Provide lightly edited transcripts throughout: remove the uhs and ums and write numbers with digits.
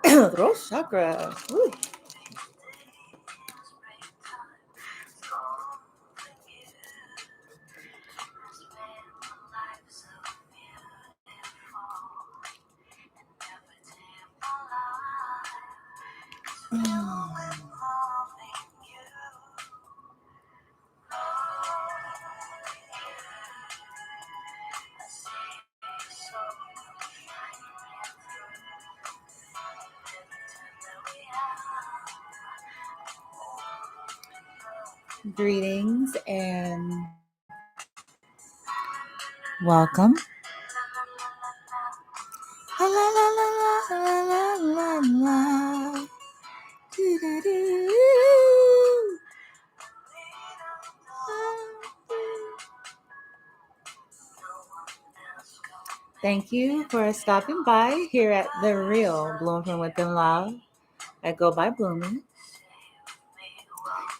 Throat chakra. Woo. Greetings and welcome. La la la la la la la. Do-do-do. Thank you for stopping by here at The Real Bloom from Within Love. I go by Blooming.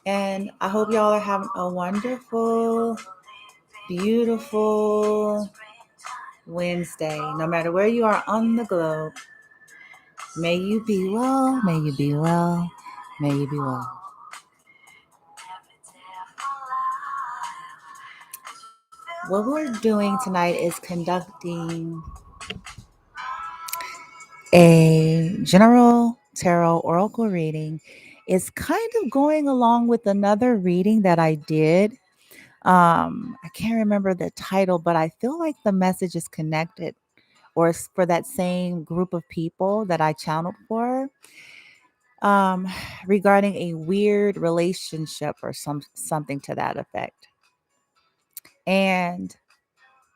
And I hope y'all are having a wonderful, beautiful Wednesday. No matter where you are on the globe, may you be well, may you be well, may you be well. What we're doing tonight is conducting a general tarot oracle reading. It's kind of going along with another reading that I did. I can't remember the title, but I feel like the message is connected, or it's for that same group of people that I channeled for, um, regarding a weird relationship or something to that effect. And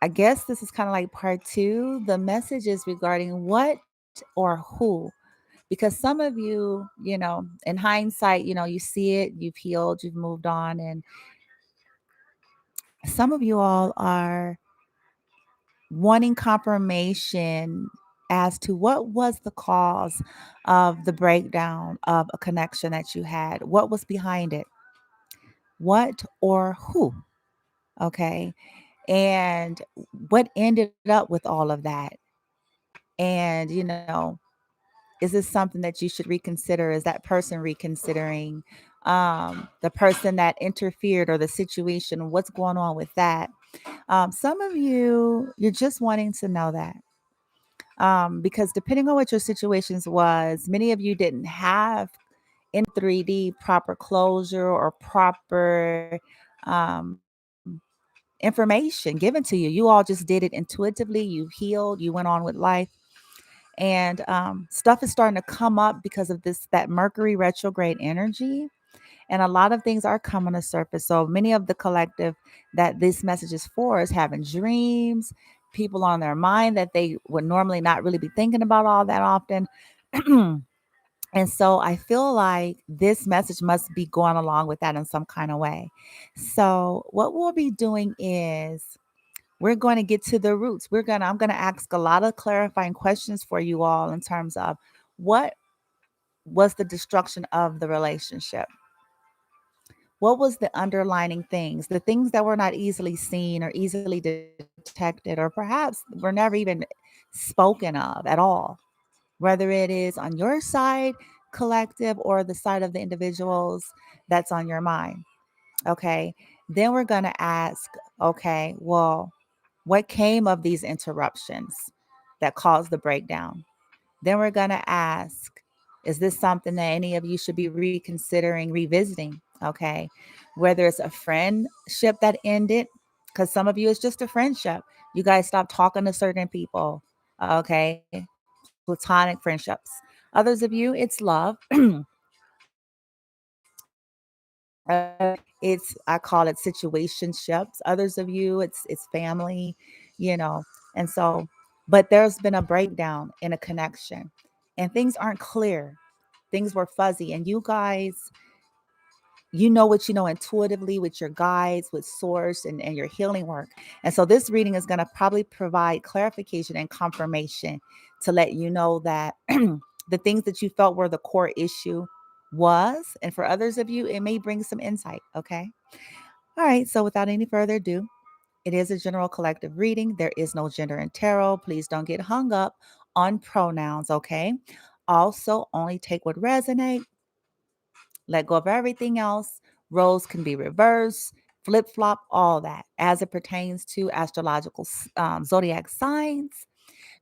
I guess this is kind of like part two. The message is regarding what or who, because some of you, in hindsight, you see it, you've healed, you've moved on, and some of you all are wanting confirmation as to what was the cause of the breakdown of a connection that you had. What was behind it? What or who? Okay. And what ended up with all of that? And, is this something that you should reconsider? Is that person reconsidering? The person that interfered or the situation, what's going on with that? Some of you, you're just wanting to know that. Because depending on what your situations was, many of you didn't have in 3D proper closure or proper um, information given to you. You all just did it intuitively. You healed. You went on with life, and stuff is starting to come up because of that Mercury retrograde energy. And a lot of things are coming to surface. So many of the collective that this message is for is having dreams, people on their mind that they would normally not really be thinking about all that often. And so I feel like this message must be going along with that in some kind of way. So what we'll be doing is we're going to get to the roots. I'm going to ask a lot of clarifying questions for you all in terms of what was the destruction of the relationship? What was the underlining things, the things that were not easily seen or easily detected, or perhaps were never even spoken of at all, whether it is on your side, collective, or the side of the individuals that's on your mind. Okay. Then we're going to ask, okay, well, what came of these interruptions that caused the breakdown? Then we're going to ask, is this something that any of you should be reconsidering, revisiting? Okay. Whether it's a friendship that ended, because some of you it's just a friendship. You guys stopped talking to certain people. Okay. Platonic friendships. Others of you, it's love. It's, I call it situationships. Others of you, it's family, you know. And so, but there's been a breakdown in a connection, and things aren't clear. Things were fuzzy, and you guys, you know what you know intuitively with your guides, with source, and your healing work. And so this reading is going to probably provide clarification and confirmation to let you know that the things that you felt were the core issue was, and for others of you, it may bring some insight. Okay. All right. So without any further ado, It is a general collective reading. There is no gender in tarot. Please don't get hung up on pronouns, okay? Also, only take what resonates. Let go of everything else. Roles can be reversed, flip flop, all that as it pertains to astrological zodiac signs.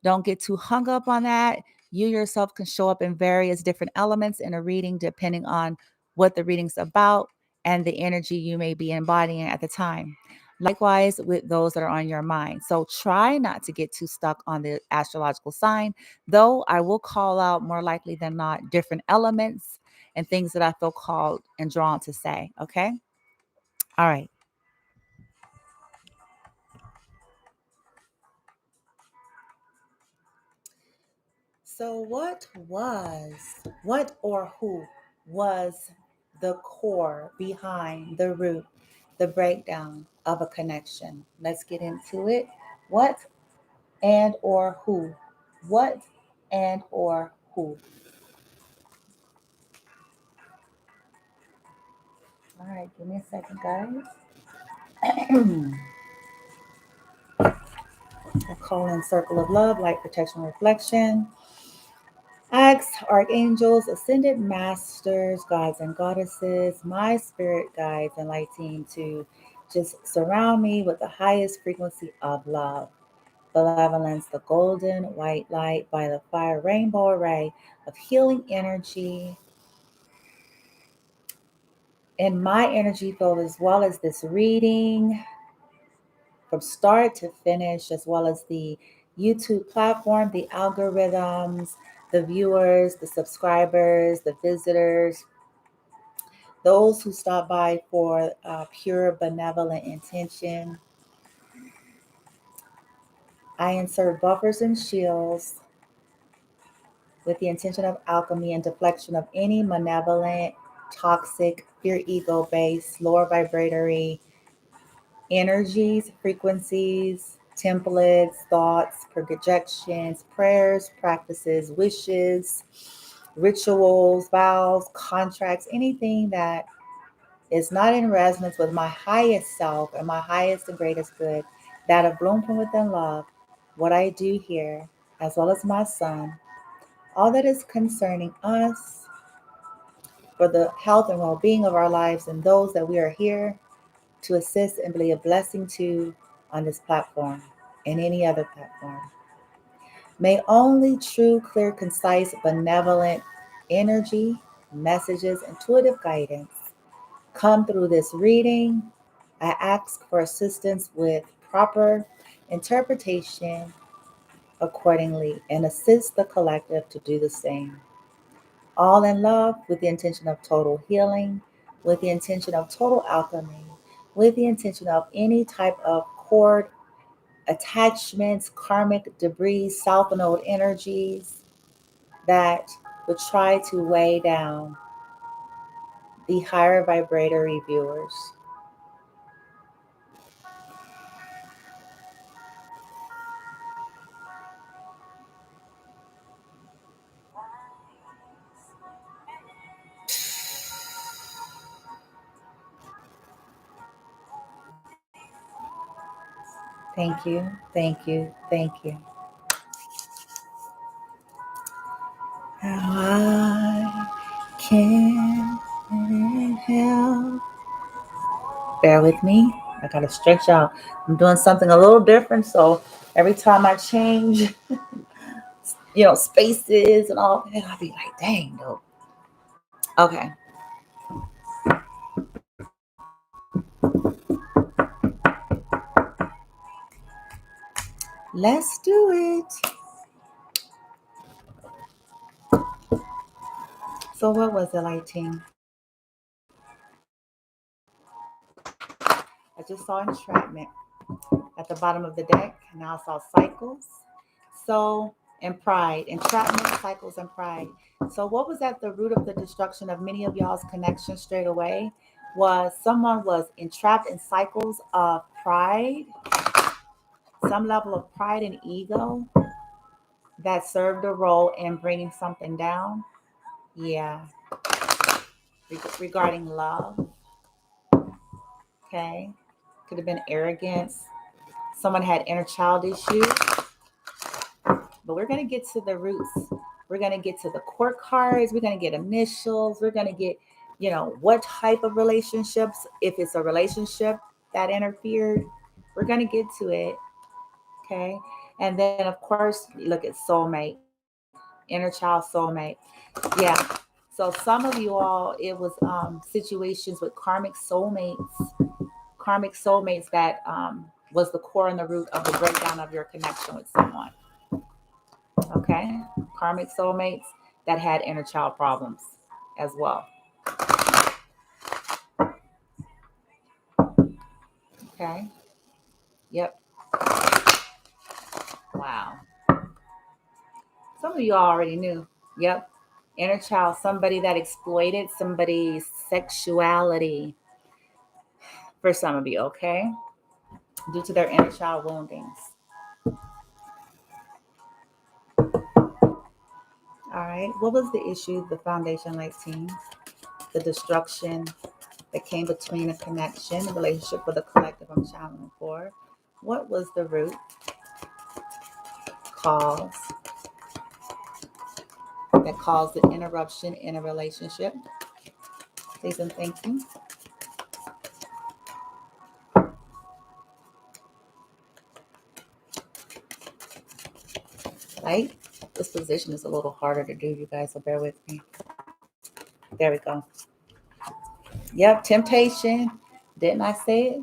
Don't get too hung up on that. You yourself can show up in various different elements in a reading depending on what the reading's about and the energy you may be embodying at the time. Likewise with those that are on your mind. So try not to get too stuck on the astrological sign, though I will call out more likely than not different elements and things that I feel called and drawn to say. Okay. All right. So, what or who was the core behind the root, the breakdown of a connection? Let's get into it. What and or who? What and or who? All right, give me a second, guys. I call in circle of love, light, protection, reflection. Ask archangels, ascended masters, gods and goddesses, my spirit guides and light team to just surround me with the highest frequency of love, benevolence, the golden white light by the fire rainbow array of healing energy in my energy field, as well as this reading from start to finish, as well as the YouTube platform, the algorithms, the viewers, the subscribers, the visitors, those who stop by for pure benevolent intention. I insert buffers and shields with the intention of alchemy and deflection of any malevolent, toxic, fear ego based, lower vibratory energies, frequencies, templates, thoughts, projections, prayers, practices, wishes, rituals, vows, contracts, anything that is not in resonance with my highest self and my highest and greatest good, that of bloom from within love, what I do here, as well as my son, all that is concerning us for the health and well being of our lives and those that we are here to assist and be a blessing to on this platform and any other platform. May only true, clear, concise, benevolent energy, messages, intuitive guidance come through this reading. I ask for assistance with proper interpretation accordingly and assist the collective to do the same. All in love with the intention of total healing, with the intention of total alchemy, with the intention of any type of cord attachments, karmic debris, south node energies that would try to weigh down the higher vibratory viewers. Thank you, thank you, thank you. How I can help. Bear with me. I gotta stretch out. I'm doing something a little different, so every time I change, spaces and all that, I'll be like, dang, no. Okay, let's do it. So what was the lighting? I just saw entrapment at the bottom of the deck. Now I saw cycles. So, and pride, entrapment, cycles, and pride. So, what was at the root of the destruction of many of y'all's connections straight away was someone was entrapped in cycles of pride, some level of pride and ego that served a role in bringing something down. Yeah, regarding love. Okay, could have been arrogance, Someone had inner child issues, but we're going to get to the roots. We're going to get to the court cards. We're going to get initials. We're going to get, what type of relationships, if it's a relationship that interfered, we're going to get to it. Okay. And then, of course, look at soulmate, inner child soulmate. Yeah. So some of you all, it was situations with karmic soulmates that was the core and the root of the breakdown of your connection with someone. Okay, karmic soulmates that had inner child problems as well. Okay, yep. Wow. Some of you already knew. Yep. Inner child, somebody that exploited somebody's sexuality for some of you, okay? Due to their inner child woundings. All right. What was the issue, the foundation like team? The destruction that came between a connection, a relationship with a collective I'm channeling for. What was the root cause that caused an interruption in a relationship? Please and thank you. Right? This position is a little harder to do, you guys, so bear with me. There we go. Yep, temptation. Didn't I say it?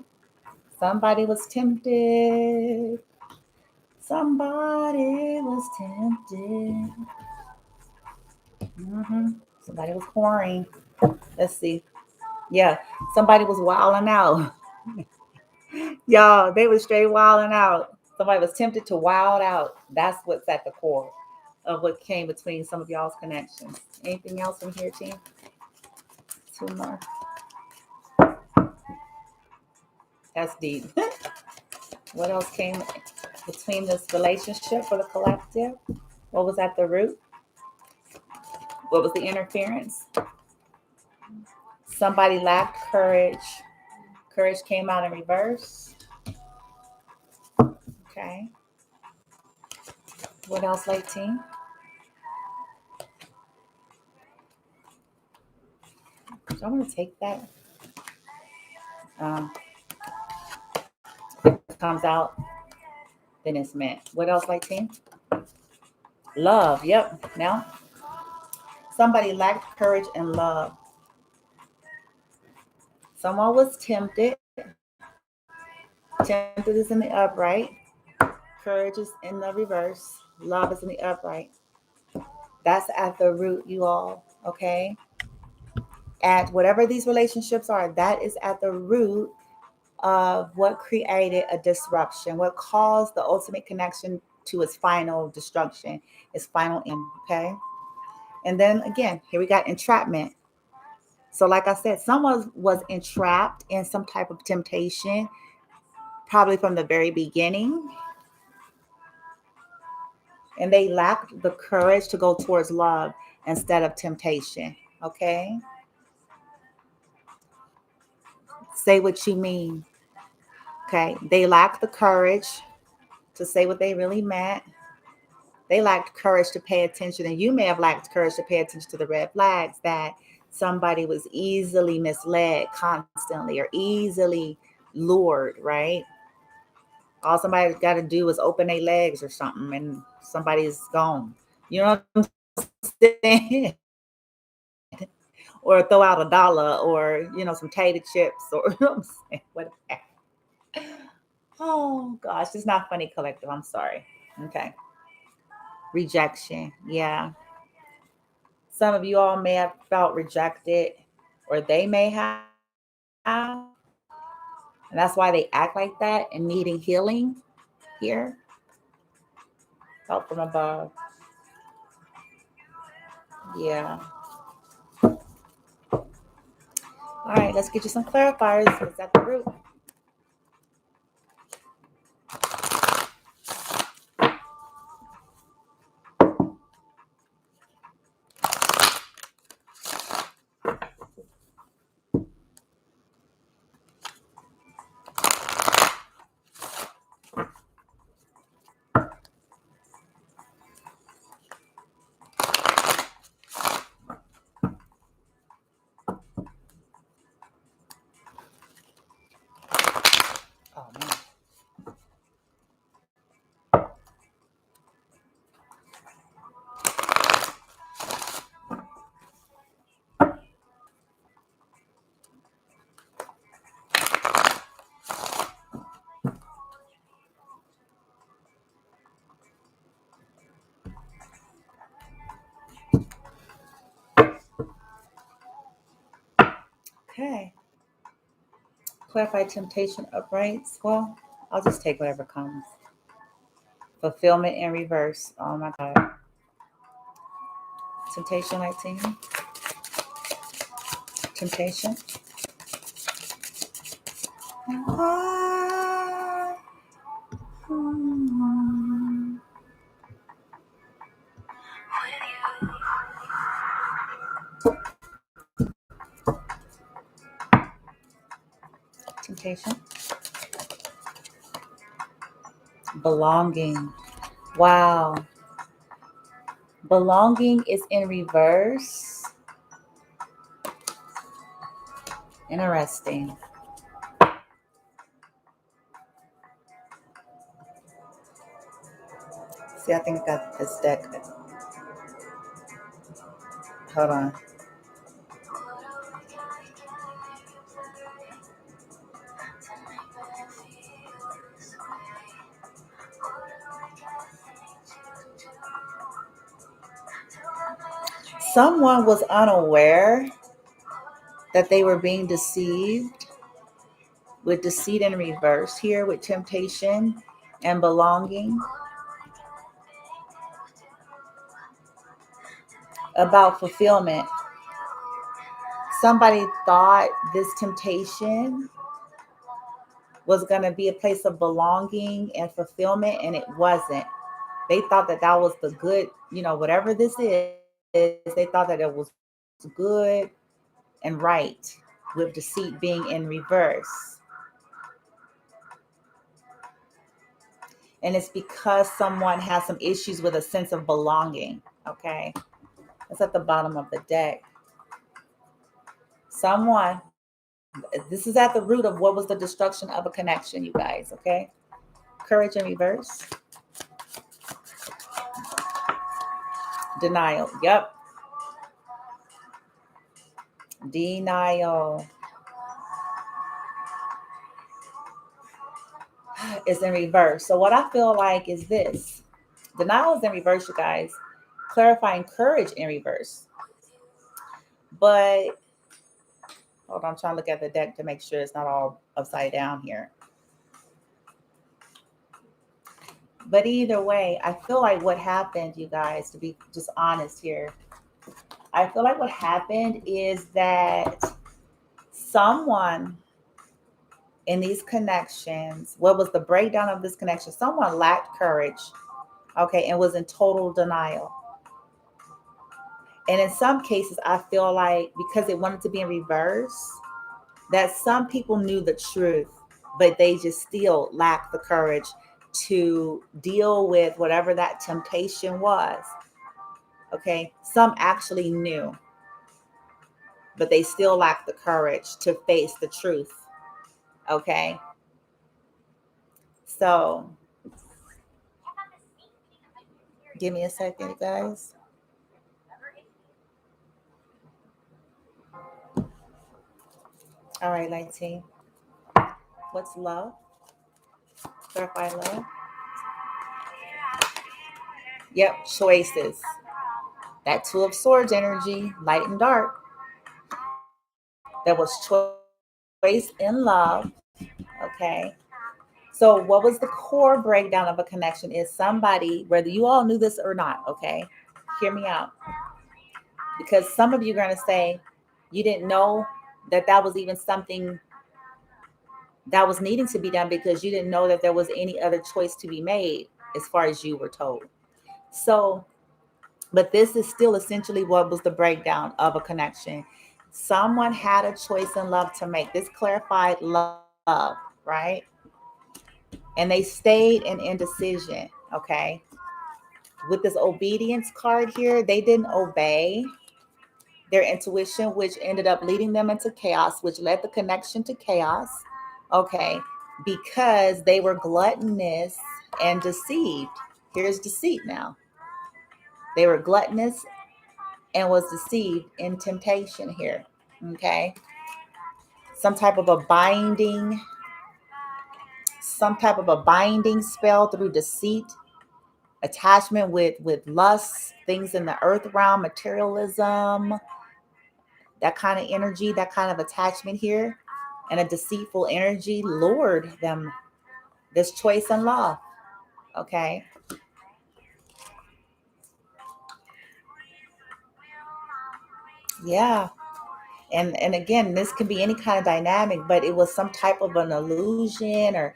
Somebody was tempted. Somebody was tempted. Somebody was pouring. Let's see. Yeah, somebody was wilding out. Y'all, they was straight wilding out. Somebody was tempted to wild out. That's what's at the core of what came between some of y'all's connections. Anything else from here, team? Two more. That's deep. What else came between this relationship for the collective? What was at the root? What was the interference? Somebody lacked courage. Courage came out in reverse. Okay. What else, late team? So I'm going to take that. If it comes out, then it's meant. What else, like team? Love. Yep. Now, somebody lacked courage and love. Someone was tempted. Tempted is in the upright. Courage is in the reverse. Love is in the upright. That's at the root, you all. Okay. At whatever these relationships are, that is at the root of what created a disruption, what caused the ultimate connection to its final destruction, its final end. Okay. And then again, here we got entrapment. So, like I said, someone was entrapped in some type of temptation, probably from the very beginning. And they lacked the courage to go towards love instead of temptation. Okay. Say what you mean. Okay. They lacked the courage to say what they really meant. They lacked courage to pay attention. And you may have lacked courage to pay attention to the red flags that somebody was easily misled constantly or easily lured, right? All somebody got to do is open their legs or something and somebody's gone. You know what I'm saying? Or throw out $1 or, some tater chips or whatever. Oh gosh, it's not funny, collective. I'm sorry. Okay. Rejection. Yeah. Some of you all may have felt rejected or they may have. And that's why they act like that and needing healing here. Help from above. Yeah. All right, let's get you some clarifiers. Is that the root? Clarify temptation uprights. Well, I'll just take whatever comes. Fulfillment in reverse. Oh my God. Temptation 19. Temptation. Temptation. Belonging. Wow. Belonging is in reverse. Interesting. See, I think I got this deck. Hold on. Someone was unaware that they were being deceived with deceit in reverse here with temptation and belonging. About fulfillment. Somebody thought this temptation was going to be a place of belonging and fulfillment, and it wasn't. They thought that that was the good, whatever this is, they thought that it was good and right, with deceit being in reverse. And it's because someone has some issues with a sense of belonging. Okay. It's at the bottom of the deck. Someone, this is at the root of what was the destruction of a connection, you guys. Okay. Courage in reverse. Denial. Yep. Denial is in reverse. So what I feel like is this. Denial is in reverse, you guys. Clarifying courage in reverse. But hold on, I'm trying to look at the deck to make sure it's not all upside down here. But either way, I feel like what happened, you guys, to be just honest here, I feel like what happened is that someone in these connections, what was the breakdown of this connection? Someone lacked courage, okay, and was in total denial. And in some cases, I feel like because it wanted to be in reverse, that some people knew the truth, but they just still lacked the courage to deal with whatever that temptation was. Okay. Some actually knew, but they still lacked the courage to face the truth. Okay. So give me a second, guys. All right, 19. What's love? Clarify love. Yep, choices. That Two of Swords energy, light and dark. There was choice in love. Okay. So what was the core breakdown of a connection is somebody, whether you all knew this or not, okay, hear me out. Because some of you are going to say you didn't know that that was even something that was needing to be done because you didn't know that there was any other choice to be made as far as you were told. So, but this is still essentially what was the breakdown of a connection. Someone had a choice in love to make. This clarified love, right? And they stayed in indecision, okay? With this obedience card here, they didn't obey their intuition, which ended up leading them into chaos, which led the connection to chaos, okay? Because they were gluttonous and deceived. Here's deceit now. They were gluttonous and was deceived in temptation here, okay? Some type of a binding spell through deceit, attachment with lust, things in the earth realm, materialism, that kind of energy, that kind of attachment here. and a deceitful energy lured them. This choice and law. Okay. Yeah. And again, this can be any kind of dynamic, but it was some type of an illusion or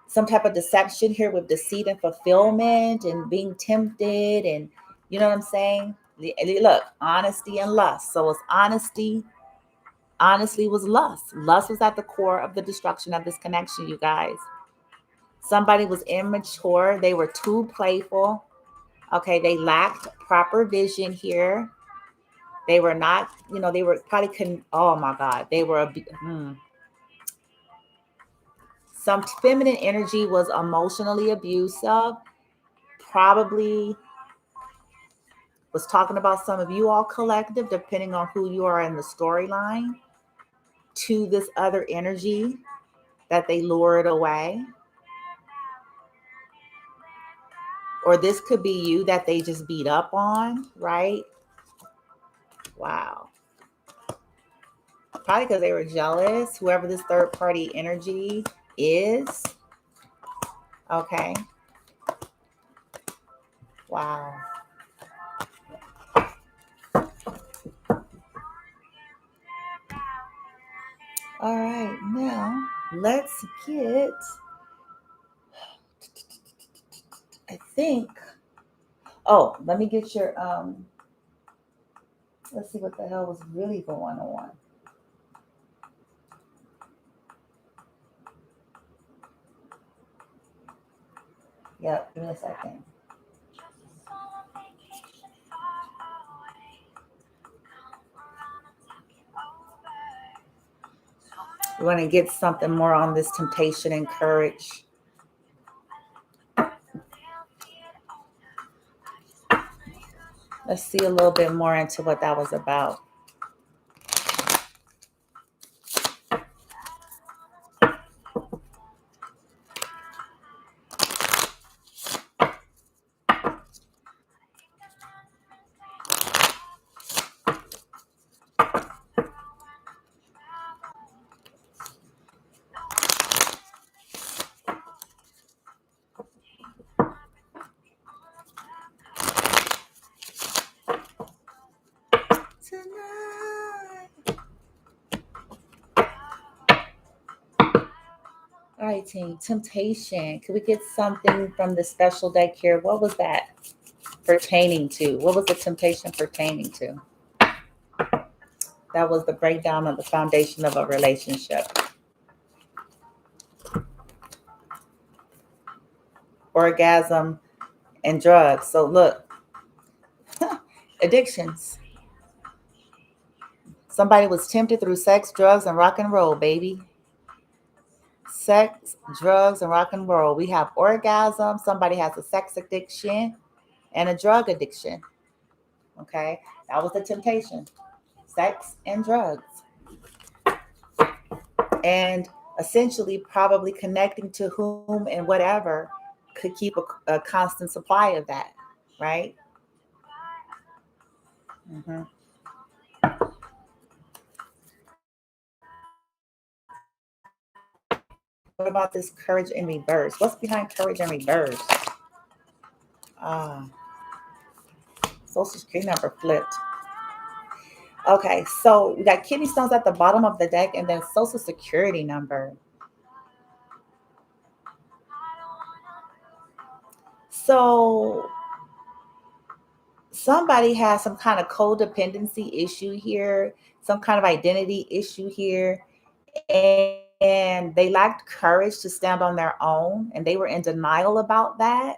some type of deception here with deceit and fulfillment and being tempted. And you know what I'm saying? Look, honesty and lust. So it's honesty. Honestly was lust. Lust was at the core of the destruction of this connection, you guys. Somebody was immature. They were too playful. Okay. They lacked proper vision here. They were not, they were probably oh my God. They were, some feminine energy was emotionally abusive, probably was talking about some of you all collective, depending on who you are in the storyline, to this other energy that they lured away. Or this could be you that they just beat up on, right? Wow. Probably because they were jealous, whoever this third party energy is. Okay. Wow. All right. Now let's get, I think, oh, let me get your, let's see what the hell was really going on. Yep, give me a second. We want to get something more on this temptation and courage. Let's see a little bit more into what that was about. Tonight. All right, team. Temptation. Could we get something from the special deck here? What was that pertaining to? What was the temptation pertaining to? That was the breakdown of the foundation of a relationship. Orgasm and drugs. So look, addictions. Somebody was tempted through sex, drugs, and rock and roll, baby. Sex, drugs, and rock and roll. We have orgasm. Somebody has a sex addiction and a drug addiction. Okay. That was the temptation. Sex and drugs. And essentially, probably connecting to whom and whatever could keep a constant supply of that. Right. Mm-hmm. What about this courage in reverse? What's behind courage in reverse? Ah, social security number flipped. Okay, so we got kidney stones at the bottom of the deck and then social security number. So somebody has some kind of codependency issue here, some kind of identity issue here, and they lacked courage to stand on their own, and they were in denial about that.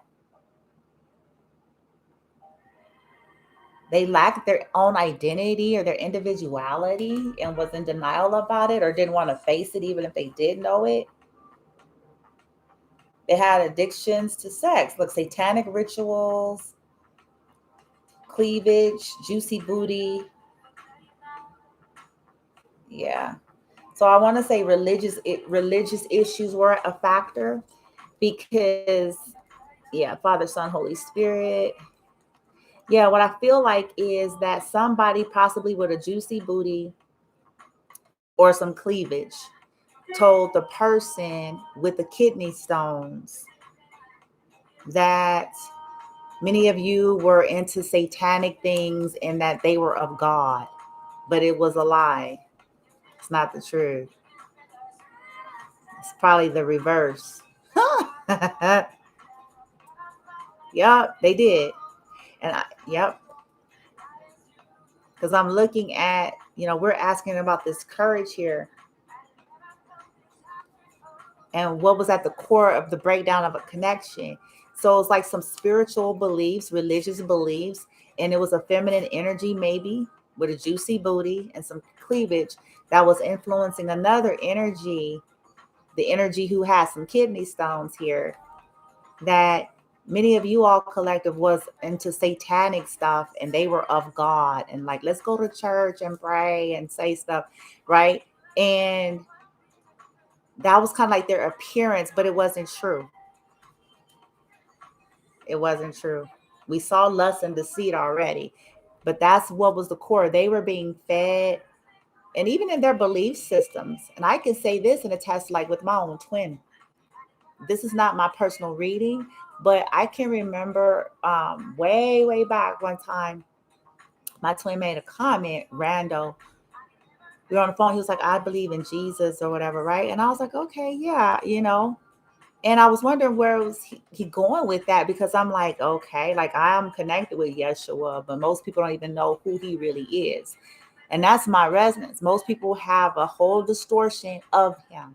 They lacked their own identity or their individuality and was in denial about it or didn't want to face it even if they did know it. They had addictions to sex, look, satanic rituals, cleavage, juicy booty. Yeah. So I want to say religious issues were a factor because, yeah, Father, Son, Holy Spirit. Yeah, what I feel like is that somebody possibly with a juicy booty or some cleavage. told the person with the kidney stones that many of you were into satanic things and that they were of God, but it was a lie. It's not the truth. It's probably the reverse. Yep, they did. Yep. Because I'm looking at, we're asking about this courage here. And what was at the core of the breakdown of a connection. So it's like some spiritual beliefs, religious beliefs, and it was a feminine energy, maybe with a juicy booty and some cleavage that was influencing another energy, the energy who has some kidney stones here, that many of you all collective was into satanic stuff and they were of God and like, let's go to church and pray and say stuff, right? And that was kind of like their appearance, but it wasn't true. It wasn't true. We saw lust and deceit already, but that's what was the core. They were being fed, and even in their belief systems. And I can say this and attest, like with my own twin. This is not my personal reading, but I can remember way, way back one time, my twin made a comment, rando. We were on the phone. He was like, I believe in Jesus or whatever, right? And I was like, okay, yeah, And I was wondering where was he going with that, because I'm like, okay, like I'm connected with Yeshua, but most people don't even know who he really is. And that's my resonance. Most people have a whole distortion of him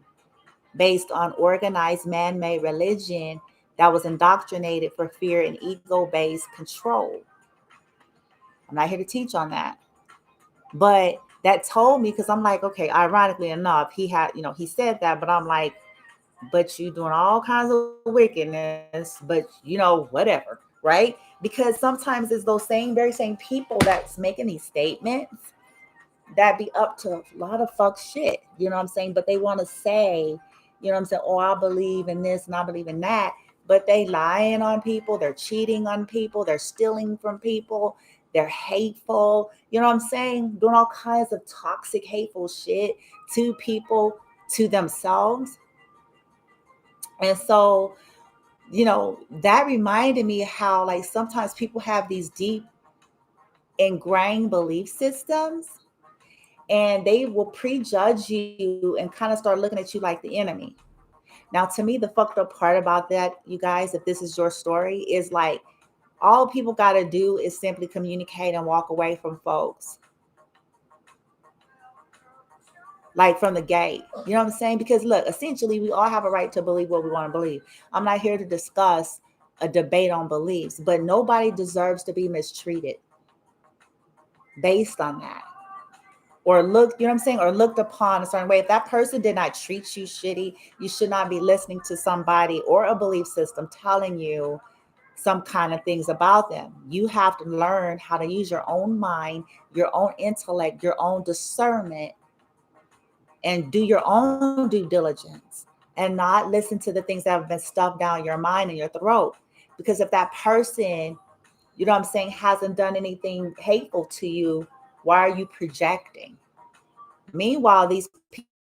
based on organized man-made religion that was indoctrinated for fear and ego-based control. I'm not here to teach on that. But that told me, because I'm like, okay, ironically enough, he said that, but I'm like, but you doing all kinds of wickedness, but whatever, right? Because sometimes it's those very same people that's making these statements that be up to a lot of fuck shit, you know what I'm saying? But they want to say, oh, I believe in this and I believe in that, but they lying on people, they're cheating on people, they're stealing from people, they're hateful, you know what I'm saying? Doing all kinds of toxic, hateful shit to people, to themselves. And so, that reminded me how like sometimes people have these deep ingrained belief systems and they will prejudge you and kind of start looking at you like the enemy. Now, to me, the fucked up part about that, you guys, if this is your story, is like all people got to do is simply communicate and walk away from folks. Like from the gate, you know what I'm saying? Because look, essentially, we all have a right to believe what we want to believe. I'm not here to discuss a debate on beliefs, but nobody deserves to be mistreated based on that. Or looked, you know what I'm saying? Or looked upon a certain way. If that person did not treat you shitty, you should not be listening to somebody or a belief system telling you some kind of things about them. You have to learn how to use your own mind, your own intellect, your own discernment, and do your own due diligence and not listen to the things that have been stuffed down your mind and your throat. Because if that person, you know what I'm saying, hasn't done anything hateful to you, why are you projecting? Meanwhile, these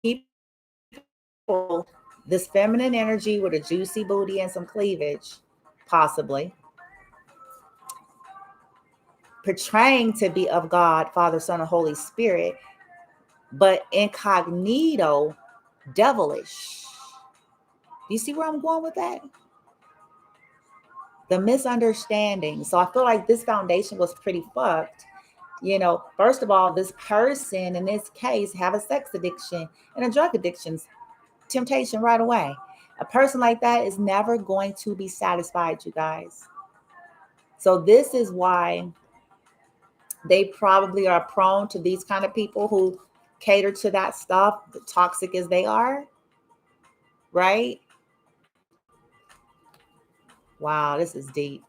people, this feminine energy with a juicy booty and some cleavage, possibly, portraying to be of God, Father, Son, and Holy Spirit, but incognito, devilish. Do you see where I'm going with that? The misunderstanding. So I feel like this foundation was pretty fucked. First of all, this person in this case have a sex addiction and a drug addiction temptation right away. A person like that is never going to be satisfied, you guys. So this is why they probably are prone to these kind of people who cater to that stuff, toxic as they are, right? Wow, this is deep.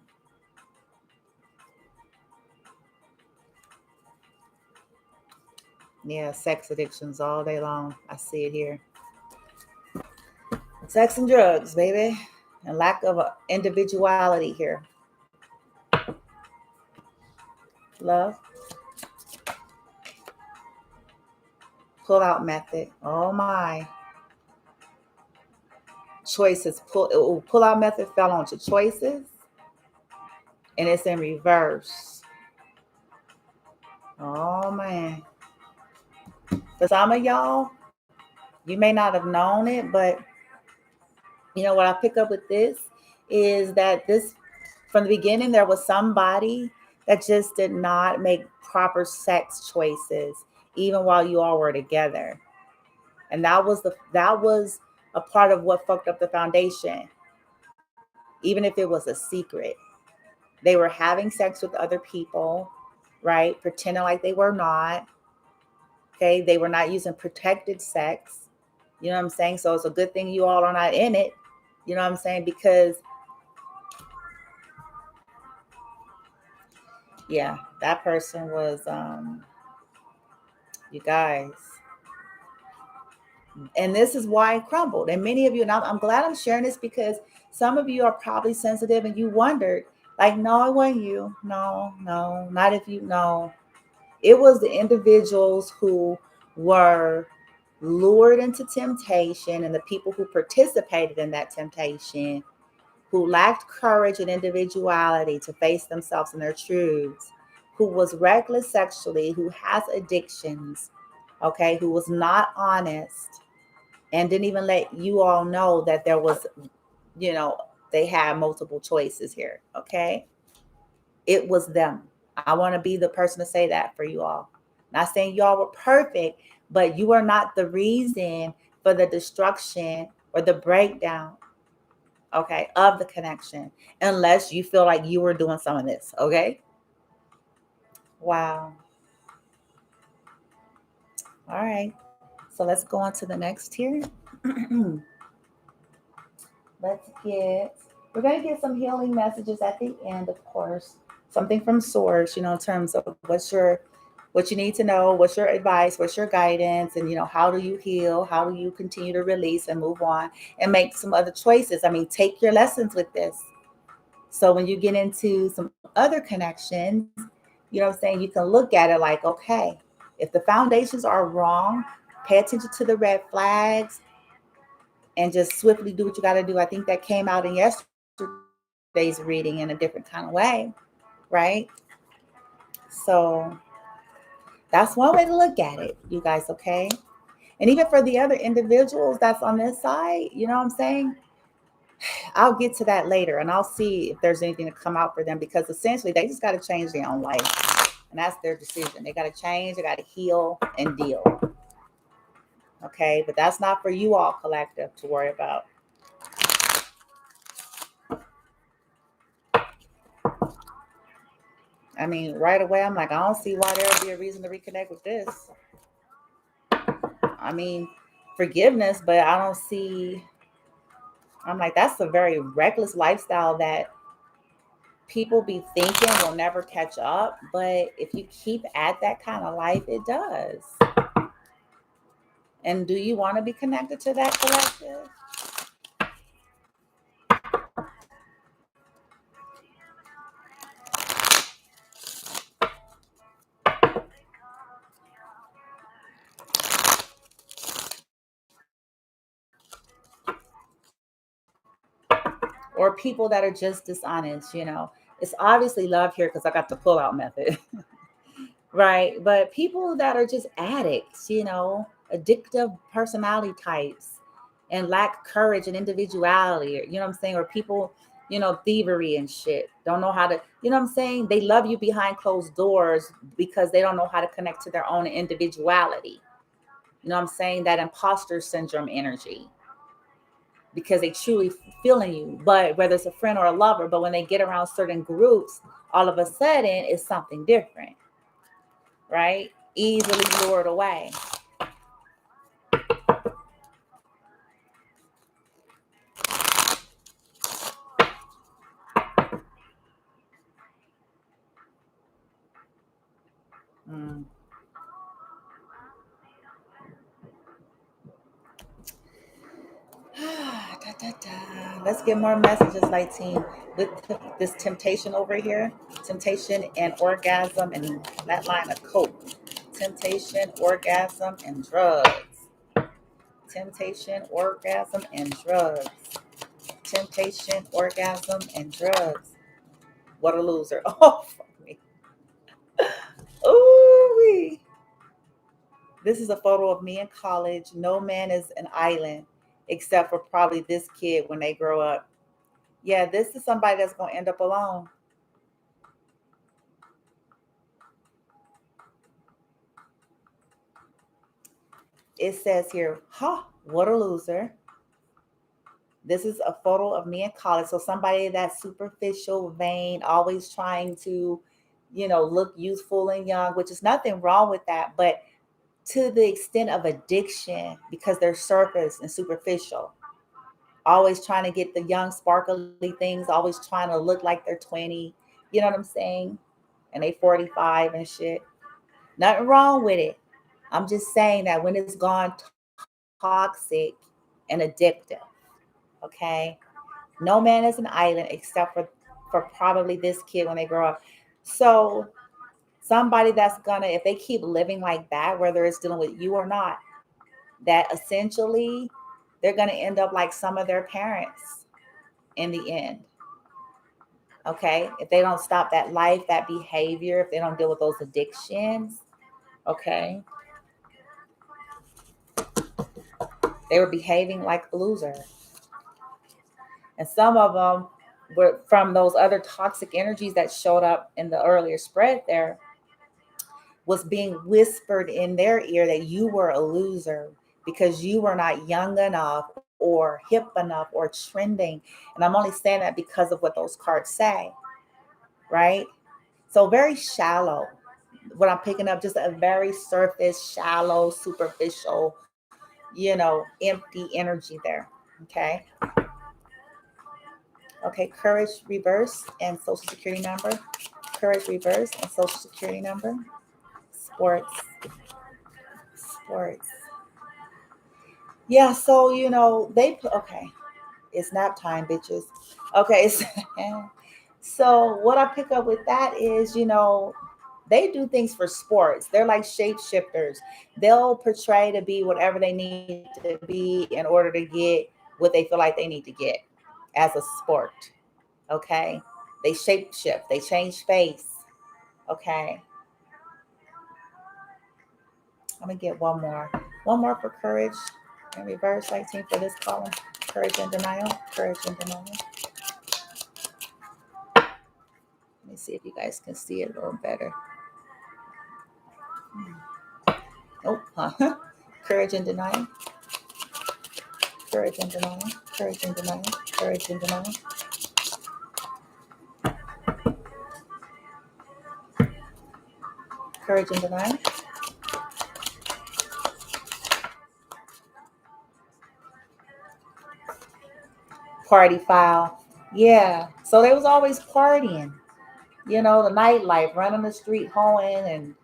Yeah, sex addictions all day long. I see it here. Sex and drugs, baby. And lack of individuality here. Love. Pull out method. Oh my. choices. Pull out method fell onto choices, and it's in reverse. Oh man. For some of y'all, you may not have known it, but you know what I pick up with this is that this, from the beginning, there was somebody that just did not make proper sex choices, even while you all were together. And that was a part of what fucked up the foundation, even if it was a secret. They were having sex with other people, right? Pretending like they were not. Okay. They were not using protected sex. You know what I'm saying? So it's a good thing you all are not in it. You know what I'm saying? Because, yeah, that person was, you guys. And this is why it crumbled. And many of you, and I'm glad I'm sharing this because some of you are probably sensitive and you wondered, like, no, it wasn't you. No, not if you know. It was the individuals who were lured into temptation and the people who participated in that temptation, who lacked courage and individuality to face themselves and their truths, who was reckless sexually, who has addictions, okay, who was not honest and didn't even let you all know that there was, you know, they had multiple choices here, okay? It was them. I want to be the person to say that for you all. Not saying y'all were perfect, but you are not the reason for the destruction or the breakdown, okay, of the connection, unless you feel like you were doing some of this, okay? Wow. All right. So let's go on to the next here. We're going to get some healing messages at the end, of course. Something from source, you know, in terms of what you need to know, what's your advice, what's your guidance, and, you know, how do you heal? How do you continue to release and move on and make some other choices? I mean, take your lessons with this. So when you get into some other connections, you know what I'm saying, you can look at it like, okay, if the foundations are wrong, pay attention to the red flags and just swiftly do what you got to do. I think that came out in yesterday's reading in a different kind of way, right? So that's one way to look at it, you guys, okay? And even for the other individuals that's on this side, you know what I'm saying? I'll get to that later and I'll see if there's anything to come out for them because essentially they just got to change their own life. And that's their decision. They got to change, they got to heal and deal. Okay, but that's not for you all collective to worry about. I mean, right away, I'm like, I don't see why there would be a reason to reconnect with this. I mean, forgiveness, but I don't see. I'm like, that's a very reckless lifestyle that people be thinking will never catch up. But if you keep at that kind of life, it does. And do you want to be connected to that collective? Or people that are just dishonest, you know? It's obviously love here because I got the pull out method. Right. But people that are just addicts, you know, addictive personality types and lack courage and individuality, or, you know what I'm saying? Or people, you know, thievery and shit, don't know how to, you know what I'm saying? They love you behind closed doors because they don't know how to connect to their own individuality. You know what I'm saying? That imposter syndrome energy because they truly feeling you, but whether it's a friend or a lover, but when they get around certain groups, all of a sudden it's something different, right? Easily lured away. Mm. Da, da, da. Let's get more messages, light team. With this temptation over here, temptation and orgasm and that line of coke. Temptation, orgasm, and drugs. Temptation, orgasm, and drugs. temptation, orgasm, and drugs. What a loser. Oh, fuck me. Ooh. This is a photo of me in college. No man is an island except for probably this kid when they grow up. Yeah, this is somebody that's going to end up alone. It says here, huh, what a loser. This is a photo of me in college. So somebody that's superficial, vain, always trying to, look youthful and young, which is nothing wrong with that. But to the extent of addiction, because they're surface and superficial, always trying to get the young, sparkly things, always trying to look like they're 20. You know what I'm saying? And they 45 and shit. Nothing wrong with it. I'm just saying that when it's gone toxic and addictive, okay? No man is an island except for probably this kid when they grow up. So somebody that's gonna, if they keep living like that, whether it's dealing with you or not, that essentially they're gonna end up like some of their parents in the end. Okay. If they don't stop that life, that behavior, if they don't deal with those addictions, okay, they were behaving like a loser. And some of them were from those other toxic energies that showed up in the earlier spread there, was being whispered in their ear that you were a loser because you were not young enough or hip enough or trending. And I'm only saying that because of what those cards say, right? So very shallow. What I'm picking up, just a very surface, shallow, superficial, empty energy there. Okay. Okay, courage reverse and social security number. Courage reverse and social security number. Sports. Sports. Yeah, so they put, okay. It's nap time, bitches. Okay, so what I pick up with that is, they do things for sports. They're like shapeshifters. They'll portray to be whatever they need to be in order to get what they feel like they need to get as a sport. Okay. They shapeshift, they change face. Okay. I'm gonna get one more. One more for courage and reverse 19 for this column. Courage and denial. Courage and denial. Let me see if you guys can see it a little better. Nope. Huh? Courage and denial. Courage and denial. Courage and denial. Courage and denial. Courage and denial. Party foul. Yeah. So they was always partying. The nightlife, running the street, hoeing, and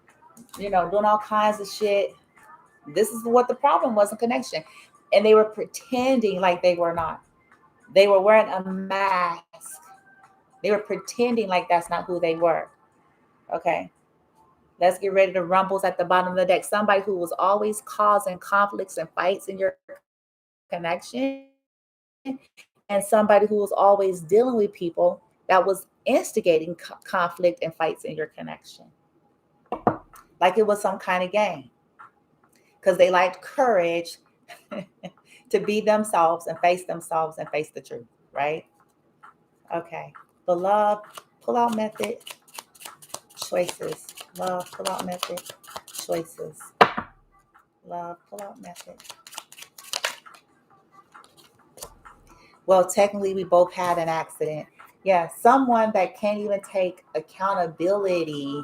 doing all kinds of shit. This is what the problem was in connection. And they were pretending like they were not. They were wearing a mask. They were pretending like that's not who they were. Okay. Let's get ready to rumbles at the bottom of the deck. Somebody who was always causing conflicts and fights in your connection, and somebody who was always dealing with people that was instigating conflict and fights in your connection. Like it was some kind of game. Because they liked courage to be themselves and face the truth, right? Okay. The love pull-out method, choices. Love pull-out method, choices. Love pull-out method. Well, technically, we both had an accident. Yeah, someone that can't even take accountability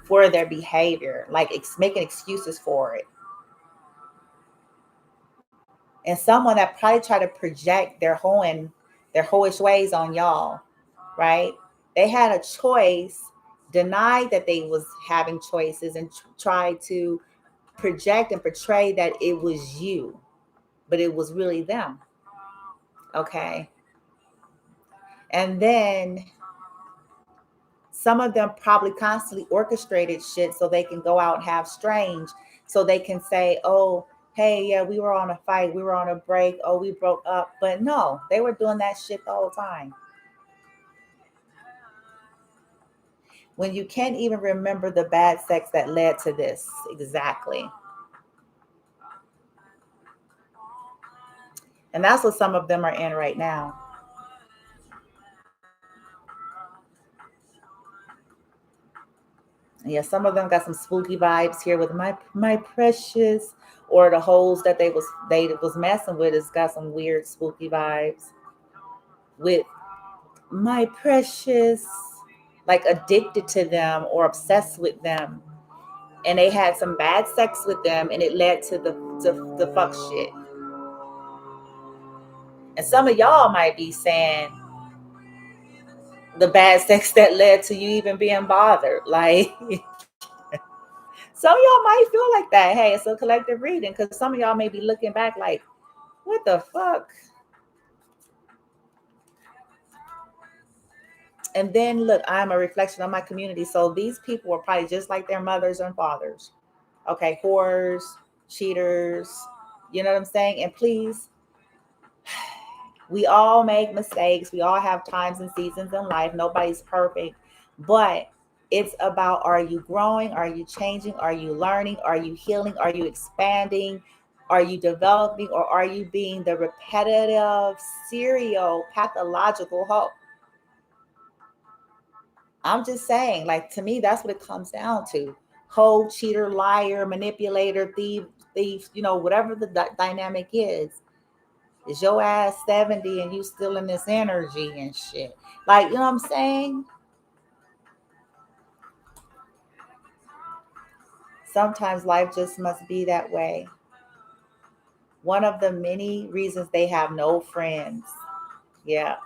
for their behavior, like making excuses for it. And someone that probably try to project their hoish ways on y'all, right? They had a choice, denied that they was having choices, and tried to project and portray that it was you, but it was really them. Okay. And then some of them probably constantly orchestrated shit so they can go out and have strange, so they can say, oh, Hey, yeah, we were on a fight, we were on a break, oh, we broke up. But no, they were doing that shit the whole time. When you can't even remember the bad sex that led to this. Exactly. And that's what some of them are in right now. Yeah, some of them got some spooky vibes here with my precious, or the holes that they was messing with has got some weird spooky vibes with my precious, like addicted to them or obsessed with them, and they had some bad sex with them, and it led to the fuck shit. And some of y'all might be saying the bad sex that led to you even being bothered. Like some of y'all might feel like that. Hey, it's a collective reading because some of y'all may be looking back like, what the fuck? And then look, I'm a reflection of my community. So these people were probably just like their mothers and fathers. Okay, whores, cheaters, you know what I'm saying? And please, we all make mistakes. We all have times and seasons in life. Nobody's perfect. But it's about, are you growing? Are you changing? Are you learning? Are you healing? Are you expanding? Are you developing? Or are you being the repetitive, serial, pathological hoe? I'm just saying, like, to me, that's what it comes down to. Hoe, cheater, liar, manipulator, thief, whatever the dynamic is your ass 70 and you still in this energy and shit. Like, you know what I'm saying? Sometimes life just must be that way. One of the many reasons they have no friends. Yeah.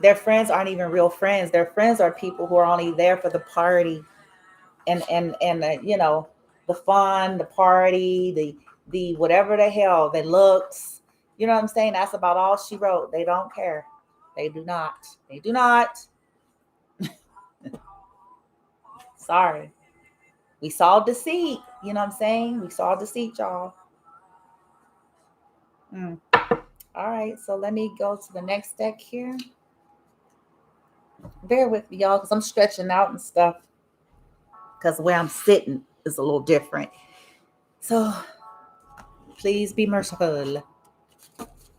Their friends aren't even real friends. Their friends are people who are only there for the party and the fun, the party, the whatever the hell, the looks. You know what I'm saying? That's about all she wrote. They don't care. They do not. They do not. Sorry. We saw deceit. You know what I'm saying? We saw deceit, y'all. Mm. All right. So let me go to the next deck here. Bear with me, y'all, because I'm stretching out and stuff. Because where I'm sitting is a little different. So please be merciful.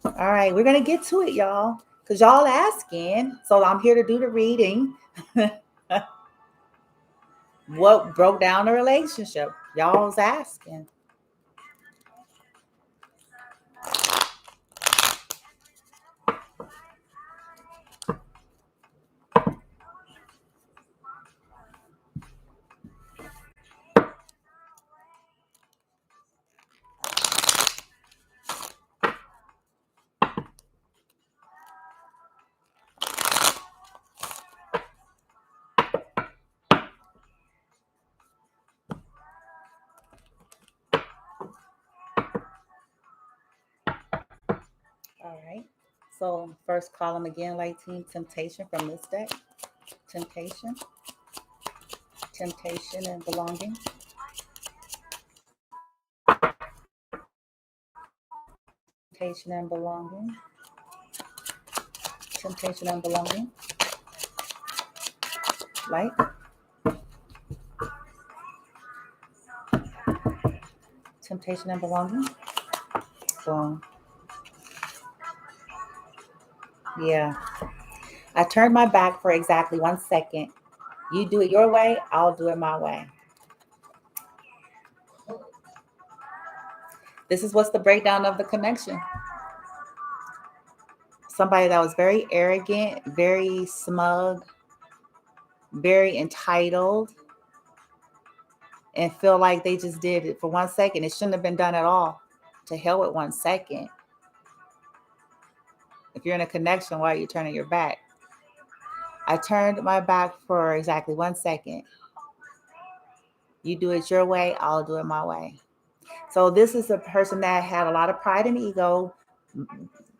All right. We're going to get to it, y'all. Because y'all asking. So I'm here to do the reading. What broke down the relationship? Y'all's asking. All right. So first column again, light team, temptation from this deck. Temptation, temptation and belonging. Temptation and belonging. Temptation and belonging. Light. Temptation and belonging. Boom. Yeah. I turned my back for exactly 1 second. You do it your way, I'll do it my way. This is what's the breakdown of the connection. Somebody that was very arrogant, very smug, very entitled, and feel like they just did it for 1 second. It shouldn't have been done at all. To hell with 1 second. If you're in a connection, why are you turning your back? I turned my back for exactly 1 second. You do it your way, I'll do it my way. So this is a person that had a lot of pride and ego.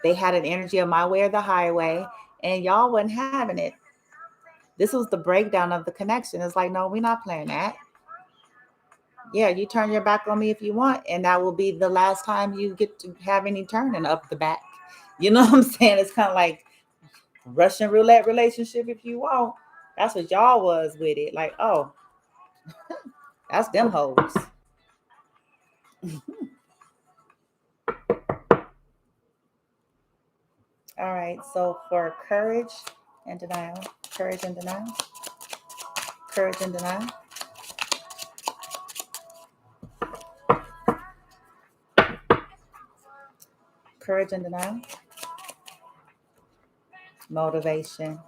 They had an energy of my way or the highway, and y'all wasn't having it. This was the breakdown of the connection. It's like, no, we're not playing that. yeah, you turn your back on me if you want, and that will be the last time you get to have any turning up the back. You know what I'm saying? It's kind of like Russian roulette relationship if you want. That's what y'all was with it. Like, oh, that's them hoes. All right, so for courage and denial, courage and denial, courage and denial. Courage and denial, motivation.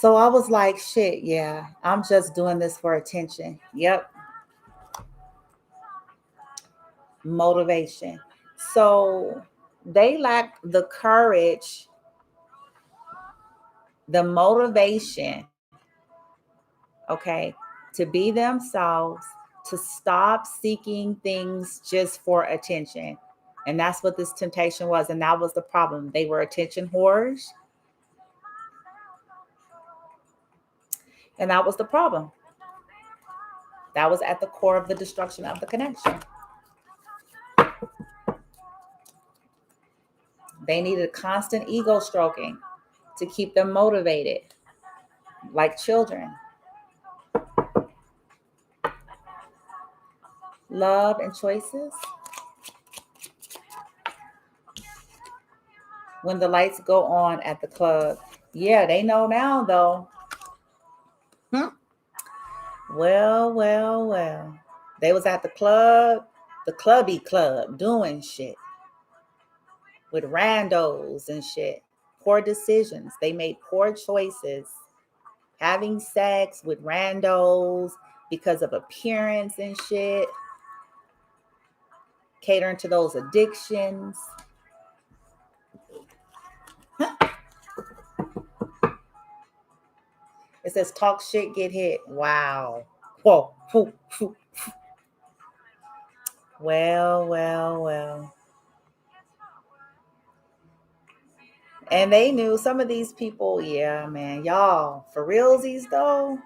So I was like, shit, yeah, I'm just doing this for attention. Yep, motivation. So they lack the courage, the motivation, okay, to be themselves, to stop seeking things just for attention. And that's what this temptation was. And that was the problem. They were attention whores. And that was the problem. That was at the core of the destruction of the connection. They needed constant ego stroking to keep them motivated, like children. Love and choices. When the lights go on at the club. Yeah, they know now, though. Well, well, well. They was at the club, the clubby club, doing shit with randos and shit. Poor decisions. They made poor choices. Having sex with randos because of appearance and shit. Catering to those addictions. It says talk shit, get hit. Wow. Whoa. Well, well, well. And they knew some of these people, yeah, man, y'all, for realsies though,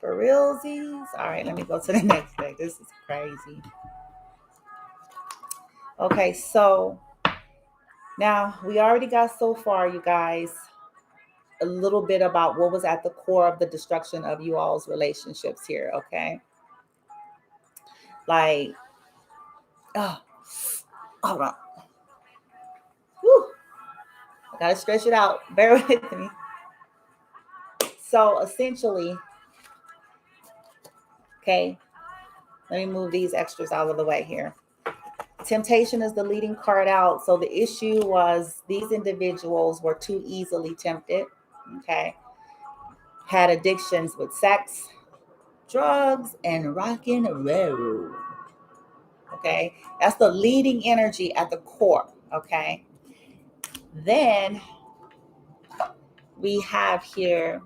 for realsies. All right, let me go to the next thing. This is crazy. Okay, so now we already got so far, you guys, a little bit about what was at the core of the destruction of you all's relationships here, okay? Like, oh, hold on. Whew, I gotta stretch it out. Bear with me. So essentially, okay, let me move these extras out of the way here. Temptation is the leading card out. So the issue was these individuals were too easily tempted, okay? Had addictions with sex, drugs, and rock and roll, okay? That's the leading energy at the core, okay? Then we have here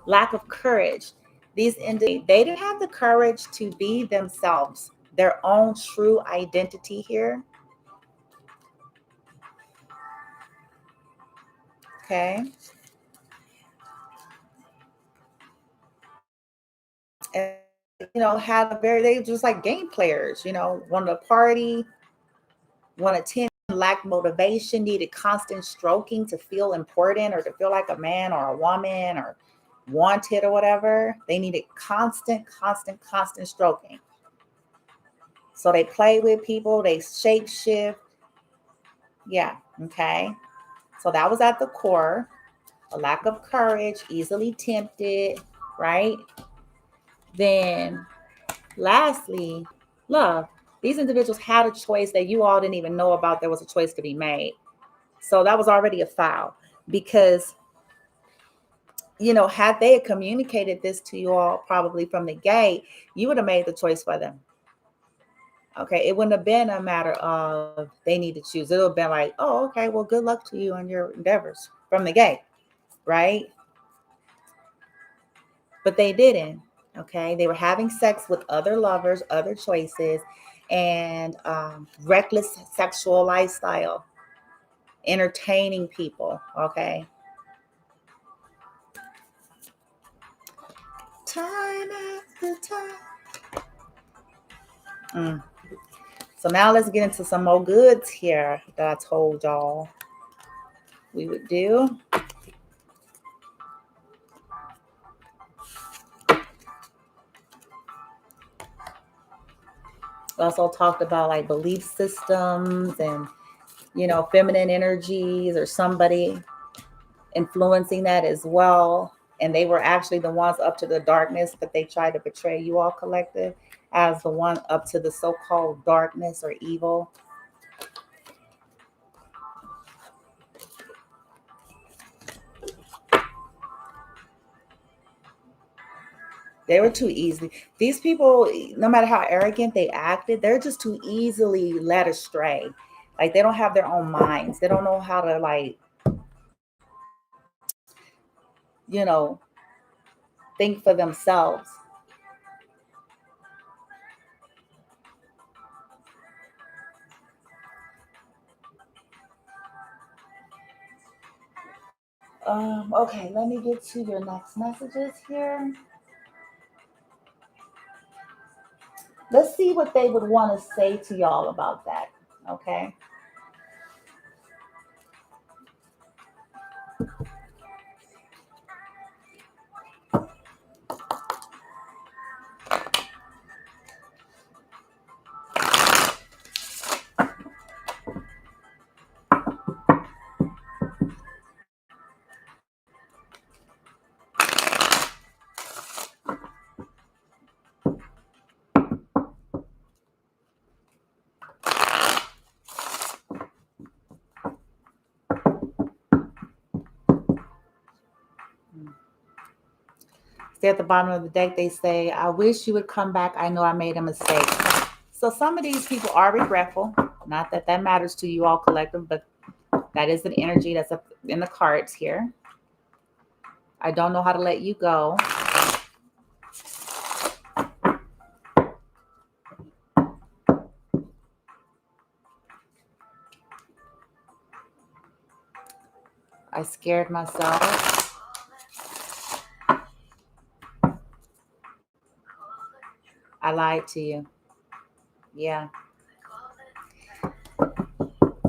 lack of courage. These they didn't have the courage to be themselves, their own true identity here. Okay. And had a they just like game players, want to party, want to attend, lack motivation, needed constant stroking to feel important or to feel like a man or a woman or wanted or whatever. They needed constant stroking. So they play with people, they shape shift. Yeah, okay. So that was at the core. A lack of courage, easily tempted, right? Then lastly, love. These individuals had a choice that you all didn't even know about. There was a choice to be made. So that was already a foul because, had they communicated this to you all probably from the gate, you would have made the choice for them. Okay. It wouldn't have been a matter of they need to choose. It would have been like, oh, okay, well, good luck to you on your endeavors from the gate. Right. But they didn't. Okay. They were having sex with other lovers, other choices, and reckless sexual lifestyle, entertaining people. Okay. time after time. So now let's get into some more goods here that I told y'all we would do. We also talked about like belief systems and, feminine energies or somebody influencing that as well. And they were actually the ones up to the darkness, but they tried to portray you all collective as the one up to the so-called darkness or evil. They were too easy. These people, no matter how arrogant they acted, they're just too easily led astray. Like they don't have their own minds. They don't know how to you know, think for themselves. Okay, let me get to your next messages here. Let's see what they would want to say to y'all about that. Okay. See at the bottom of the deck, they say, I wish you would come back. I know I made a mistake. So some of these people are regretful. Not that that matters to you all collective, but that is an energy that's up in the cards here. I don't know how to let you go. I scared myself. I lied to you. Yeah.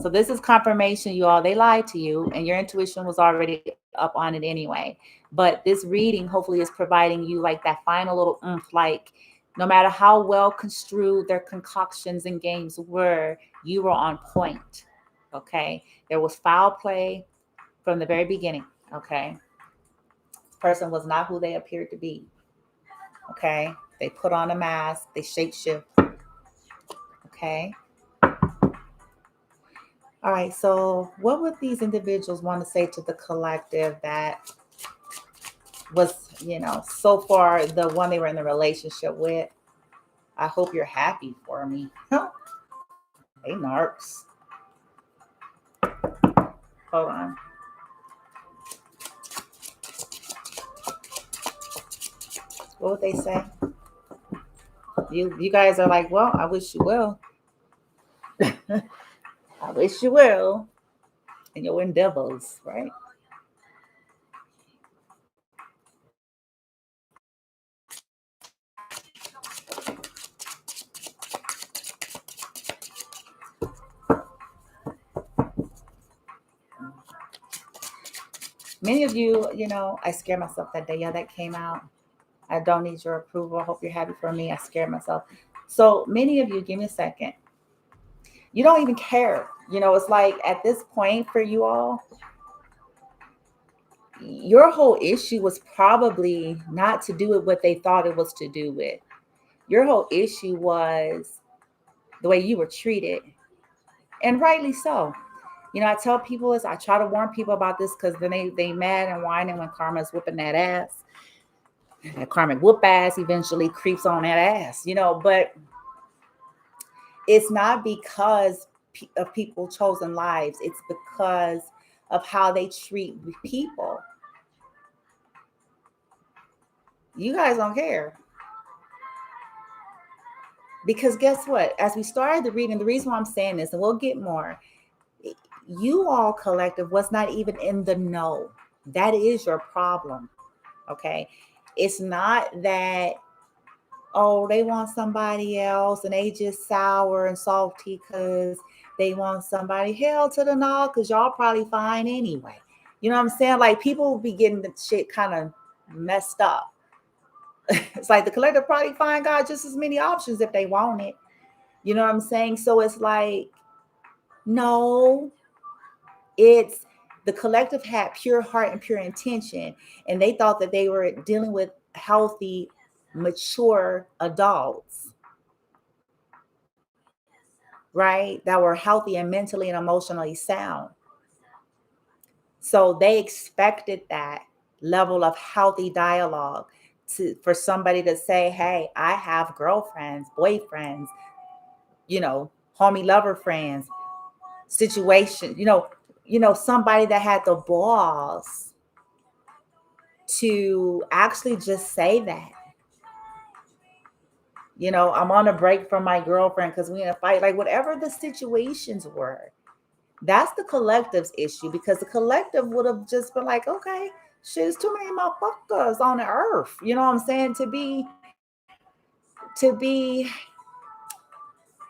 So this is confirmation, you all. They lied to you, and your intuition was already up on it anyway. But this reading hopefully is providing you like that final little oomph, like no matter how well construed their concoctions and games were, you were on point. Okay. There was foul play from the very beginning. Okay. This person was not who they appeared to be. Okay. They put on a mask, they shapeshift. Okay. All right, so what would these individuals want to say to the collective that was, so far the one they were in the relationship with? I hope you're happy for me. Hey, narcs. Hold on. What would they say? You guys are like, well, I wish you will. I wish you will in your endeavors, right? Many of you, I scared myself that day. Yeah, that came out. I don't need your approval. I hope you're happy for me. I scared myself. So many of you, give me a second. You don't even care. It's like at this point for you all, your whole issue was probably not to do with what they thought it was to do with. Your whole issue was the way you were treated. And rightly so. I tell people this, I try to warn people about this because then they mad and whining when karma's whooping that ass. That karmic whoop ass eventually creeps on that ass, but it's not because of people chosen lives. It's because of how they treat people. You guys don't care. Because guess what? As we started the reading, the reason why I'm saying this, and we'll get more, you all collective was not even in the know. That is your problem. Okay. It's not that, oh, they want somebody else and they just sour and salty because they want somebody. Hell to the no, because y'all probably fine anyway. You know what I'm saying? Like, people be getting the shit kind of messed up. It's like the collective probably find God just as many options if they want it. You know what I'm saying? So it's like, no, it's the collective had pure heart and pure intention, and they thought that they were dealing with healthy, mature adults, right? That were healthy and mentally and emotionally sound. So they expected that level of healthy dialogue for somebody to say, hey, I have girlfriends, boyfriends, homie lover friends, situation, somebody that had the balls to actually just say that. I'm on a break from my girlfriend because we in a fight, like whatever the situations were. That's the collective's issue, because the collective would have just been like, okay, shit, there's too many motherfuckers on the earth. You know what I'm saying? To be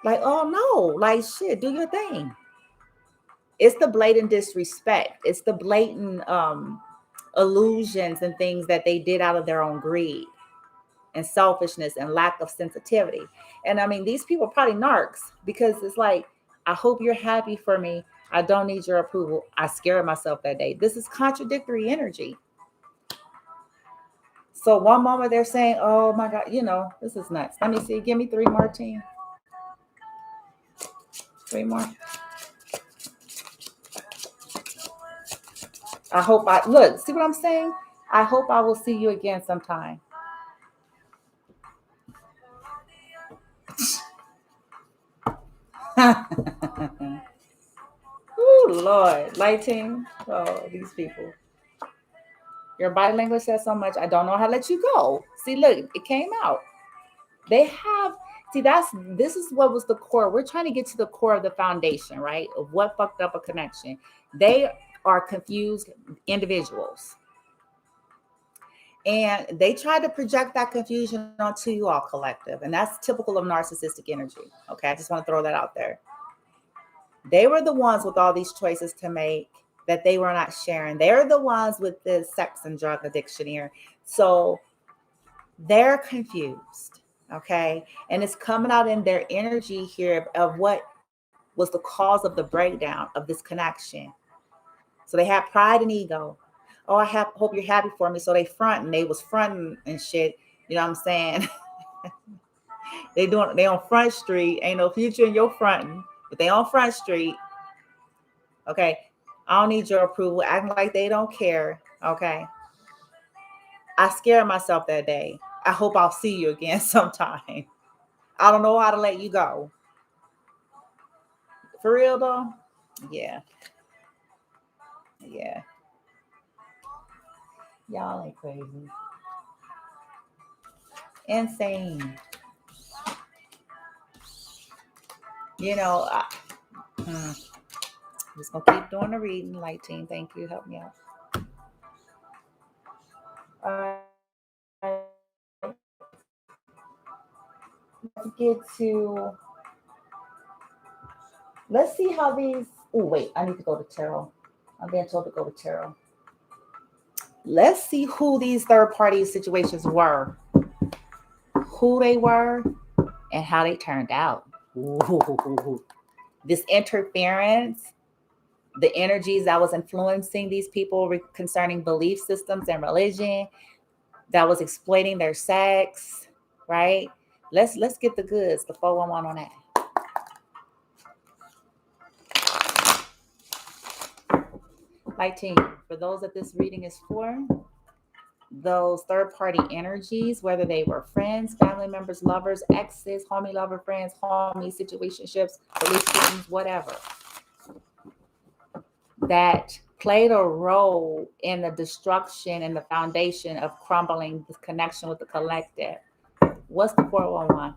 like, oh no, like shit, do your thing. It's the blatant disrespect. It's the blatant illusions and things that they did out of their own greed and selfishness and lack of sensitivity. And I mean, these people are probably narcs, because it's like, I hope you're happy for me. I don't need your approval. I scared myself that day. This is contradictory energy. So one moment they're saying, oh my God, this is nuts. Let me see. Give me 3 more, team. 3 more. I hope look, see what I'm saying? I hope I will see you again sometime. Oh Lord, lighting. Oh, these people. Your body language says so much. I don't know how to let you go. See, look, it came out. They have, see, this is what was the core. We're trying to get to the core of the foundation, right? Of what fucked up a connection. They are confused individuals. And they try to project that confusion onto you all collective. And that's typical of narcissistic energy. Okay, I just want to throw that out there. They were the ones with all these choices to make that they were not sharing. They're the ones with the sex and drug addiction here. So they're confused. Okay. And it's coming out in their energy here of what was the cause of the breakdown of this connection. So they have pride and ego. Oh, hope you're happy for me. So they was fronting and shit. You know what I'm saying? they on Front Street. Ain't no future in your fronting, but they on Front Street. Okay. I don't need your approval. Acting like they don't care. Okay. I scared myself that day. I hope I'll see you again sometime. I don't know how to let you go. For real though? Yeah. Yeah. Y'all ain't crazy. Insane. I'm just gonna keep doing the reading. Light team, thank you. Help me out. Let's get to. Let's see how these. Oh wait, I need to go to tarot. I'm being told to go to tarot. Let's see who these third-party situations were, who they were, and how they turned out. Ooh. This interference, the energies that was influencing these people concerning belief systems and religion, that was exploiting their sex, right? Let's get the goods, the 411 on that. Like team, for those that this reading is for, those third-party energies, whether they were friends, family members, lovers, exes, homie lover friends, homie situationships, belief systems, whatever, that played a role in the destruction and the foundation of crumbling the connection with the collective. What's the 411?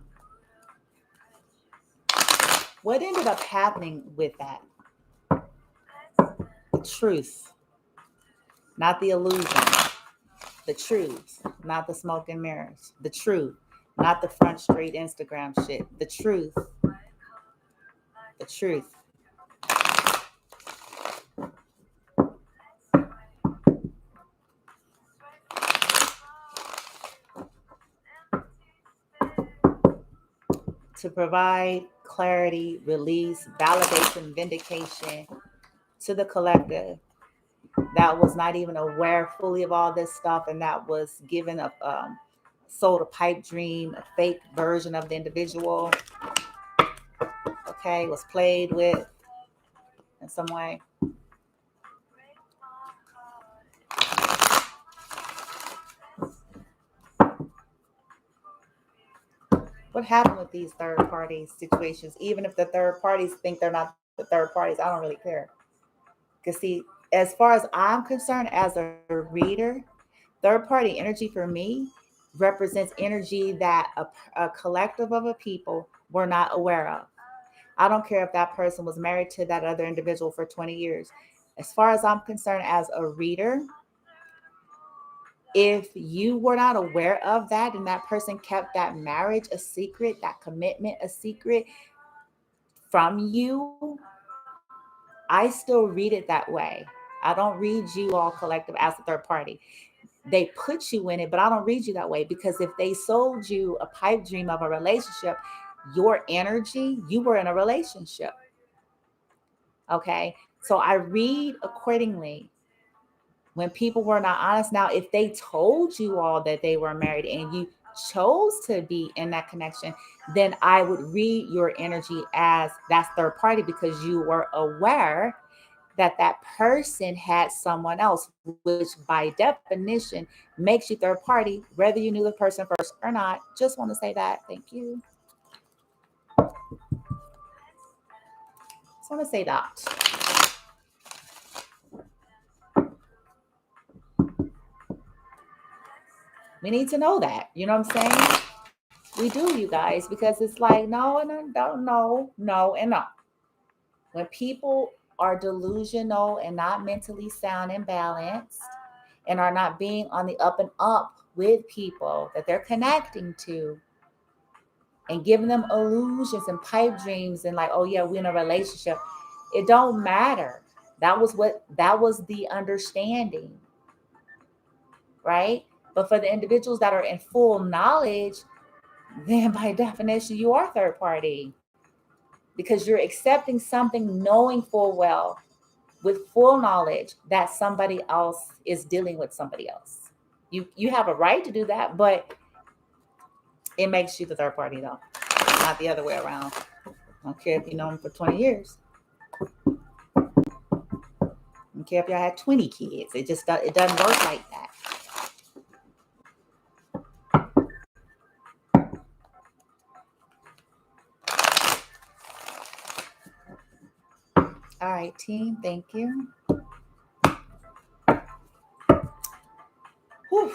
What ended up happening with that? The truth, not the illusion. The truth, not the smoke and mirrors. The truth, not the front street Instagram shit. The truth. The truth. To provide clarity, release, validation, vindication to the collective that was not even aware fully of all this stuff, and that was given a sold a pipe dream, a fake version of the individual. Okay, was played with in some way. What happened with these third party situations? Even if the third parties think they're not the third parties, I don't really care. Because see, as far as I'm concerned, as a reader, third party energy for me represents energy that a collective of a people were not aware of. I don't care if that person was married to that other individual for 20 years. As far as I'm concerned, as a reader, if you were not aware of that and that person kept that marriage a secret, that commitment a secret from you, I still read it that way. I don't read you all collective as a third party. They put you in it, but I don't read you that way, because if they sold you a pipe dream of a relationship, your energy, you were in a relationship. Okay. So I read accordingly. When people were not honest, now if they told you all that they were married and you chose to be in that connection, then I would read your energy as that's third party, because you were aware that that person had someone else, which by definition makes you third party, whether you knew the person first or not. Just want to say that. Thank you. Just want to say that. We need to know that. You know what I'm saying? We do, you guys, because it's like no and no and no. When people are delusional and not mentally sound and balanced and are not being on the up and up with people that they're connecting to and giving them illusions and pipe dreams and like, oh yeah, we're in a relationship. It don't matter. That was the understanding, right? But for the individuals that are in full knowledge, then by definition, you are third party, because you're accepting something knowing full well with full knowledge that somebody else is dealing with somebody else. You have a right to do that, but it makes you the third party though, not the other way around. I don't care if you know them for 20 years. I don't care if y'all had 20 kids. It doesn't work like that. All right, team. Thank you. Whew.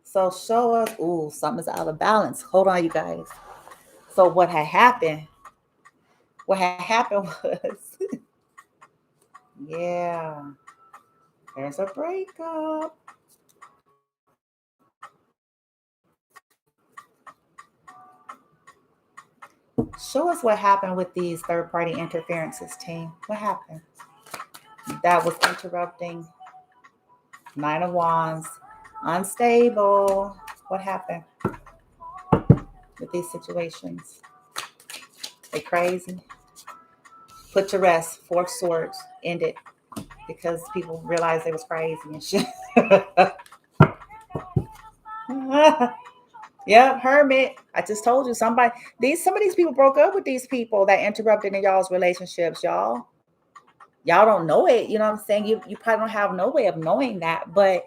So show us. Ooh, something's out of balance. Hold on, you guys. So what had happened? What had happened was, yeah, there's a breakup. Show us what happened with these third party interferences, team. What happened? That was interrupting. Nine of Wands, unstable. What happened with these situations? They crazy. Put to rest. Four of Swords. End it. Because people realized they was crazy and shit. Yep, hermit. I just told you some of these people broke up with these people that interrupted in y'all's relationships, y'all. Y'all don't know it. You know what I'm saying? You probably don't have no way of knowing that. But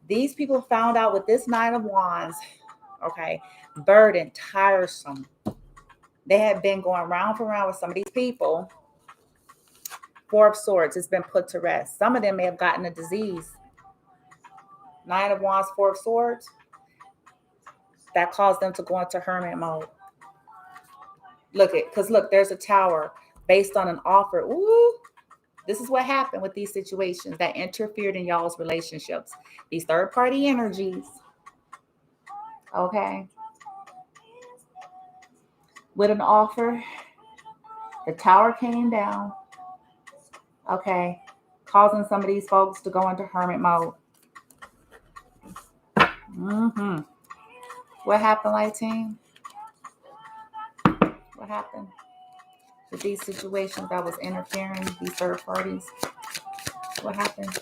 these people found out with this Nine of Wands, okay, burdened, tiresome. They had been going round for round with some of these people. Four of Swords has been put to rest. Some of them may have gotten a disease. Nine of Wands, Four of Swords, that caused them to go into hermit mode. Look, there's a tower based on an offer. Ooh, This is what happened with these situations that interfered in y'all's relationships. These third-party energies. Okay. With an offer, the tower came down. Okay. Causing some of these folks to go into hermit mode. What happened, Light Team? What happened with these situations that was interfering, these third parties? What happened?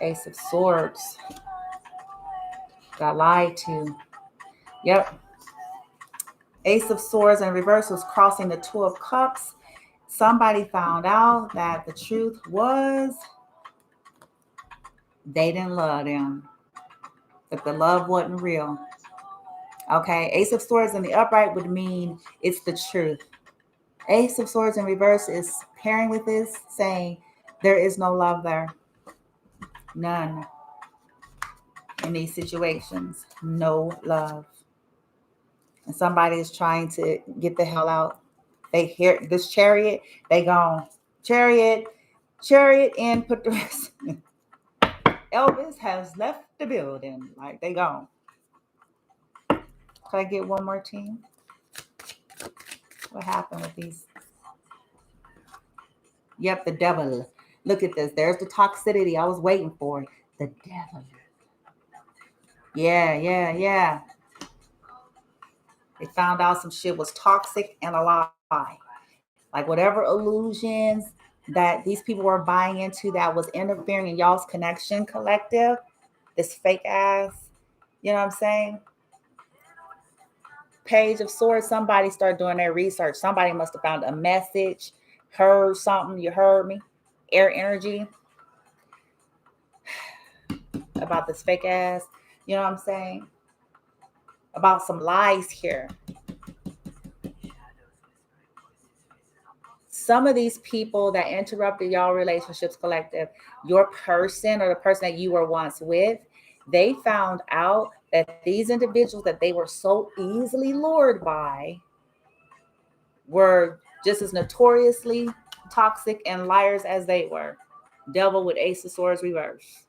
Ace of Swords. Got lied to. Yep. Ace of Swords in reverse was crossing the Two of Cups. Somebody found out that the truth was they didn't love them. That the love wasn't real. Okay. Ace of Swords in the upright would mean it's the truth. Ace of Swords in reverse is pairing with this, saying there is no love there. None. In these situations. No love. And somebody is trying to get the hell out. They hear this Chariot, they gone. Chariot, and put the rest. Elvis has left the building. Like, they gone. Can I get one more, team? What happened with these? Yep, the devil. Look at this. There's the toxicity I was waiting for. The devil. Yeah. They found out some shit was toxic and a lie. Like whatever illusions that these people were buying into that was interfering in y'all's connection collective, this fake ass, you know what I'm saying? Page of Swords, somebody started doing their research. Somebody must have found a message, heard something, you heard me, air energy about this fake ass, you know what I'm saying? About some lies here. Some of these people that interrupted y'all relationships collective, your person or the person that you were once with, they found out that these individuals that they were so easily lured by were just as notoriously toxic and liars as they were. Devil with Ace of Swords reverse.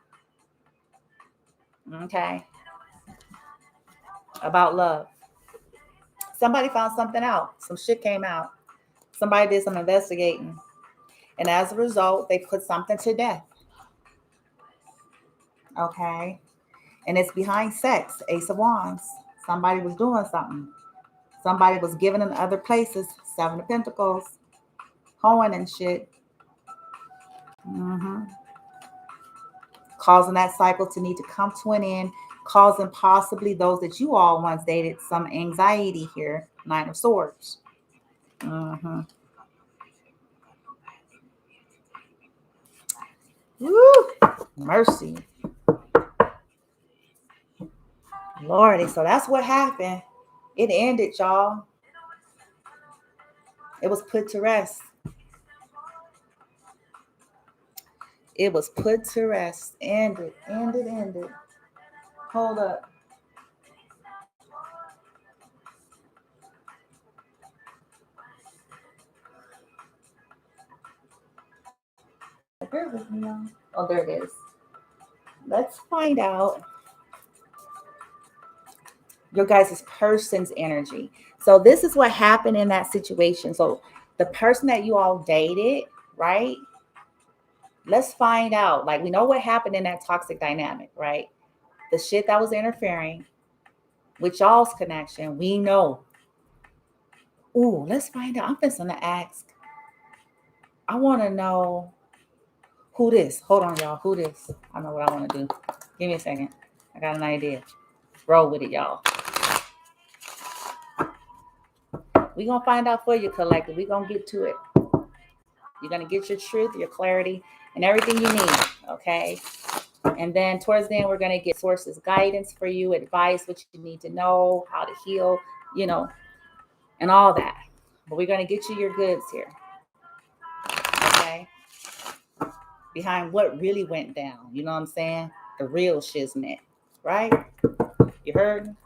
Okay. About love. Somebody found something out. Some shit came out. Somebody did some investigating. And as a result, they put something to death. Okay. And it's behind sex. Ace of Wands. Somebody was doing something. Somebody was giving in other places. Seven of Pentacles. Hoeing and shit. Causing that cycle to need to come to an end. Causing possibly those that you all once dated some anxiety here. Nine of Swords. Woo! Mercy. Lordy. So that's what happened. It ended, y'all. It was put to rest. It was put to rest. Ended. Hold up. Bear with me, y'all. Oh, there it is. Let's find out your guys' person's energy. So this is what happened in that situation. So the person that you all dated, right? Let's find out. Like, we know what happened in that toxic dynamic, right? The shit that was interfering with y'all's connection, we know. Ooh, let's find out. I'm just gonna ask. I want to know who this. Hold on, y'all. Who this? I know what I want to do. Give me a second. I got an idea. Roll with it, y'all. We're going to find out for you, collective. We're going to get to it. You're going to get your truth, your clarity, and everything you need, okay? And then towards the end, we're going to get sources, guidance for you, advice, what you need to know, how to heal, you know, and all that. But we're going to get you your goods here, okay? Behind what really went down, you know what I'm saying? The real shiznit, right? You heard?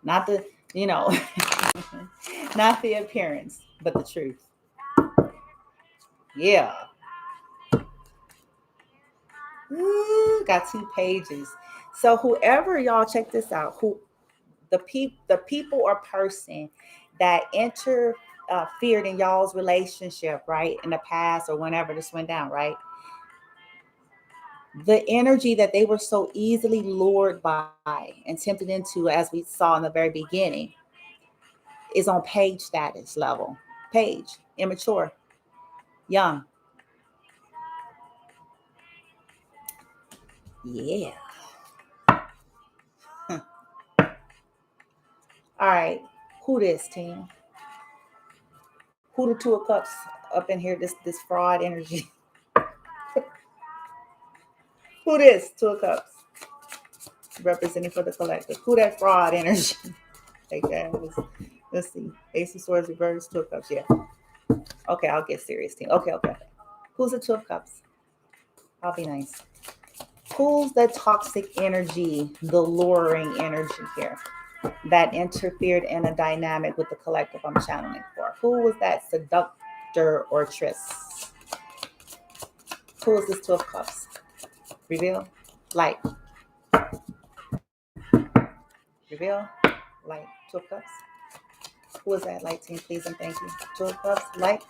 Not the, you know. Not the appearance, but the truth. Yeah. Ooh, got 2 pages. So whoever y'all check this out, who the people or person that interfered in y'all's relationship, right, in the past or whenever this went down, right? The energy that they were so easily lured by and tempted into, as we saw in the very beginning, is on page status level. Page, immature, young. Yeah. All right. Who this team? Who the 2 of Cups up in here? This fraud energy. Who this 2 of Cups representing for the collective? Who that fraud energy? Take that. Let's see. Ace of Swords reverse, 2 of Cups. Yeah. Okay, I'll get serious, team. Okay. Who's the 2 of Cups? I'll be nice. Who's the toxic energy, the luring energy here that interfered in a dynamic with the collective I'm channeling for? Who was that seductor or tris? Who is this 2 of Cups? Reveal. Light. Reveal. Light. 2 of Cups. Who is that? Light team, please and thank you. 2 of Cups. Light.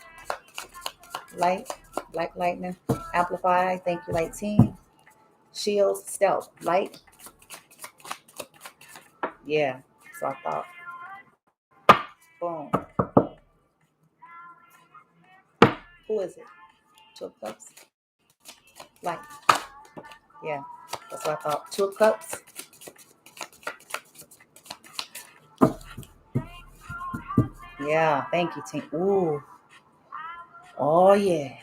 Light. Black lightning. Amplify. Thank you, light team. Shields. Stealth. Light. Yeah. So I thought. Boom. Who is it? 2 of Cups. Light. Yeah. That's what I thought. 2 of Cups. Yeah. Thank you, team. Ooh. Oh, yeah.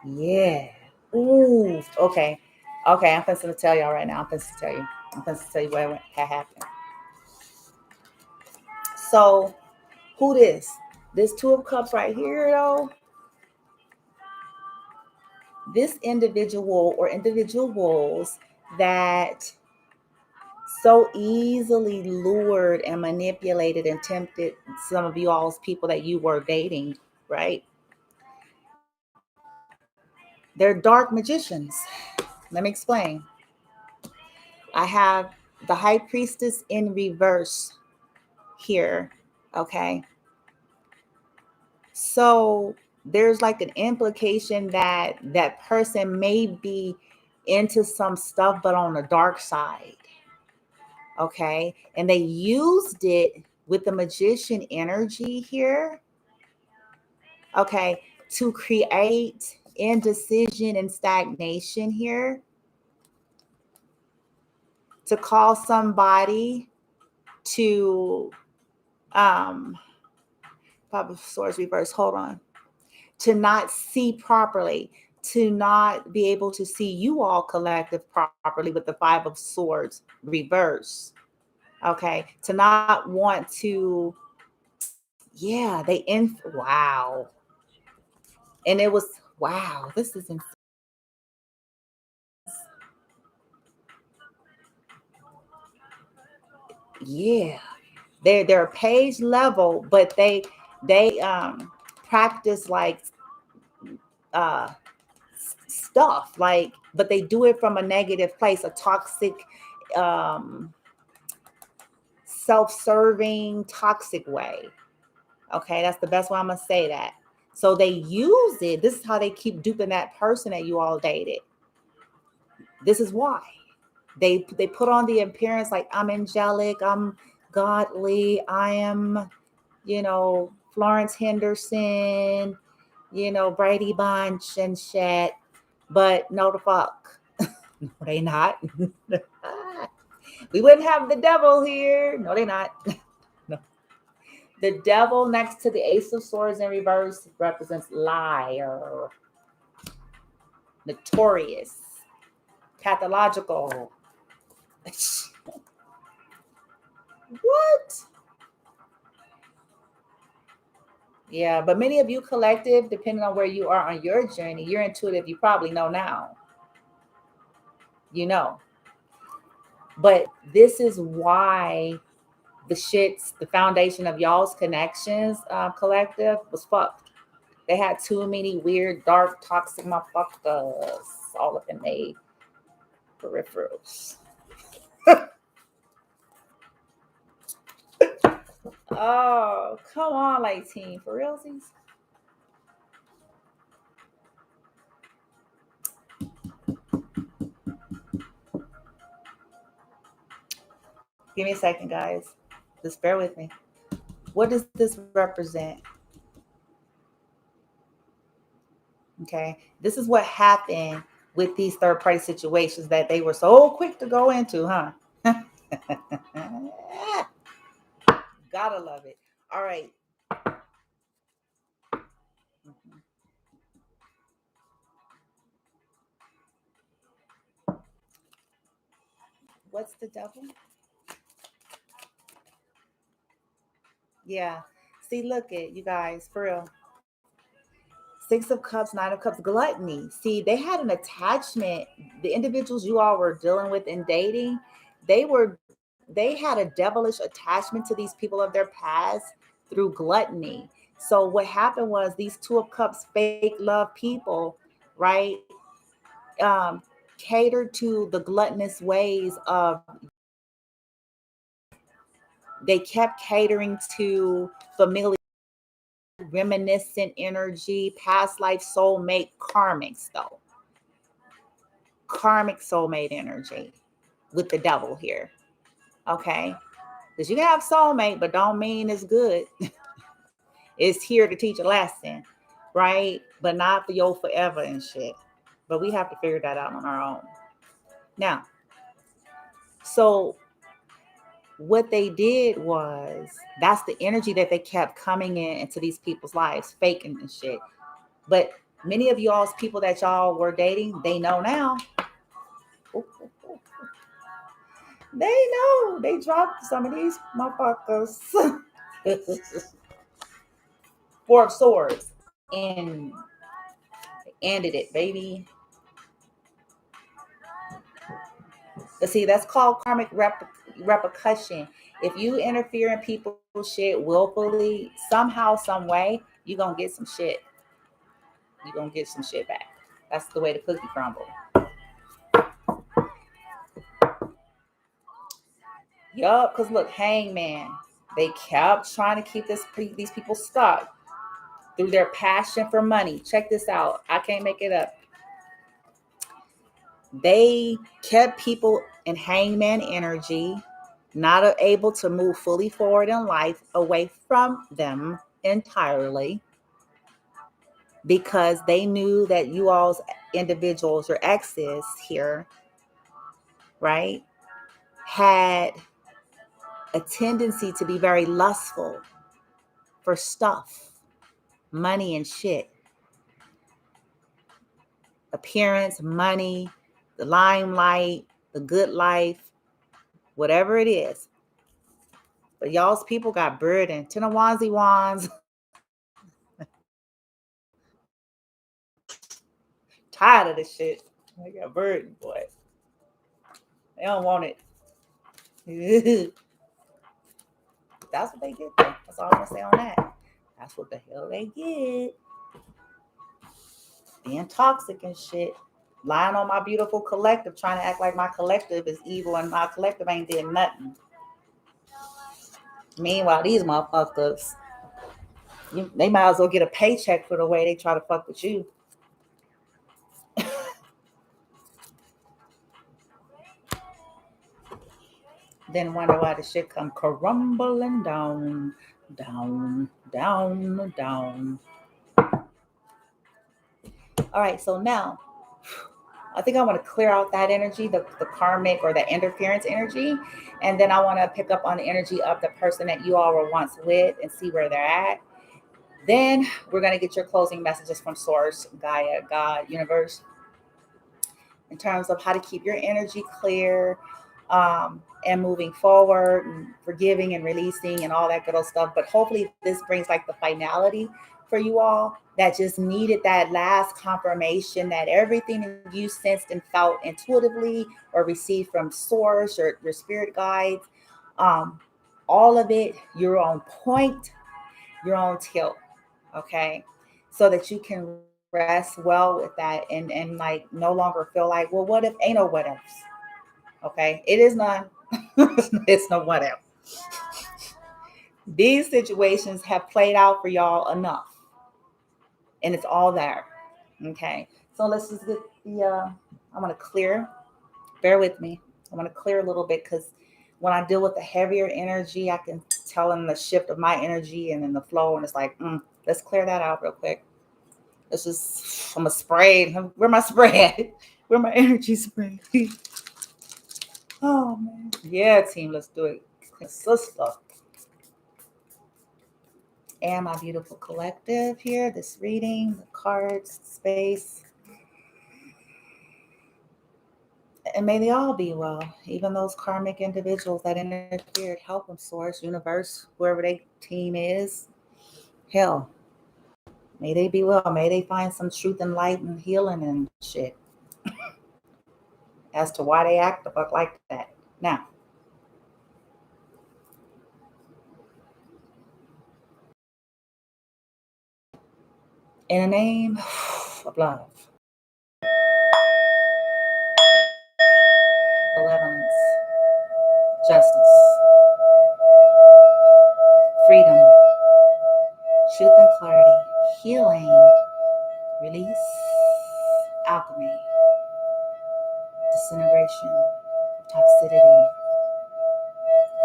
Yeah. Ooh. Okay. Okay. I'm supposed to tell y'all right now. I'm supposed to tell you. I'm supposed to tell you what had happened. So, who this? This 2 of Cups right here, though. This individual or individuals that so easily lured and manipulated and tempted some of you all's people that you were dating, right? They're dark magicians. Let me explain. I have the High Priestess in reverse here, okay? So there's like an implication that that person may be into some stuff, but on the dark side, okay? And they used it with the magician energy here, okay, to create indecision and stagnation here, to cause somebody to Five of Swords reverse, hold on, to not see properly, to not be able to see you all collective properly with the 5 of Swords reverse, okay, to not want to, yeah, wow. And it was, wow, this is insane. Yeah, they're page level, but they practice like uh stuff like, but they do it from a negative place, a toxic, um self-serving, toxic way. Okay, that's the best way I'm gonna say that. So they use it. This is how they keep duping that person that you all dated. This is why they put on the appearance like, I'm angelic, I'm godly, I am, Florence Henderson, Brady Bunch and shit. But no, the fuck, no, they not. We wouldn't have the devil here. No, they not. No. The devil next to the Ace of Swords in reverse represents liar, notorious, pathological. What? Yeah, but many of you collective, depending on where you are on your journey, you're intuitive. You probably know now. You know. But this is why the foundation of y'all's connections collective was fucked. They had too many weird, dark, toxic motherfuckers all up in their peripherals. Oh, come on, like team, for realsies. Give me a second, guys. Just bear with me. What does this represent? Okay, this is what happened with these third party situations that they were so quick to go into, huh? Gotta love it. All right. Mhm. What's the devil? Yeah. See, look at you guys, for real. Six of Cups, Nine of Cups, gluttony. See, they had an attachment. The individuals you all were dealing with and dating, they had a devilish attachment to these people of their past through gluttony. So what happened was these Two of Cups fake love people, right? Um, catered to the gluttonous ways of they kept catering to familiar, reminiscent energy, past life soulmate, karmics though. Karmic soulmate energy with the devil here. Okay. Because you can have soulmate, but don't mean it's good. It's here to teach a lesson, right? But not for your forever and shit. But we have to figure that out on our own. Now, so what they did was that's the energy that they kept coming into these people's lives, faking and shit. But many of y'all's people that y'all were dating, they know now. Ooh, ooh, ooh. They know they dropped some of these motherfuckers. Four of Swords and ended it, baby. But see, that's called karmic repercussion. If you interfere in people's shit willfully, somehow, some way, you're gonna get some shit. You're gonna get some shit back. That's the way the cookie crumble. Yup, because look, Hangman, they kept trying to keep these people stuck through their passion for money. Check this out. I can't make it up. They kept people in hangman energy, not able to move fully forward in life away from them entirely because they knew that you all's individuals or exes here, right, had a tendency to be very lustful for stuff, money and shit, appearance, money, the limelight, the good life, whatever it is. But y'all's people got burdened. Ten of Wandsy Wands. Tired of this shit. They got burdened, boy. They don't want it. That's what they get, though. That's all I'm going to say on that. That's what the hell they get. Being toxic and shit. Lying on my beautiful collective, trying to act like my collective is evil and my collective ain't did nothing. Meanwhile, these motherfuckers, they might as well get a paycheck for the way they try to fuck with you. Then wonder why the shit come crumbling down, down, down, down. All right, so now I think I want to clear out that energy, the karmic or the interference energy. And then I want to pick up on the energy of the person that you all were once with and see where they're at. Then we're going to get your closing messages from Source, Gaia, God, Universe, in terms of how to keep your energy clear and moving forward and forgiving and releasing and all that good old stuff. But hopefully this brings like the finality for you all that just needed that last confirmation that everything that you sensed and felt intuitively or received from source or your spirit guides, um, all of it, you're on point, you're on tilt, okay? So that you can rest well with that and like no longer feel like, well, what if ain't no what ifs? Okay, it is none. It's no what if. These situations have played out for y'all enough, and it's all there. Okay, so let's just get the. I want to clear. Bear with me. I want to clear a little bit because when I deal with the heavier energy, I can tell in the shift of my energy and in the flow, and it's like, let's clear that out real quick. Let's just. I'm a spray. Where my spray at? Where my energy spray? Oh man. Yeah, team. Let's do it. Sister. And my beautiful collective here, this reading, the cards, space. And may they all be well, even those karmic individuals that interfered. Help them, source, universe, whoever they team is. Hell, may they be well. May they find some truth and light and healing and shit as to why they act the fuck like that. Now, in the name of love, benevolence, justice, freedom, truth and clarity, healing, release, alchemy, disintegration, toxicity,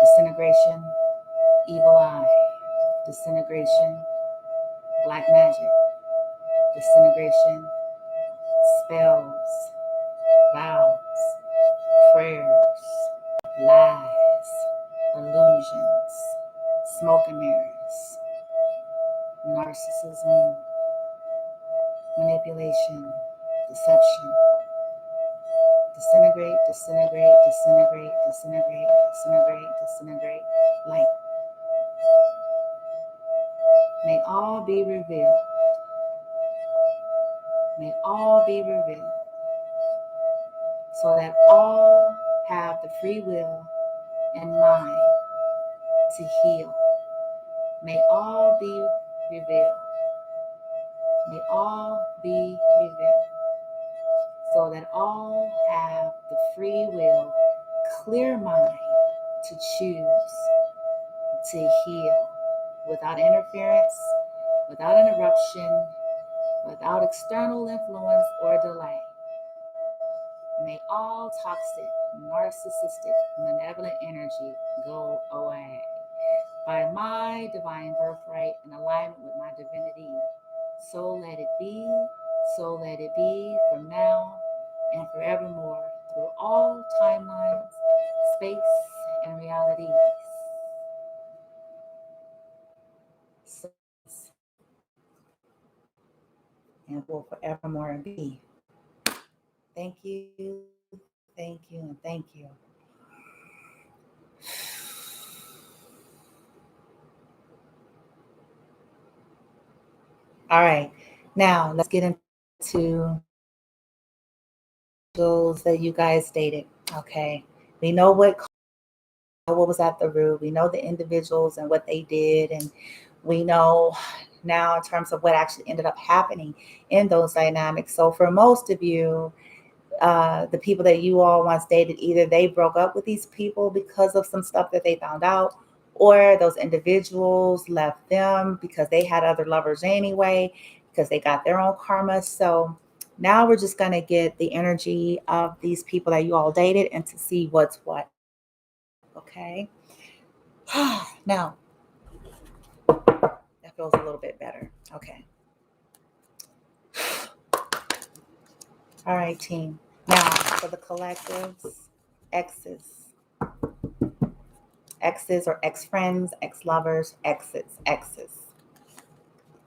disintegration, evil eye, disintegration, black magic, disintegration, spells, vows, prayers, lies, illusions, smoke and mirrors, narcissism, manipulation, deception, disintegrate, disintegrate, disintegrate, disintegrate, disintegrate, disintegrate, light. May all be revealed. May all be revealed so that all have the free will and mind to heal. May all be revealed. May all be revealed so that all have the free will, clear mind to choose to heal without interference, without interruption, without external influence or delay. May all toxic, narcissistic, malevolent energy go away. By my divine birthright in alignment with my divinity, so let it be, so let it be from now and forevermore through all timelines, space, and realities. So, and will forevermore be. Thank you, thank you, and thank you. All right, now let's get into those that you guys stated. Okay, we know what was at the root. We know the individuals and what they did, and we know now in terms of what actually ended up happening in those dynamics. So for most of you, the people that you all once dated, either they broke up with these people because of some stuff that they found out, or those individuals left them because they had other lovers anyway, because they got their own karma. So now we're just going to get the energy of these people that you all dated and to see what's what. Okay. Now, that feels a little bit better. Okay. All right, team. Now, for the collectives, exes. Exes or ex-friends, ex-lovers, exes.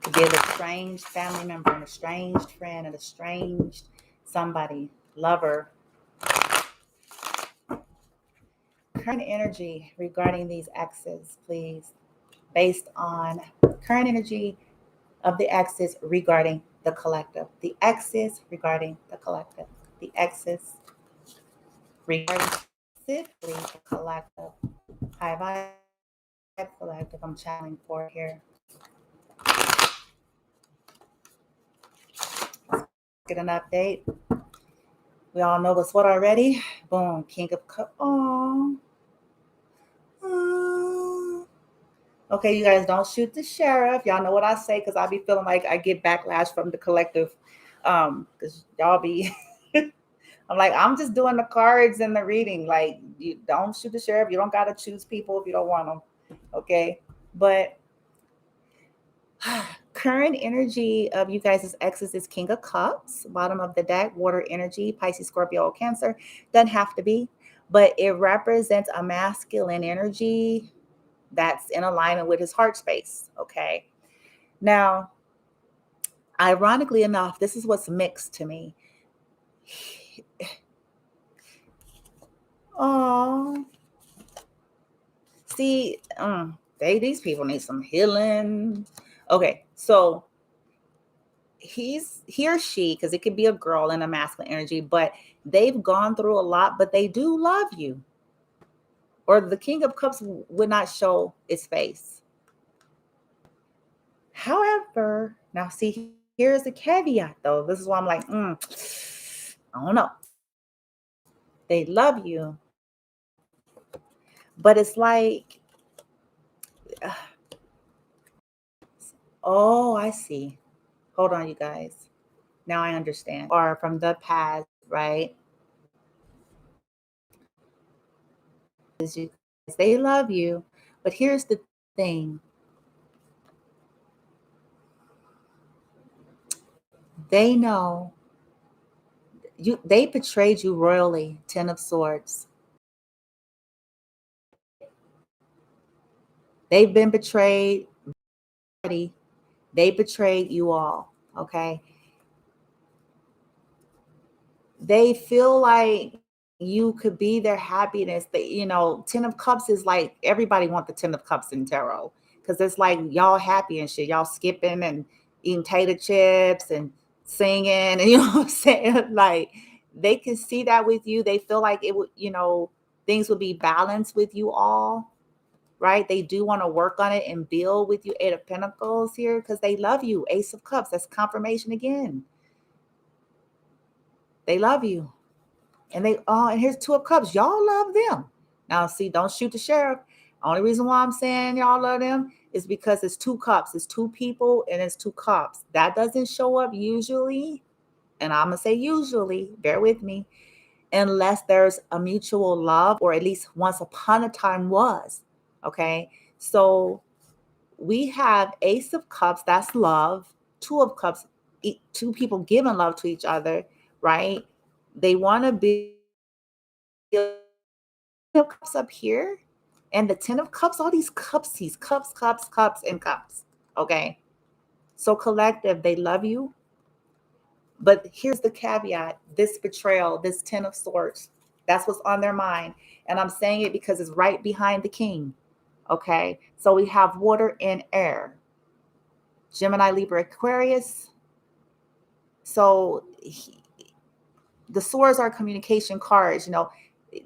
Could be an estranged family member, an estranged friend, an estranged somebody, lover. Current energy regarding these exes, please. Based on current energy of the axis regarding the collective. The axis regarding the collective. The axis regarding specifically the collective. High vibe collective I'm channeling for here. Get an update. We all know what's what already. Boom. King of Cups. Oh. Okay, you guys don't shoot the sheriff. Y'all know what I say because I be feeling like I get backlash from the collective. Because y'all be I'm like, I'm just doing the cards and the reading. Like, you don't shoot the sheriff. You don't gotta choose people if you don't want them. Okay. But current energy of you guys' exes is King of Cups, bottom of the deck, water energy, Pisces, Scorpio, Cancer. Doesn't have to be, but it represents a masculine energy that's in alignment with his heart space. Okay. Now, ironically enough, this is what's mixed to me. Oh, see, these people need some healing. Okay, so he or she, because it could be a girl in a masculine energy, but they've gone through a lot, but they do love you. Or the King of Cups would not show its face. However, now see, here's a caveat though. This is why I'm like, I don't know. They love you, but it's like, oh, I see. Hold on, you guys. Now I understand. Or from the past, right? They love you, but here's the thing. They know they betrayed you royally. 10 of Swords. They've been betrayed. They betrayed you all. Okay. They feel like you could be their happiness. That, 10 of Cups is like everybody want the 10 of Cups in tarot because it's like y'all happy and shit. Y'all skipping and eating tater chips and singing, and you know what I'm saying? Like they can see that with you. They feel like it would, things would be balanced with you all, right? They do want to work on it and build with you. 8 of Pentacles here because they love you. Ace of Cups. That's confirmation again. They love you. And and here's 2 of Cups. Y'all love them. Now, see, don't shoot the sheriff. Only reason why I'm saying y'all love them is because it's 2 cups. It's 2 people and it's 2 cups. That doesn't show up usually. And I'm going to say usually, bear with me, unless there's a mutual love, or at least once upon a time was. Okay. So we have Ace of Cups. That's love. 2 of Cups. 2 people giving love to each other, right? They want to be of Cups up here, and the 10 of Cups, all these cups, cups, and cups. Okay. So collective, they love you. But here's the caveat: this betrayal, this 10 of Swords, that's what's on their mind. And I'm saying it because it's right behind the king. Okay. So we have water and air. Gemini, Libra, Aquarius. So the swords are communication cards.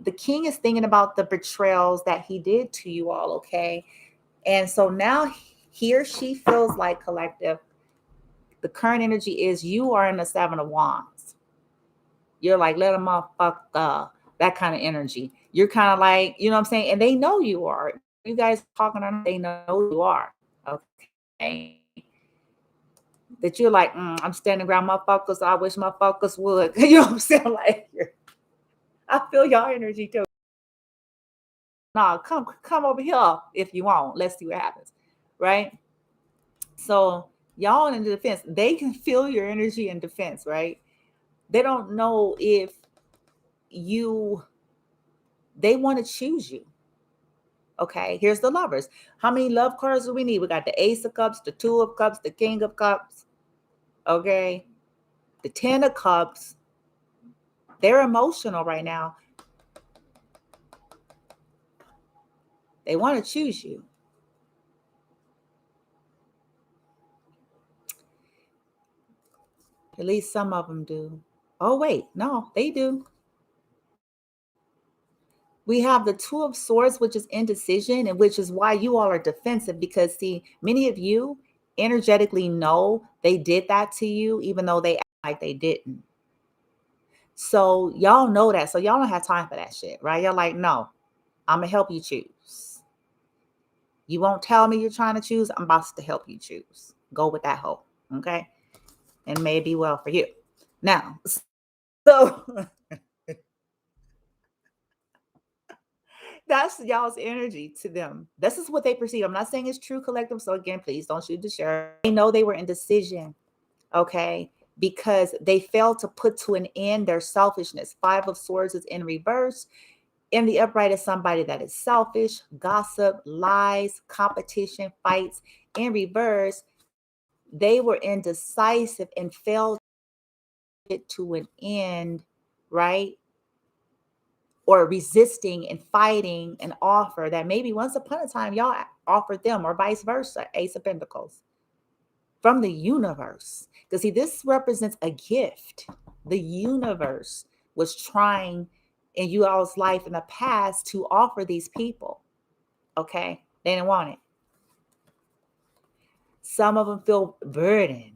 The king is thinking about the betrayals that he did to you all. Okay. And so now he or she feels like collective. The current energy is you are in the 7 of Wands. You're like, let them motherfucker, that kind of energy. You're kind of like, you know what I'm saying? And they know you are. You guys talking on, they know you are. Okay. That you're like, I'm standing around motherfuckers. I wish motherfuckers would. You know what I'm saying? Like, I feel y'all energy too. Nah, come over here if you want. Let's see what happens. Right? So y'all in the defense, they can feel your energy in defense, right? They don't know if they want to choose you. Okay, here's the Lovers. How many love cards do we need? We got the Ace of Cups, the 2 of Cups, the King of Cups. Okay, the 10 of Cups. They're emotional right now. They want to choose you. At least some of them do. Oh, wait. No, they do. We have the Two of Swords, which is indecision, and which is why you all are defensive because, see, many of you energetically know they did that to you, even though they act like they didn't. So y'all know that. So y'all don't have time for that shit, right? You're like, no, I'm going to help you choose. You won't tell me you're trying to choose. I'm about to help you choose. Go with that hope. Okay. And may it be well for you. Now, so that's y'all's energy to them. This is what they perceive. I'm not saying it's true collective. So again, please don't shoot the sheriff. They know they were in decision. Okay. Because they failed to put to an end their selfishness. Five of Swords is in reverse. In the upright is somebody that is selfish, gossip, lies, competition, fights. In reverse, they were indecisive and failed it to an end, right? Or resisting and fighting an offer that maybe once upon a time y'all offered them, or vice versa, Ace of Pentacles from the universe. Because see, this represents a gift. The universe was trying in you all's life in the past to offer these people. Okay, they didn't want it. Some of them feel burdened.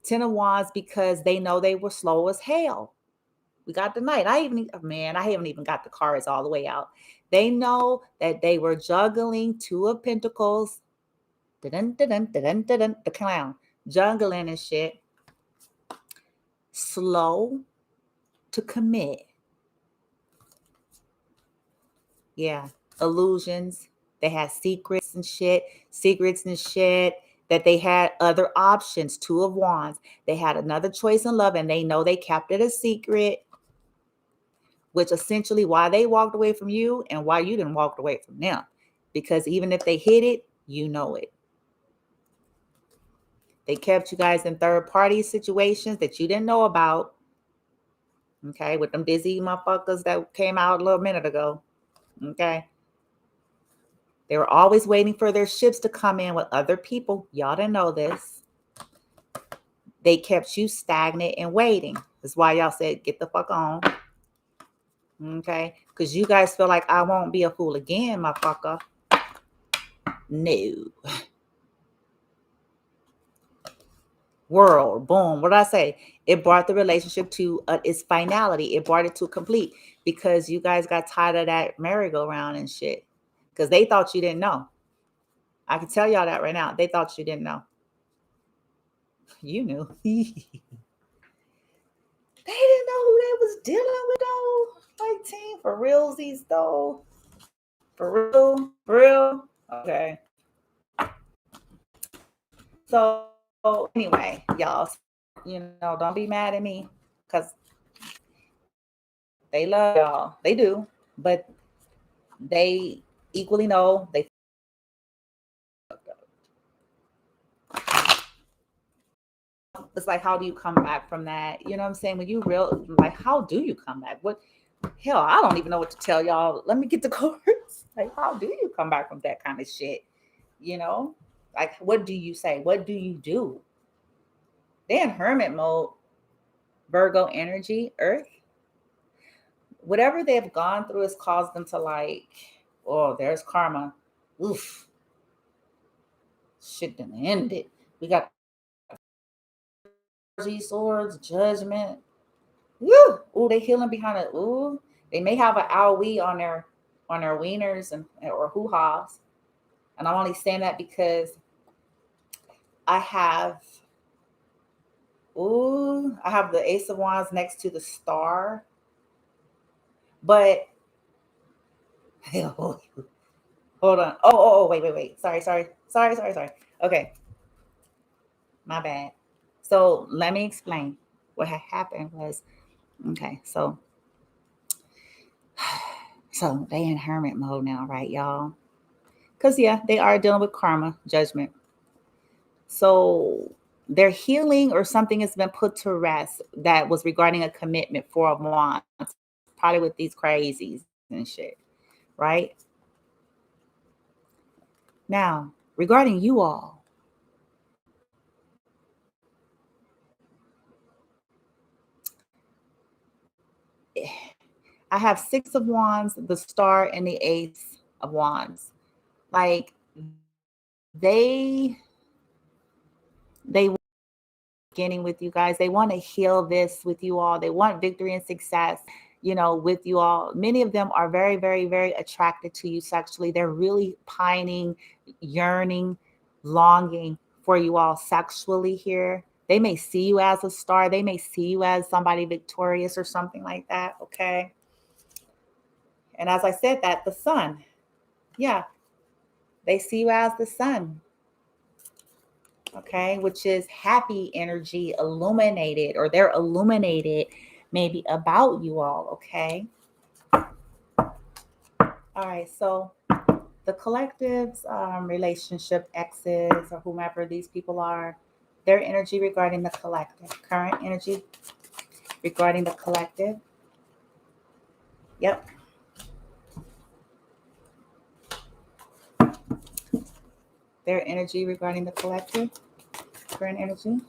Ten of Wands because they know they were slow as hell. We got the Knight. I haven't even got the cards all the way out. They know that they were juggling Two of Pentacles, the clown, juggling and shit, slow to commit. Yeah, illusions. They had secrets and shit, that they had other options. Two of Wands. They had another choice in love and they know they kept it a secret, which essentially why they walked away from you and why you didn't walk away from them. Because even if they hid it, you know it. They kept you guys in third party situations that you didn't know about. Okay, with them busy motherfuckers that came out a little minute ago. Okay. They were always waiting for their ships to come in with other people. Y'all didn't know this. They kept you stagnant and waiting. That's why y'all said, get the fuck on. Okay? Because you guys feel like I won't be a fool again, motherfucker. No. World, boom. What did I say? It brought the relationship to its finality. It brought it to complete because you guys got tired of that merry-go-round and shit. Because they thought you didn't know. I can tell y'all that right now. They thought you didn't know. You knew. They didn't know who they was dealing with, though. Like, team, for realsies, though. For real? For real? Okay. So, anyway, y'all, don't be mad at me because they love y'all. They do. But they equally know they. It's like, how do you come back from that? You know what I'm saying? When you like, how do you come back? What? Hell, I don't even know what to tell y'all. Let me get the cards. Like, how do you come back from that kind of shit? You know, like, what do you say? What do you do? They're in hermit mode. Virgo energy, Earth. Whatever they've gone through has caused them to like, oh, there's karma. Oof. Shit done ended. We got swords, judgment. Woo! Ooh, they healing behind it. Ooh, they may have an owie on their wieners or hoo-haws. And I'm only saying that because I have the Ace of Wands next to the star. But hold on. Wait. Sorry. Okay. My bad. So let me explain. What had happened was, okay, so they in hermit mode now, right, y'all? Because yeah, they are dealing with karma, judgment. So their healing or something has been put to rest that was regarding a commitment for a month, probably with these crazies and shit, right? Now, regarding you all, I have Six of Wands, the Star, and the Ace of Wands. Like they beginning with you guys. They want to heal this with you all. They want victory and success, with you all. Many of them are very, very, very attracted to you sexually. They're really pining, yearning, longing for you all sexually here. They may see you as a star. They may see you as somebody victorious or something like that. Okay. And as I said, that the sun, yeah, they see you as the sun. Okay, which is happy energy, illuminated, or they're illuminated maybe about you all. Okay. All right. So the collectives, relationship exes, or whomever these people are, their energy regarding the collective, current energy regarding the collective. Yep. Their energy regarding the collective, current energy.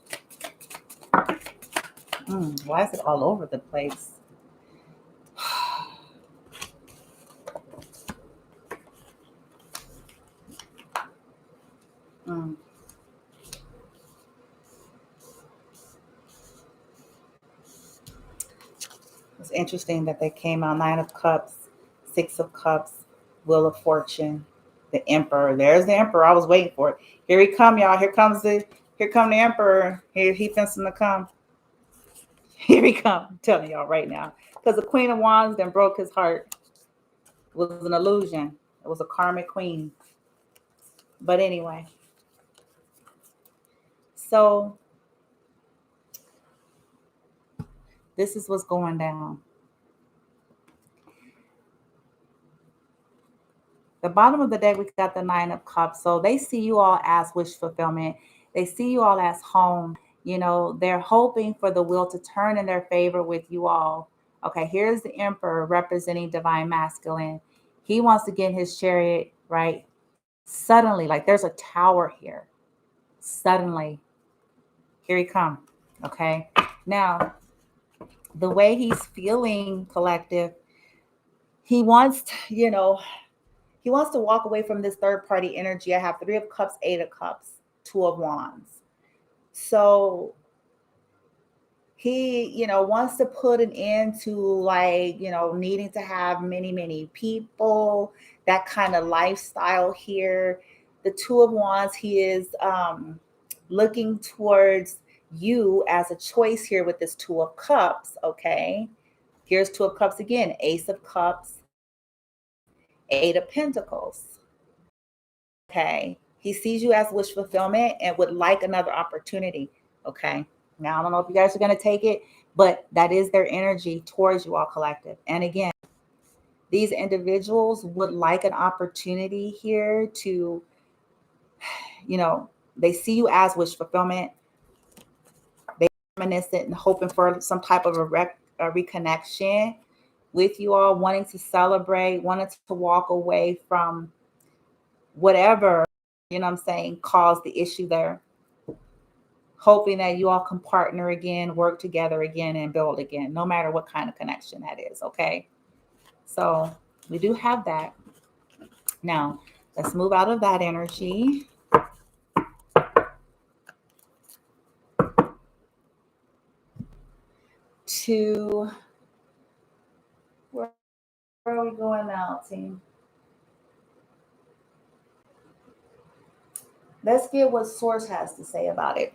Why is it all over the place? Mm. It's interesting that they came out Nine of Cups, Six of Cups, Wheel of Fortune, the Emperor. There's the Emperor. I was waiting for it. Here he come, y'all. Here come the Emperor. Here he fencing to come. Here he come. I'm telling y'all right now. Because the Queen of Wands then broke his heart. It was an illusion. It was a karmic queen. But anyway. So this is what's going down. The bottom of the deck, we got the Nine of Cups. So they see you all as wish fulfillment. They see you all as home. They're hoping for the wheel to turn in their favor with you all. Okay, here's the Emperor representing divine masculine. He wants to get his chariot, right? Suddenly, like there's a tower here. Suddenly, here he come. Okay. Now, the way he's feeling, collective, he wants, he wants to walk away from this third party energy. I have Three of Cups, Eight of Cups, Two of Wands. So he, wants to put an end to like, needing to have many, many people, that kind of lifestyle here. The Two of Wands, he is looking towards you as a choice here with this Two of Cups. Okay. Here's Two of Cups again, Ace of Cups, Eight of Pentacles. Okay. He sees you as wish fulfillment and would like another opportunity. Okay. Now, I don't know if you guys are going to take it, but that is their energy towards you all, collective. And again, these individuals would like an opportunity here to, they see you as wish fulfillment. They're reminiscent and hoping for some type of a reconnection with you all, wanting to celebrate, wanting to walk away from whatever, I'm saying, caused the issue there. Hoping that you all can partner again, work together again, and build again, no matter what kind of connection that is. Okay. So we do have that. Now, let's move out of that energy. To where are we going now, team? Let's get what Source has to say about it.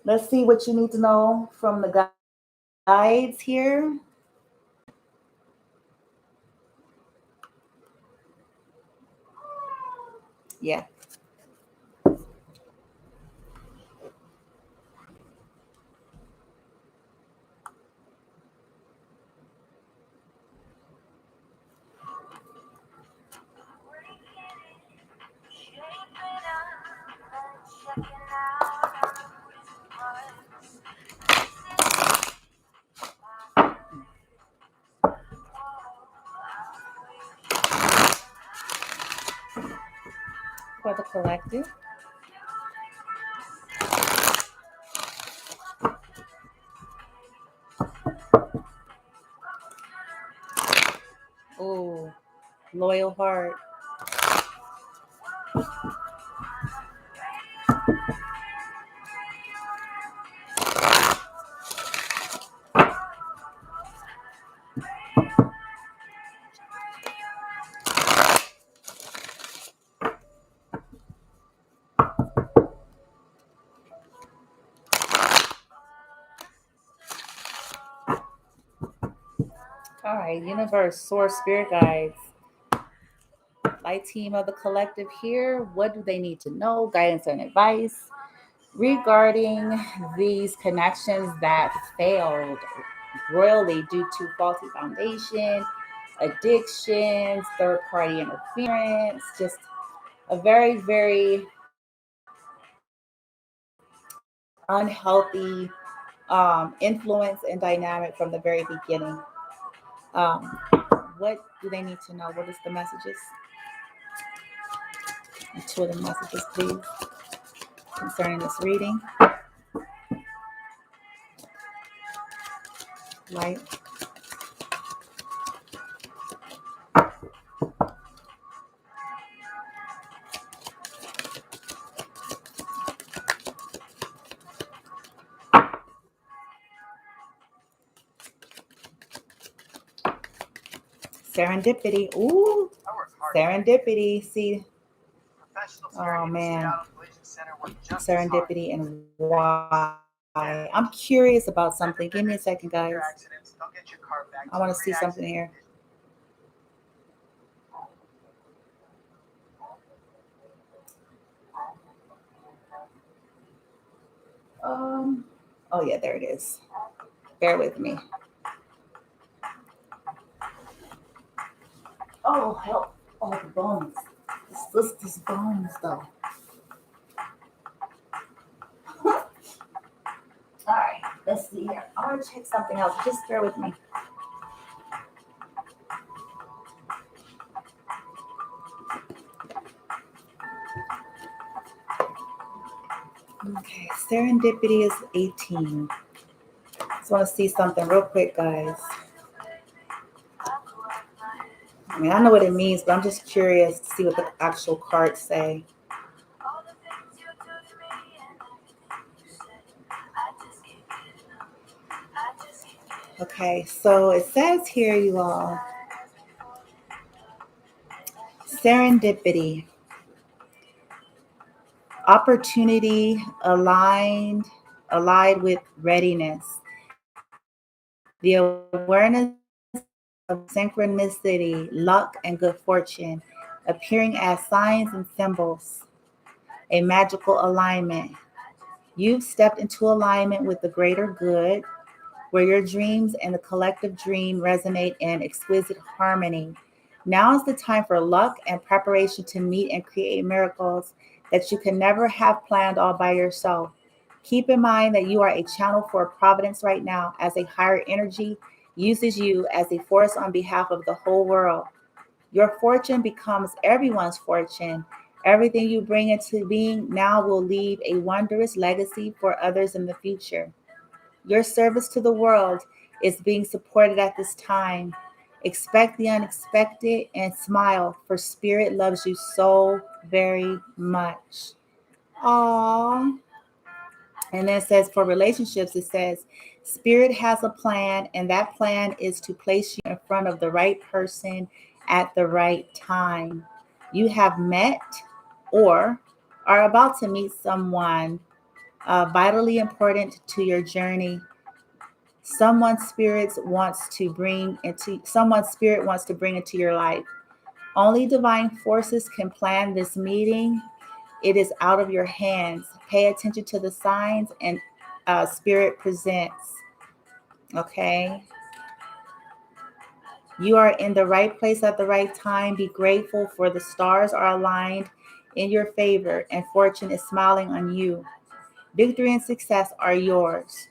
Let's see what you need to know from the guides here. Yeah. For the collective. loyal heart. All right, universe, source, spirit guides, light team of the collective here. What do they need to know? Guidance and advice regarding these connections that failed royally due to faulty foundation, addictions, third party interference, just a very, very unhealthy influence and dynamic from the very beginning. Um, what do they need to know? What is the messages? Two of the messages, please, concerning this reading. Light. Serendipity. Ooh, serendipity. See, oh man, serendipity and why. I'm curious about something. Give me a second, guys. I want to see something here. Um, oh yeah, there it is. Bear with me. Oh help! Oh the bones. This bones though. All right, let's see here. I want to check something else. Just bear with me. Okay, serendipity is 18. Just want to see something real quick, guys. I mean, I know what it means, but I'm just curious to see what the actual cards say. Okay, so it says here, you all, serendipity, opportunity allied with readiness, the awareness of synchronicity, luck, and good fortune, appearing as signs and symbols, a magical alignment. You've stepped into alignment with the greater good, where your dreams and the collective dream resonate in exquisite harmony. Now is the time for luck and preparation to meet and create miracles that you can never have planned all by yourself. Keep in mind that you are a channel for providence right now, as a higher energy uses you as a force on behalf of the whole world. Your fortune becomes everyone's fortune. Everything you bring into being now will leave a wondrous legacy for others in the future. Your service to the world is being supported at this time. Expect the unexpected and smile, for Spirit loves you so very much. Aww. And then it says for relationships, it says, Spirit has a plan, and that plan is to place you in front of the right person at the right time. You have met or are about to meet someone vitally important to your journey. Someone's spirit wants to bring into your life. Only divine forces can plan this meeting. It is out of your hands. Pay attention to the signs and spirit presents. Okay. You are in the right place at the right time. Be grateful, for the stars are aligned in your favor and fortune is smiling on you. Victory and success are yours.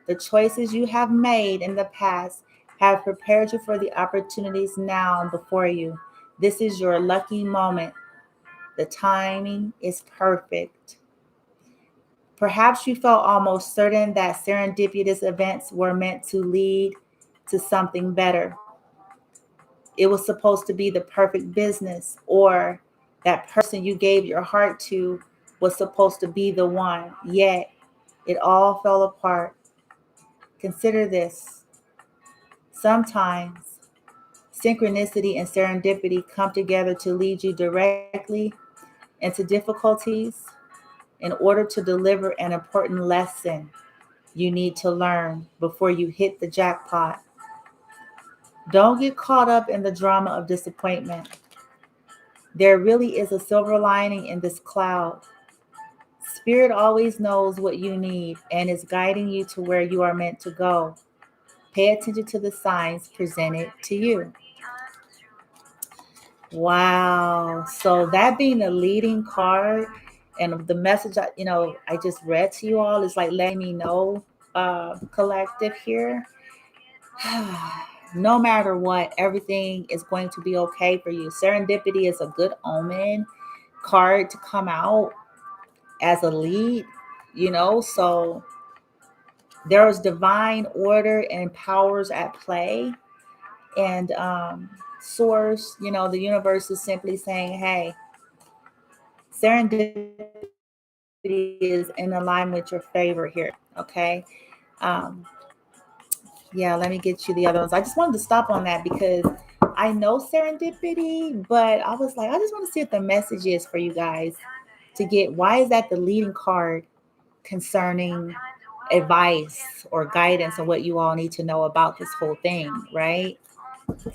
The choices you have made in the past have prepared you for the opportunities now before you. This is your lucky moment. The timing is perfect. Perhaps you felt almost certain that serendipitous events were meant to lead to something better. it was supposed to be the perfect business, or that person you gave your heart to was supposed to be the one, yet it all fell apart. Consider this. Sometimes synchronicity and serendipity come together to lead you directly into difficulties in order to deliver an important lesson you need to learn before you hit the jackpot. Don't get caught up in the drama of disappointment. There really is a silver lining in this cloud. Spirit always knows what you need and is guiding you to where you are meant to go. Pay attention to the signs presented to you. Wow. So that being the leading card and the message I just read to you all is like letting me know, collective here. No matter what, everything is going to be okay for you. Serendipity is a good omen card to come out as a lead, so there is divine order and powers at play. And source, the universe is simply saying, hey, serendipity is in alignment with your favor here. Okay. Um, yeah, let me get you the other ones. I just wanted to stop on that because I know serendipity, but I was like, I just want to see what the message is for you guys to get. Why is that the leading card concerning advice or guidance on what you all need to know about this whole thing, right?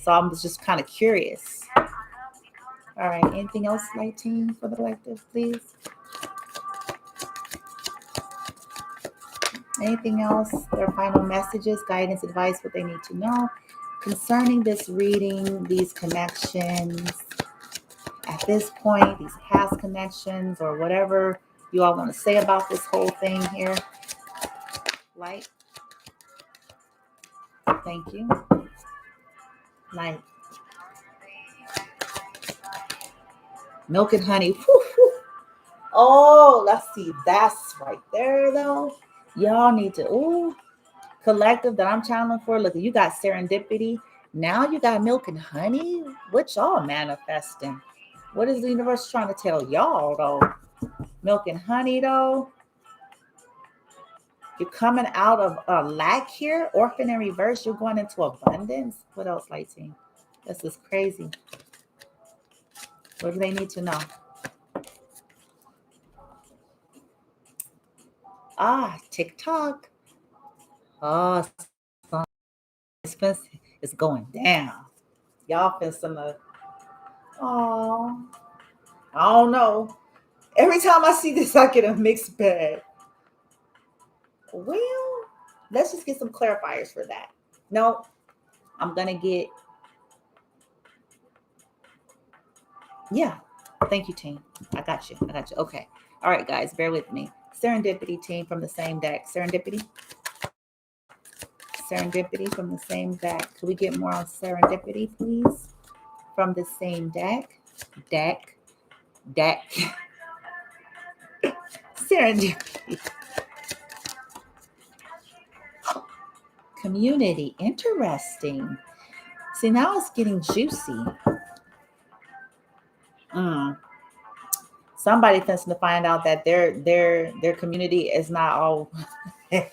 So I'm just kind of curious. All right, anything else, light team, for the collective, please? Anything else? Their final messages, guidance, advice, what they need to know concerning this reading, these connections at this point, these past connections, or whatever you all want to say about this whole thing here. Light. Thank you. Light. Milk and honey. Whew, whew. Oh, let's see. That's right there, though. Y'all need to, collective that I'm channeling for. Look, you got serendipity. Now you got milk and honey. What y'all manifesting? What is the universe trying to tell y'all, though? Milk and honey, though. You're coming out of a lack here, orphan in reverse. You're going into abundance. What else, Lighting? This is crazy. What do they need to know? TikTok. Oh, expensive. It's going down. Y'all finna. Oh, I don't know. Every time I see this, I get a mixed bag. Well, let's just get some clarifiers for that. No, I'm gonna get. Yeah, thank you, team. I got you. Okay. All right, guys, bear with me. Serendipity team from the same deck. Serendipity from the same deck. Can we get more on serendipity, please? From the same deck. Deck. Serendipity. Community. Interesting. See, now it's getting juicy. Somebody tends to find out that their community is not all. I'm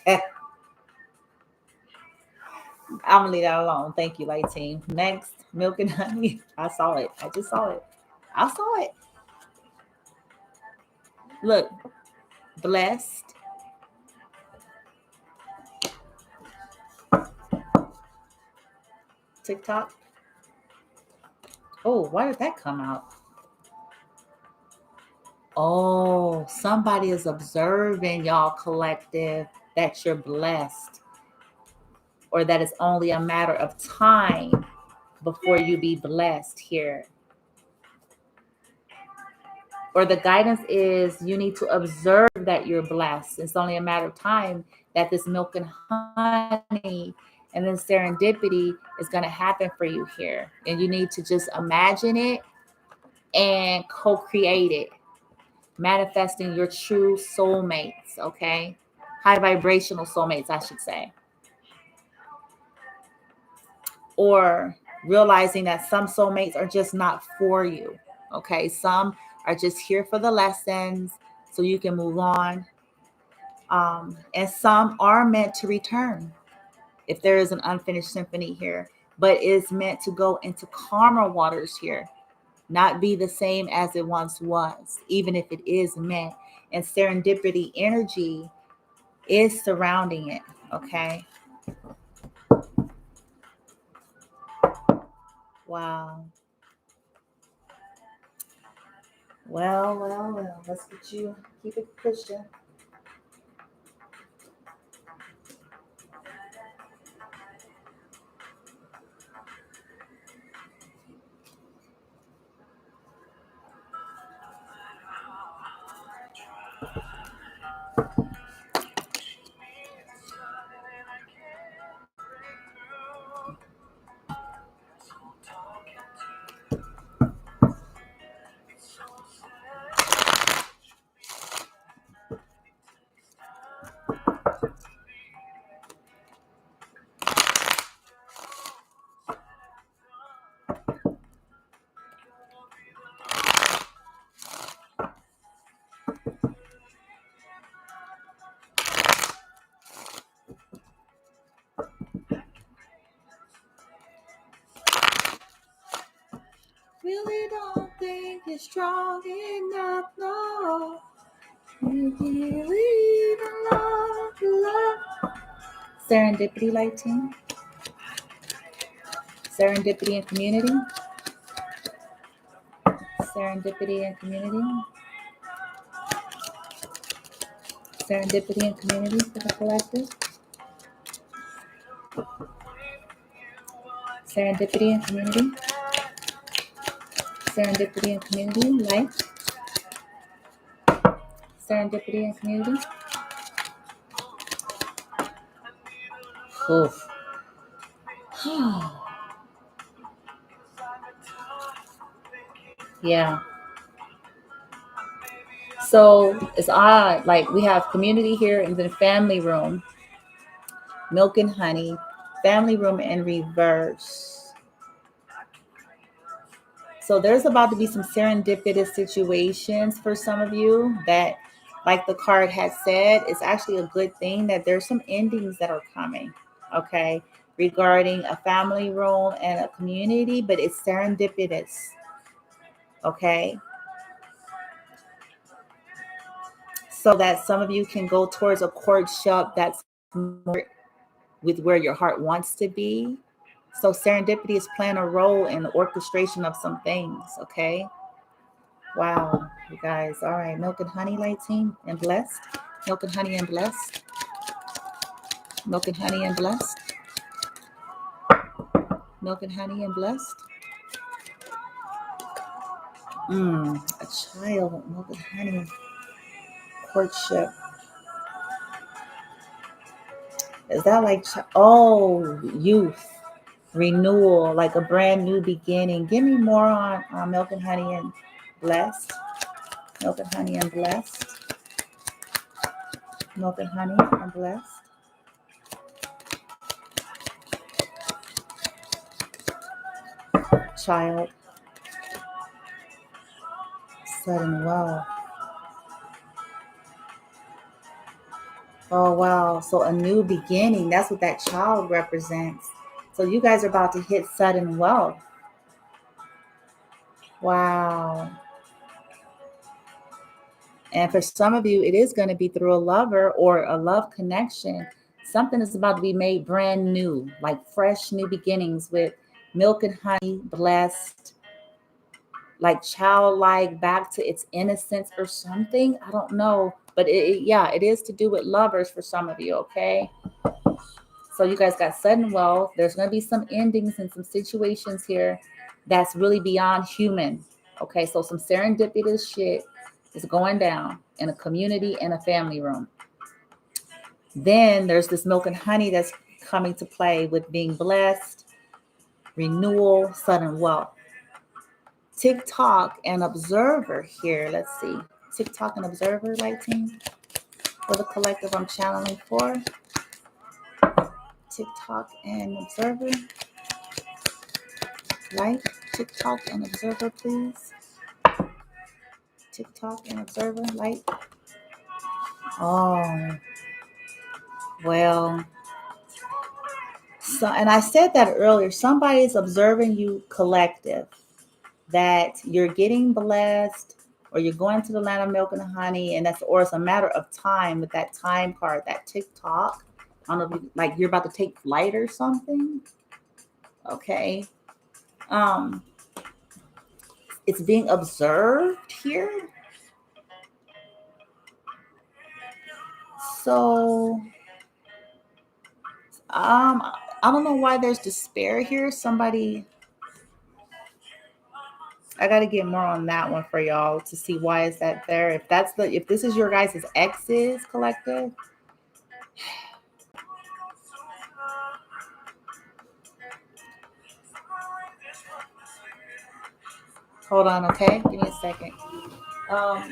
gonna leave that alone. Thank you, light team. Next, milk and honey. I saw it. I just saw it. I saw it. Look, blessed. TikTok. Oh, why did that come out? Oh, somebody is observing, y'all collective, that you're blessed, or that it's only a matter of time before you be blessed here. Or the guidance is you need to observe that you're blessed. It's only a matter of time that this milk and honey and then serendipity is going to happen for you here. And you need to just imagine it and co-create it, manifesting your true soulmates, okay? High vibrational soulmates, I should say. Or realizing that some soulmates are just not for you. Okay, some are just here for the lessons so you can move on. And some are meant to return if there is an unfinished symphony here, but is meant to go into calmer waters here, not be the same as it once was, even if it is meant. And serendipity energy is surrounding it. Okay. Wow. Well. Let's get you, keep it Christian. Really don't think you're strong enough, no. You believe in love. Serendipity light team. Serendipity and community. Serendipity and community. Serendipity and community for the collective. Serendipity and community. Serendipity and community. Light. Serendipity and community. Oof. Yeah. So it's odd. Like we have community here in the family room, milk and honey, family room in reverse. So there's about to be some serendipitous situations for some of you that, like the card has said, it's actually a good thing that there's some endings that are coming, okay, regarding a family room and a community, but it's serendipitous, okay? So that some of you can go towards a courtship that's more with where your heart wants to be. So serendipity is playing a role in the orchestration of some things, okay? Wow, you guys. All right, milk and honey light team and blessed. Milk and honey and blessed. Milk and honey and blessed. Milk and honey and blessed. A child, milk and honey, courtship. Is that like, youth, renewal, like a brand new beginning? Give me more on milk and honey and blessed. Milk and honey and blessed. Milk and honey and blessed. Child. Sudden wealth. Oh, wow. So a new beginning. That's what that child represents. So you guys are about to hit sudden wealth. Wow. And for some of you, it is going to be through a lover or a love connection. Something is about to be made brand new, like fresh new beginnings with milk and honey, blessed, like childlike, back to its innocence or something. I don't know. But it is to do with lovers for some of you, okay? So you guys got sudden wealth. There's going to be some endings and some situations here that's really beyond human. Okay, so some serendipitous shit is going down in a community and a family room. Then there's this milk and honey that's coming to play with being blessed, renewal, sudden wealth. TikTok and observer here. Let's see. TikTok and observer lighting for the collective I'm channeling for. TikTok and observer. Light, TikTok and observer, please. TikTok and observer, light. Oh, well. So, and I said that earlier. Somebody's observing you, collective, that you're getting blessed, or you're going to the land of milk and honey, and that's, or it's a matter of time with that time card, that TikTok. I don't know if you, like you're about to take flight or something. Okay. Um, it's being observed here. So, I don't know why there's despair here. Somebody, I got to get more on that one for y'all to see why is that there. If this is your guys' exes collective. Hold on, okay? Give me a second. Because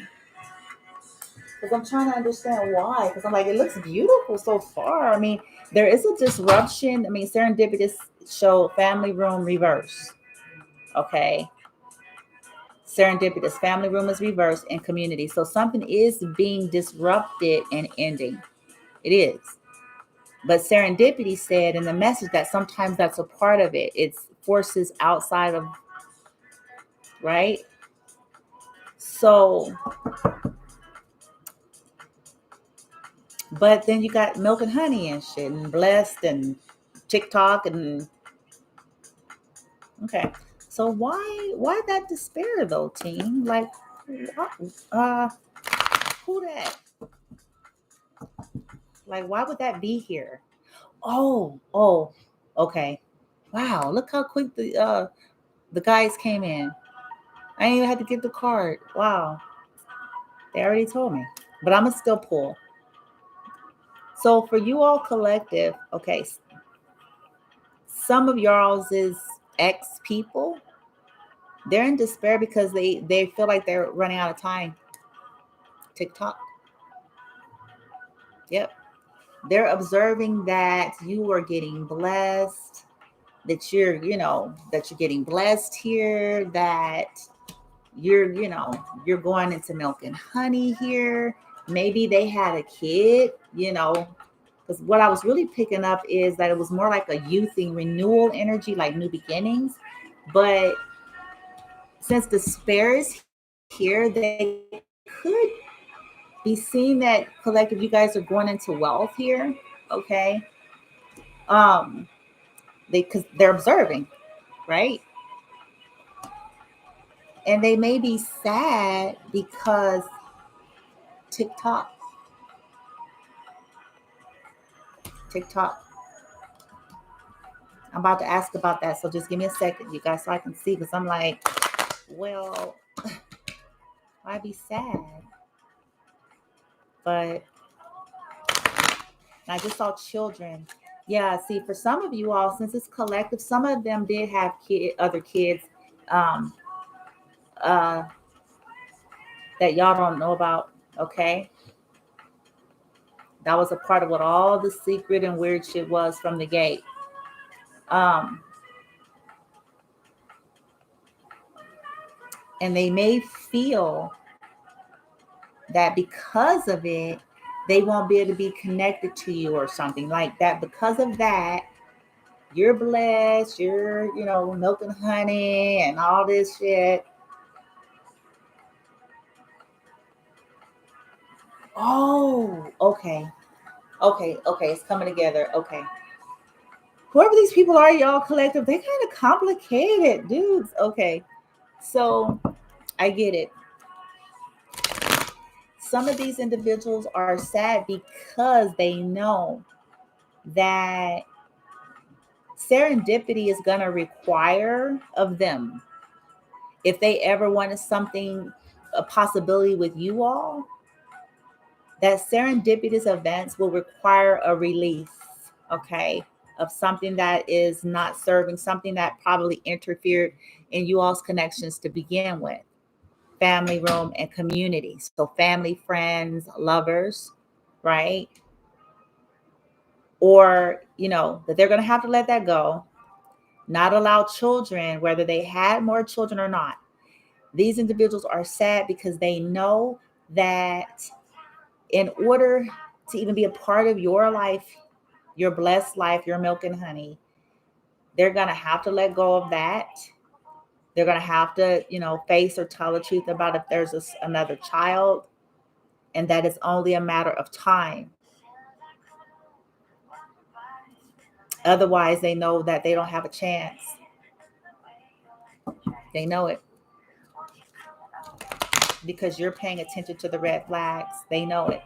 I'm trying to understand why. Because I'm like, it looks beautiful so far. I mean, there is a disruption. I mean, serendipitous show family room reverse. Okay. Serendipitous family room is reversed and community. So something is being disrupted and ending. It is. But serendipity said in the message that sometimes that's a part of it. It's forces outside of, right? So, but then you got milk and honey and shit and blessed and TikTok and okay. So why that despair though, team? Like what, who that? Like why would that be here? Oh, okay. Wow, look how quick the guys came in. I ain't even had to get the card. Wow. They already told me. But I'ma still pull. So for you all collective, okay, some of y'all's is ex people, they're in despair because they feel like they're running out of time. TikTok. Yep. They're observing that you are getting blessed, that that you're getting blessed here, that you're going into milk and honey here. Maybe they had a kid, because what I was really picking up is that it was more like a youthing renewal energy, like new beginnings. But since the despair is here, they could be seeing that collective, you guys are going into wealth here. Okay. Um, because they're observing, right? And they may be sad because TikTok, TikTok. I'm about to ask about that, so just give me a second, you guys, so I can see. Because I'm like, well, why be sad? But I just saw children. Yeah, see, for some of you all, since it's collective, some of them did have other kids um, uh, that y'all don't know about. Okay, that was a part of what all the secret and weird shit was from the gate. Um, and they may feel that because of it, they won't be able to be connected to you or something like that. Because of that, you're blessed, you're, milk and honey and all this shit. Oh, okay. Okay. It's coming together. Okay. Whoever these people are, y'all collective, they kind of complicated dudes. Okay. So I get it. Some of these individuals are sad because they know that serendipity is going to require of them, if they ever wanted something, a possibility with you all, that serendipitous events will require a release, okay, of something that is not serving, something that probably interfered in you all's connections to begin with. Family room and community. So family, friends, lovers, right? Or, that they're going to have to let that go. not allow children, whether they had more children or not. These individuals are sad because they know that in order to even be a part of your life, your blessed life, your milk and honey, they're going to have to let go of that. They're going to have to, face or tell the truth about if there's another child, and that is only a matter of time. Otherwise, they know that they don't have a chance. They know it because you're paying attention to the red flags. They know it.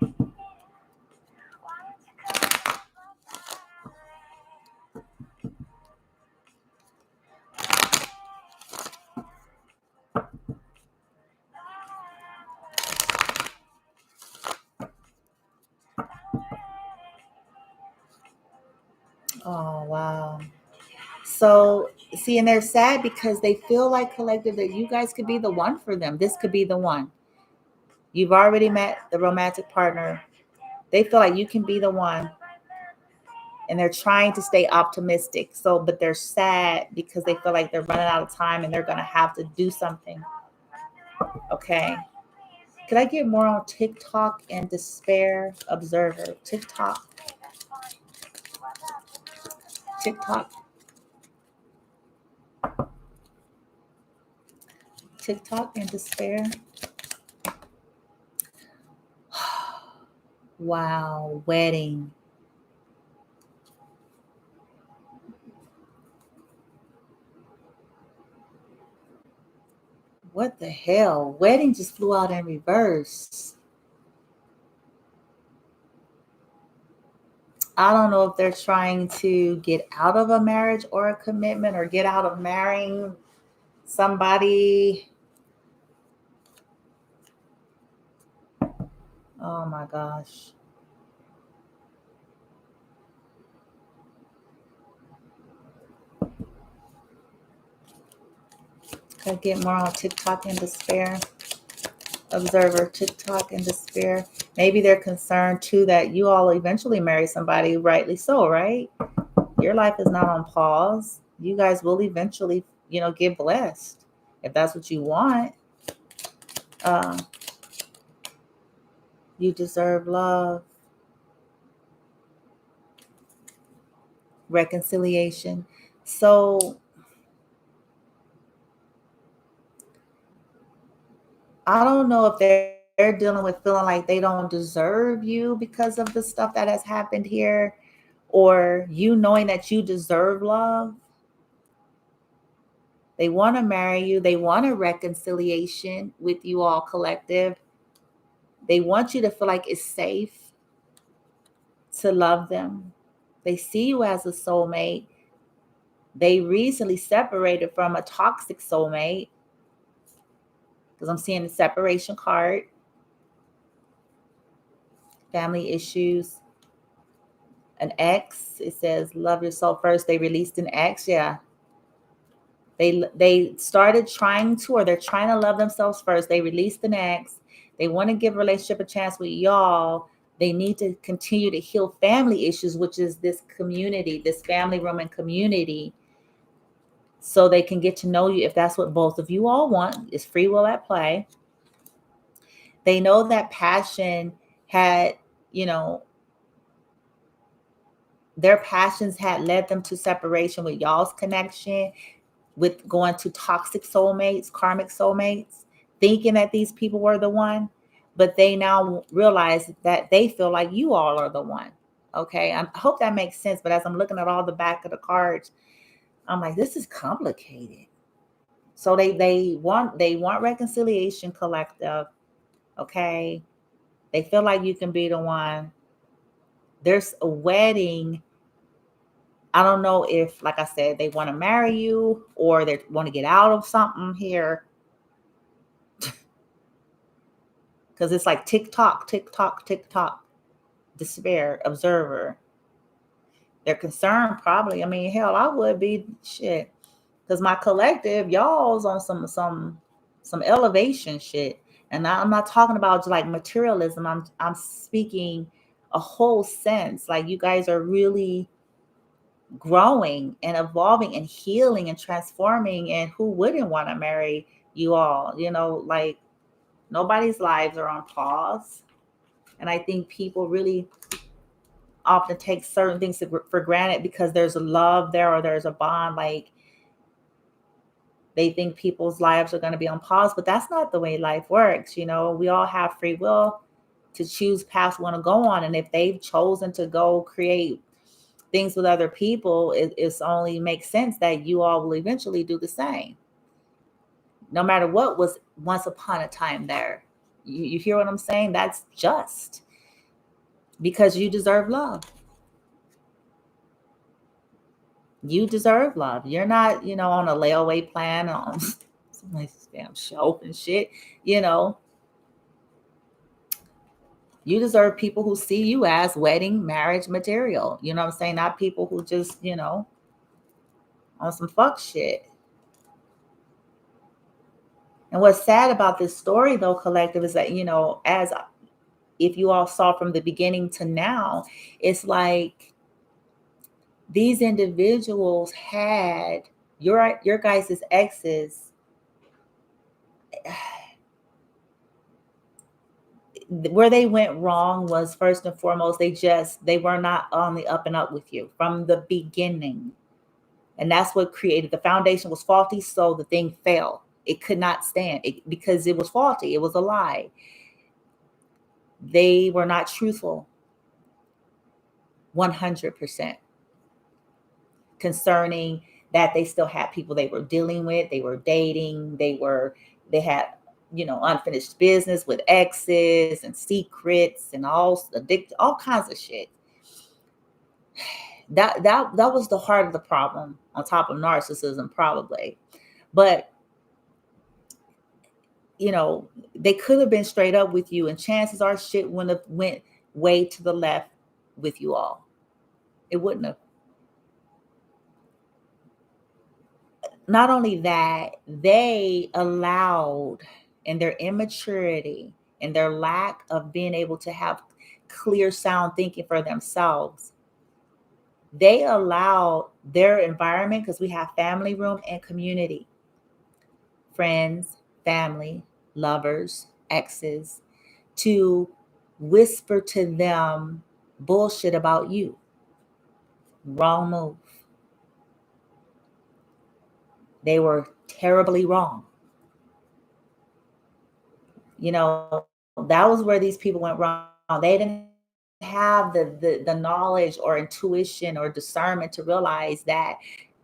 Oh, wow. So, see, and they're sad because they feel like collective that you guys could be the one for them. This could be the one. You've already met the romantic partner. They feel like you can be the one. And they're trying to stay optimistic. So, but they're sad because they feel like they're running out of time and they're going to have to do something. Okay. Could I get more on TikTok and despair observer? TikTok. TikTok. TikTok and despair. Wow. Wedding. What the hell? Wedding just flew out in reverse. I don't know if they're trying to get out of a marriage or a commitment or get out of marrying somebody. Oh my gosh. Could I get more on TikTok and despair? Observer, TikTok and despair. Maybe they're concerned too that you all eventually marry somebody, rightly so, right? Your life is not on pause. You guys will eventually, get blessed if that's what you want. Uh, you deserve love, reconciliation. So I don't know if they're dealing with feeling like they don't deserve you because of the stuff that has happened here, or you knowing that you deserve love. They want to marry you. They want a reconciliation with you all collective. They want you to feel like it's safe to love them. They see you as a soulmate. They recently separated from a toxic soulmate because I'm seeing the separation card, family issues, an ex. It says love yourself first. They released an ex. Yeah. They started trying to, or they're trying to love themselves first. They released an ex. They want to give a relationship a chance with y'all. They need to continue to heal family issues, which is this community, this family room and community, so they can get to know you if that's what both of you all want. It's free will at play. They know that passion had, their passions had led them to separation with y'all's connection, with going to toxic soulmates, karmic soulmates, thinking that these people were the one, but they now realize that they feel like you all are the one. Okay, I hope that makes sense. But as I'm looking at all the back of the cards, I'm like, this is complicated. So they want reconciliation, collective. Okay, they feel like you can be the one. There's a wedding. I don't know if, like I said, they want to marry you or they want to get out of something here. Because it's like TikTok, TikTok, TikTok, despair, observer. They're concerned probably. I mean, hell, I would be shit. Because my collective, y'all's on some elevation shit. And I'm not talking about just like materialism. I'm speaking a whole sense. Like you guys are really growing and evolving and healing and transforming. And who wouldn't want to marry you all? Like, nobody's lives are on pause. And I think people really often take certain things for granted because there's a love there or there's a bond. Like, they think people's lives are going to be on pause, but that's not the way life works. We all have free will to choose paths we want to go on. And if they've chosen to go create things with other people, it's only makes sense that you all will eventually do the same. No matter what was once upon a time there. You hear what I'm saying? That's just because you deserve love. You deserve love. You're not, on a layaway plan on some nice damn show and shit. You deserve people who see you as wedding, marriage material. You know what I'm saying? Not people who just, on some fuck shit. And what's sad about this story, though, collective, is that, as if you all saw from the beginning to now, it's like these individuals had your guys' exes. Where they went wrong was, first and foremost, they were not on the up and up with you from the beginning. And that's what created the foundation was faulty. So the thing fell. It could not stand because it was faulty. It was a lie. They were not truthful 100% concerning that they still had people they were dealing with. They were dating. They had, unfinished business with exes and secrets and all kinds of shit. That was the heart of the problem, on top of narcissism, probably. But they could have been straight up with you, and chances are shit wouldn't have went way to the left with you all. It wouldn't have. Not only that, they allowed, in their immaturity and their lack of being able to have clear, sound thinking for themselves, they allowed their environment, because we have family room and community, friends, family, lovers, exes, to whisper to them bullshit about you. Wrong move. They were terribly wrong. That was where these people went wrong. They didn't have the knowledge or intuition or discernment to realize that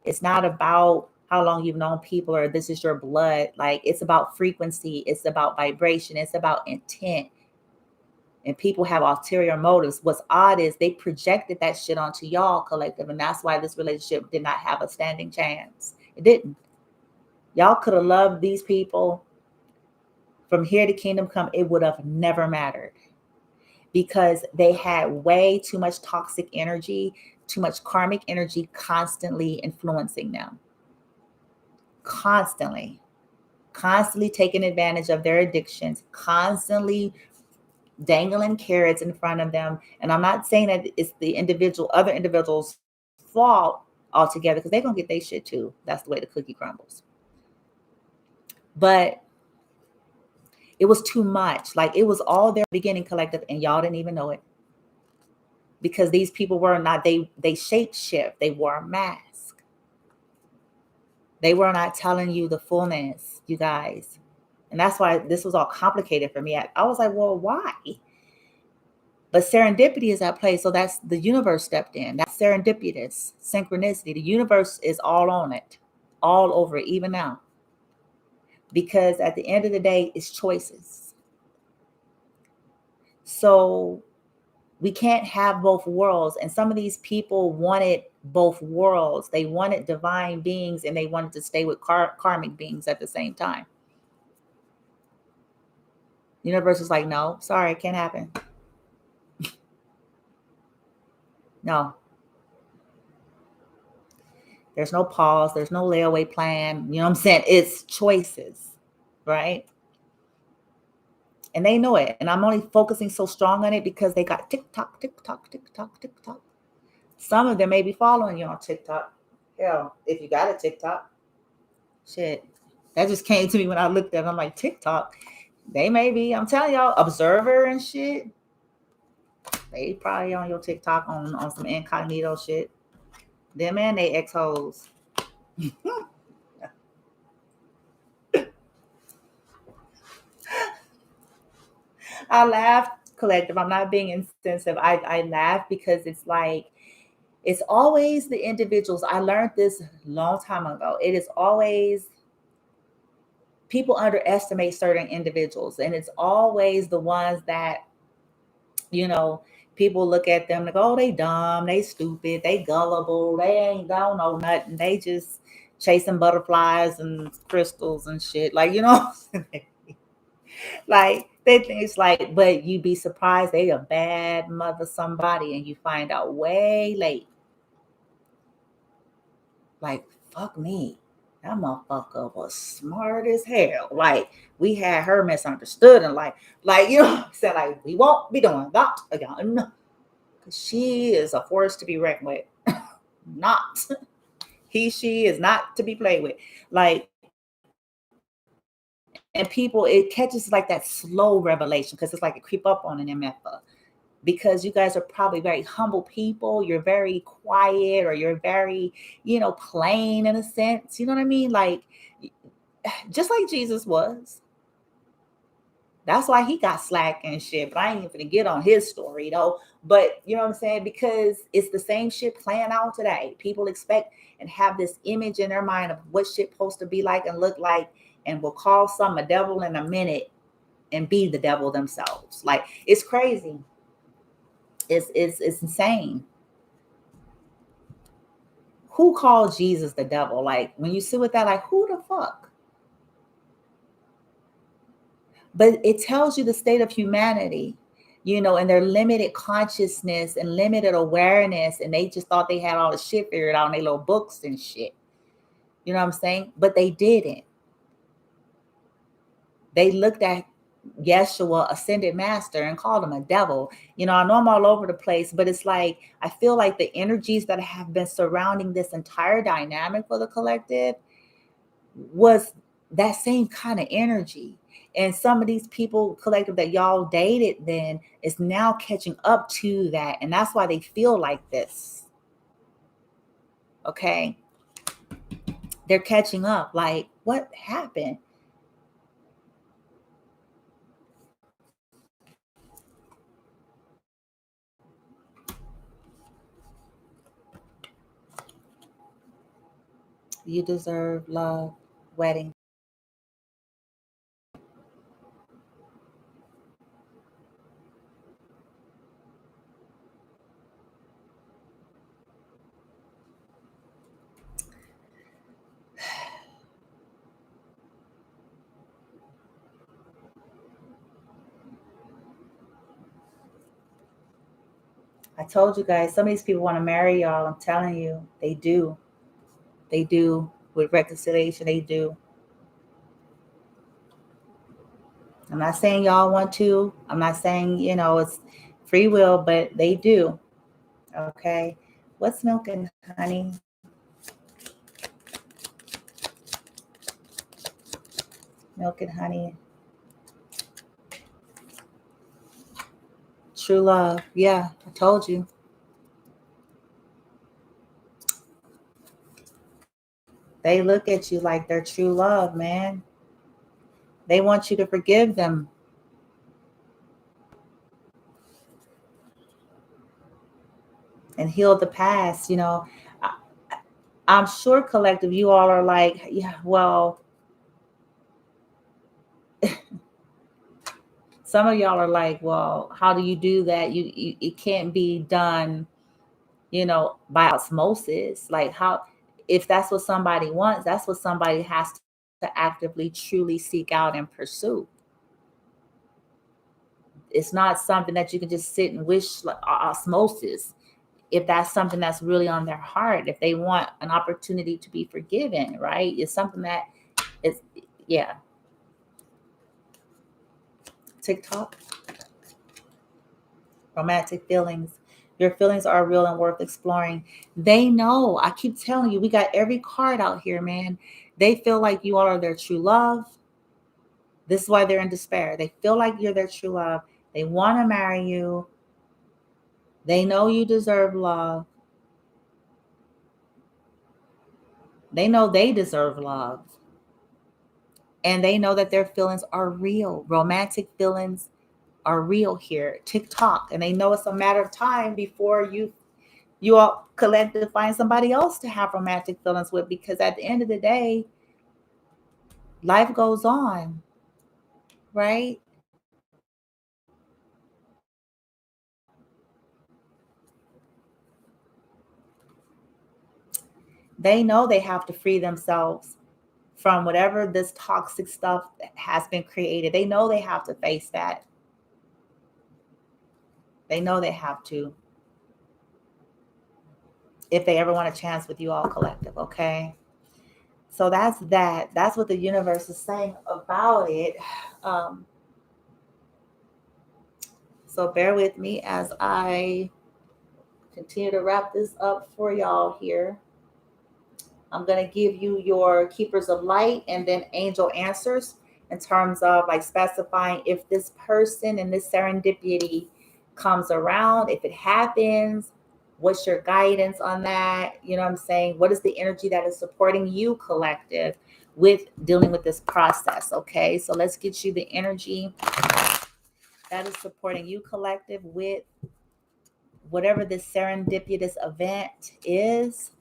it's not about how long you've known people or this is your blood. Like, it's about frequency. It's about vibration. It's about intent. And people have ulterior motives. What's odd is they projected that shit onto y'all, collective. And that's why this relationship did not have a standing chance. It didn't. Y'all could have loved these people from here to kingdom come. It would have never mattered, because they had way too much toxic energy, too much karmic energy constantly influencing them. Constantly taking advantage of their addictions, constantly dangling carrots in front of them. And I'm not saying that it's the other individuals' fault altogether, because they're going to get their shit too. That's the way the cookie crumbles. But it was too much. Like, it was all their beginning, collective, and y'all didn't even know it. Because these people were not, they shape shift. They wore a mask. They were not telling you the fullness, you guys. And that's why this was all complicated for me. I was like, well, why? But serendipity is at play. So that's the universe stepped in. That's serendipitous, synchronicity. The universe is all on it, all over it, even now. Because at the end of the day, it's choices. So we can't have both worlds. And some of these people wanted both worlds. They wanted divine beings and they wanted to stay with karmic beings at the same time. The universe is like, no, sorry, it can't happen. No. There's no pause. There's no layaway plan. You know what I'm saying? It's choices, right? And they know it. And I'm only focusing so strong on it because they got tick-tock, tick-tock, tick-tock, tick-tock. Some of them may be following you on TikTok. Hell, if you got a TikTok, shit. That just came to me when I looked at it. I'm like, TikTok. They may be, I'm telling y'all, Observer and shit. They probably on your TikTok on some incognito shit. Them and they ex-hoes. I laugh, collective. I'm not being insensitive. I laugh because it's like, it's always the individuals. I learned this a long time ago. It is always people underestimate certain individuals, and it's always the ones that, you know, people look at them like, oh, they dumb, they stupid, they gullible, they ain't don't know nothing, they just chasing butterflies and crystals and shit. Like, you know, like they think it's like, but you'd be surprised they a bad mother somebody, and you find out way late. Like, fuck me. That motherfucker was smart as hell. Like, we had her misunderstood, and like, you know, said like, we won't be doing that again. She is a force to be reckoned with. Not she is not to be played with. Like, and people, it catches like that slow revelation because it's like it creep up on an MFA. Because you guys are probably very humble people. You're very quiet, or you're very, you know, plain in a sense. You know what I mean? Like, just like Jesus was. That's why he got slack and shit. But I ain't even gonna get on his story though. But you know what I'm saying? Because it's the same shit playing out today. People expect and have this image in their mind of what shit supposed to be like and look like, and will call some a devil in a minute and be the devil themselves. Like, it's crazy. It's insane. Who called Jesus the devil? Like, when you sit with that, like, who the fuck? But it tells you the state of humanity, you know, and their limited consciousness and limited awareness. And they just thought they had all the shit figured out in their little books and shit. You know what I'm saying? But they didn't. They looked at Yeshua, ascended master, and called him a devil. You know, I know I'm all over the place, but it's like, I feel like the energies that have been surrounding this entire dynamic for the collective was that same kind of energy. And some of these people collective that y'all dated then is now catching up to that. And that's why they feel like this. Okay. They're catching up. Like, what happened? You deserve love, wedding. I told you guys, some of these people want to marry y'all. I'm telling you, they do. They do. With reconciliation, they do. I'm not saying y'all want to. I'm not saying, you know, it's free will, but they do. Okay. What's milk and honey? Milk and honey. True love. Yeah, I told you. They look at you like they're true love, man. They want you to forgive them and heal the past. You know, I, I'm sure collective, you all are like, yeah, well, some of y'all are like, well, how do you do that? You it can't be done, you know, by osmosis. Like, how, if that's what somebody wants, that's what somebody has to actively truly seek out and pursue. It's not something that you can just sit and wish, like osmosis. If that's something that's really on their heart, if they want an opportunity to be forgiven, right? It's something that is, yeah. TikTok, romantic feelings. Your feelings are real and worth exploring. They know. I keep telling you, we got every card out here, man. They feel like you all are their true love. This is why they're in despair. They feel like you're their true love. They want to marry you. They know you deserve love. They know they deserve love. And they know that their feelings are real. Romantic feelings are real here. TikTok. And they know it's a matter of time before you all collectively find somebody else to have romantic feelings with, because at the end of the day, life goes on, right? They know they have to free themselves from whatever this toxic stuff that has been created. They know they have to face that. They know they have to, if they ever want a chance with you all collective, okay? So that's that. That's what the universe is saying about it. Um, so bear with me as I continue to wrap this up for y'all here. I'm going to give you your keepers of light and then angel answers in terms of like specifying if this person and this serendipity comes around, if it happens, what's your guidance on that? You know what I'm saying? What is the energy that is supporting you, collective, with dealing with this process? Okay, so let's get you the energy that is supporting you, collective, with whatever this serendipitous event is.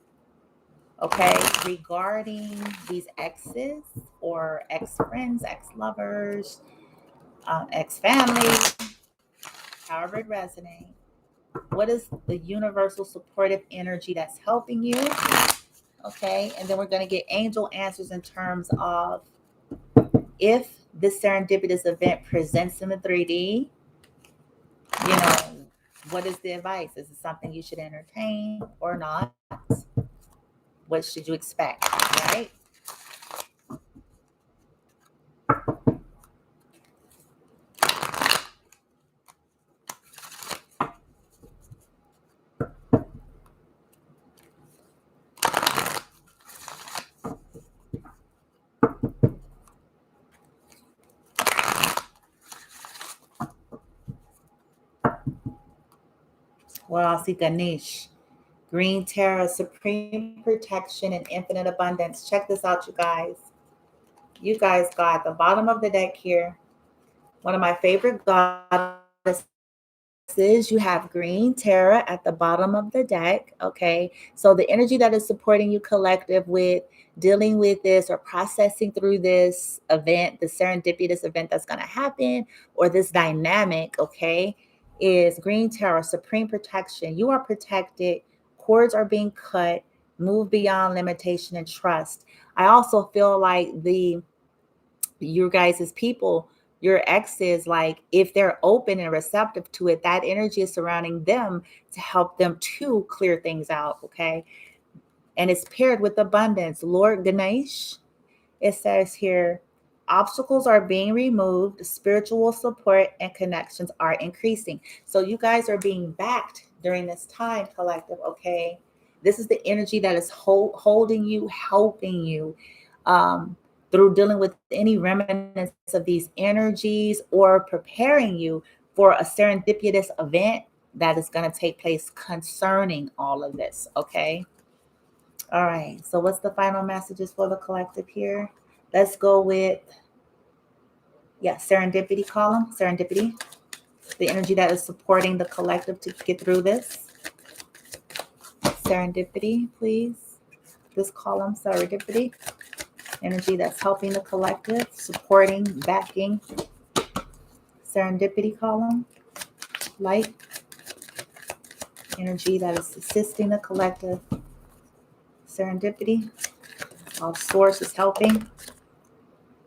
Okay, regarding these exes or ex-friends, ex-lovers, ex-family, however it resonates. What is the universal supportive energy that's helping you? Okay, and then we're going to get angel answers in terms of if this serendipitous event presents in the 3D, you know, what is the advice? Is it something you should entertain or not? What should you expect, right? Well, I'll see Ganesh. Green Terra, supreme protection and infinite abundance. Check this out, you guys. You guys got the bottom of the deck here. One of my favorite goddesses. You have Green Terra at the bottom of the deck. Okay. So the energy that is supporting you, collective, with dealing with this or processing through this event, the serendipitous event that's going to happen, or this dynamic, okay, is Green Terra, supreme protection. You are protected. Cords are being cut. Move beyond limitation and trust. I also feel like your guys' people, your exes, like if they're open and receptive to it, that energy is surrounding them to help them to clear things out. Okay. And it's paired with abundance. Lord Ganesh, it says here, obstacles are being removed, spiritual support and connections are increasing. So you guys are being backed during this time, collective. Okay. This is the energy that is holding you, helping you through dealing with any remnants of these energies, or preparing you for a serendipitous event that is going to take place concerning all of this. Okay. All right. So what's the final messages for the collective here? Let's go with, serendipity column, serendipity, the energy that is supporting the collective to get through this. Serendipity, please. This column, serendipity, energy that's helping the collective, supporting, backing. Serendipity column, light, energy that is assisting the collective. Serendipity, all source is helping.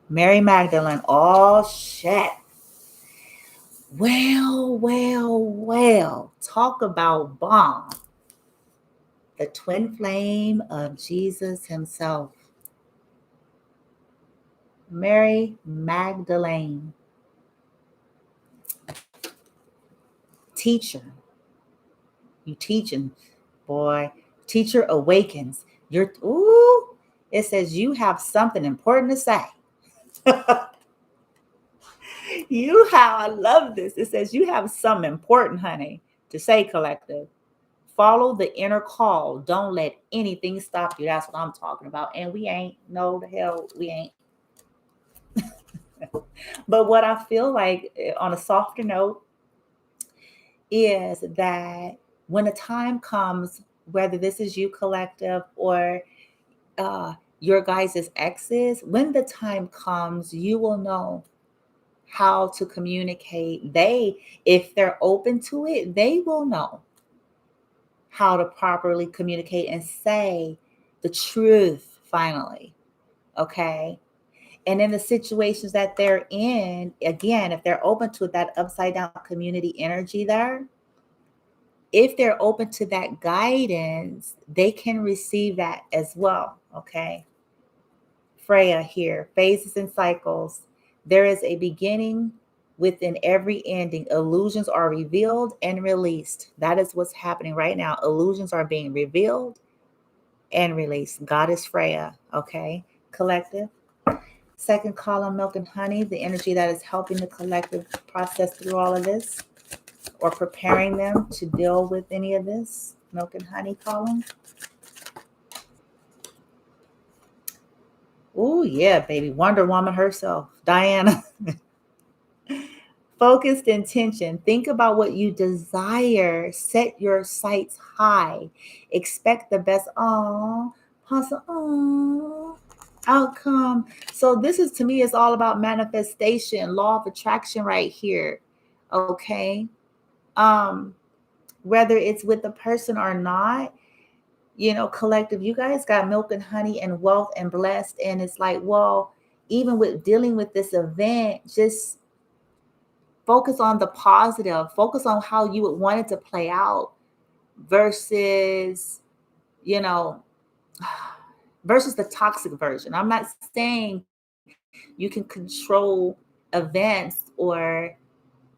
Mary Magdalene, oh shit. Well, talk about bomb. The twin flame of Jesus himself. Mary Magdalene, teacher, You teaching, boy. Teacher awakens. It says you have something important to say. I love this. It says you have something important, honey, to say, collective. Follow the inner call. Don't let anything stop you. That's what I'm talking about. And we ain't, no, the hell, we ain't. But what I feel like on a softer note is that when a time comes, whether this is you, collective, or your guys' exes, when the time comes, you will know how to communicate. If they're open to it, they will know how to properly communicate and say the truth finally. Okay. And in the situations that they're in, again, if they're open to that upside down community energy there, if they're open to that guidance, they can receive that as well. Okay. Freya here, phases and cycles. There is a beginning within every ending. Illusions are revealed and released. That is what's happening right now. Illusions are being revealed and released. Goddess Freya, okay? Collective. Second column, milk and honey, the energy that is helping the collective process through all of this or preparing them to deal with any of this. Milk and honey column. Oh, yeah, baby. Wonder Woman herself, Diana. Focused intention. Think about what you desire. Set your sights high. Expect the best outcome. So this is, to me, is all about manifestation, law of attraction right here. Okay. Whether it's with the person or not, collective, you guys got milk and honey and wealth and blessed. And it's like, well, even with dealing with this event, just focus on the positive, focus on how you would want it to play out versus, versus the toxic version. I'm not saying you can control events or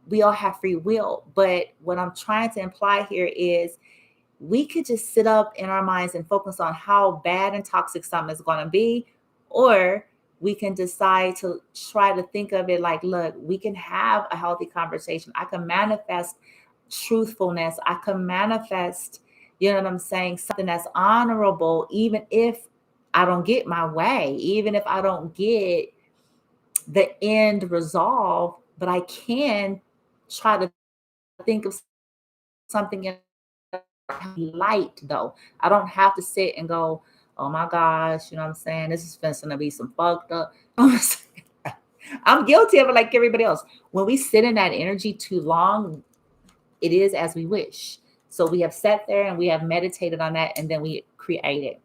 we all have free will, but what I'm trying to imply here is we could just sit up in our minds and focus on how bad and toxic something is going to be, or we can decide to try to think of it like, look, we can have a healthy conversation. I can manifest truthfulness. I can manifest, you know what I'm saying, something that's honorable, even if I don't get my way, even if I don't get the end resolve, but I can try to think of something in light, though. I don't have to sit and go, oh my gosh, you know what I'm saying? This is going to be some fucked up. I'm guilty of it like everybody else. When we sit in that energy too long, it is as we wish. So we have sat there and we have meditated on that, and then we create it.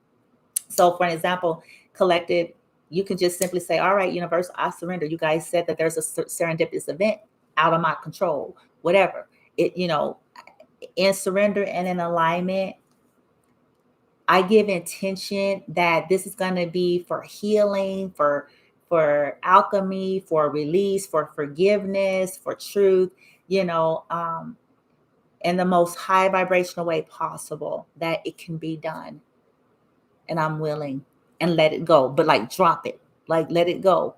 So for an example, collective, you can just simply say, all right, universe, I surrender. You guys said that there's a serendipitous event out of my control, whatever. In surrender and in alignment, I give intention that this is going to be for healing, for alchemy, for release, for forgiveness, for truth, in the most high vibrational way possible that it can be done. And I'm willing, and let it go, but like drop it, like let it go.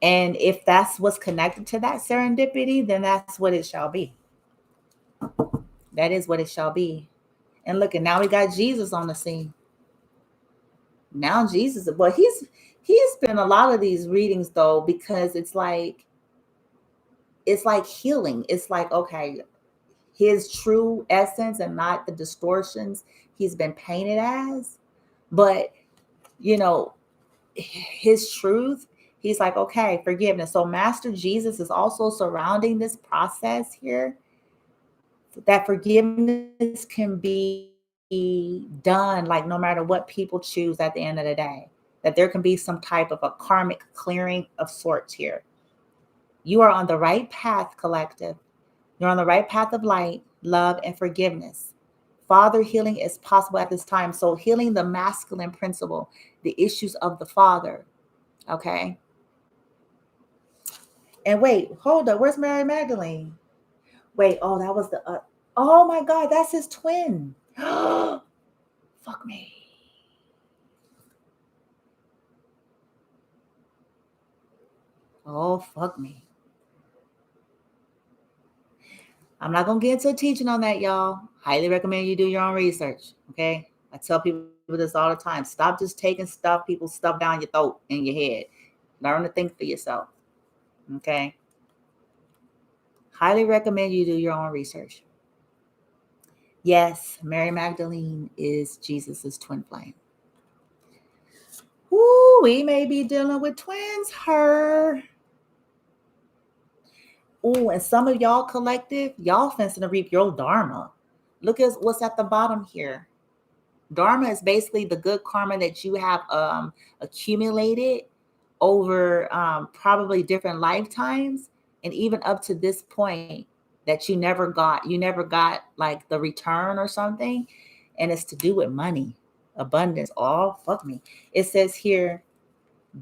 And if that's what's connected to that serendipity, then that's what it shall be. That is what it shall be. And look, and now we got Jesus on the scene. Now Jesus, well, he's been a lot of these readings though, because it's like healing. It's like, okay, his true essence and not the distortions he's been painted as, but his truth, he's like, okay, forgiveness. So Master Jesus is also surrounding this process here, that forgiveness can be done, like no matter what people choose at the end of the day, that there can be some type of a karmic clearing of sorts here. You are on the right path, collective. You're on the right path of light, love, and forgiveness. Father healing is possible at this time. So healing the masculine principle, the issues of the father. Okay. And wait, hold up. Where's Mary Magdalene? Wait, that was the Oh my God, that's his twin. Fuck me. Oh, fuck me. I'm not gonna get into a teaching on that, y'all. Highly recommend you do your own research. Okay. I tell people this all the time. Stop just taking people's stuff down your throat and your head. Learn to think for yourself. Okay. Highly recommend you do your own research. Yes, Mary Magdalene is Jesus's twin flame. Ooh, we may be dealing with twins, her. Ooh, and some of y'all collective, y'all fencing to reap your dharma. Look at what's at the bottom here. Dharma is basically the good karma that you have accumulated over probably different lifetimes, and even up to this point that you never got. You never got like the return or something, and it's to do with money, abundance. Oh, fuck me. It says here,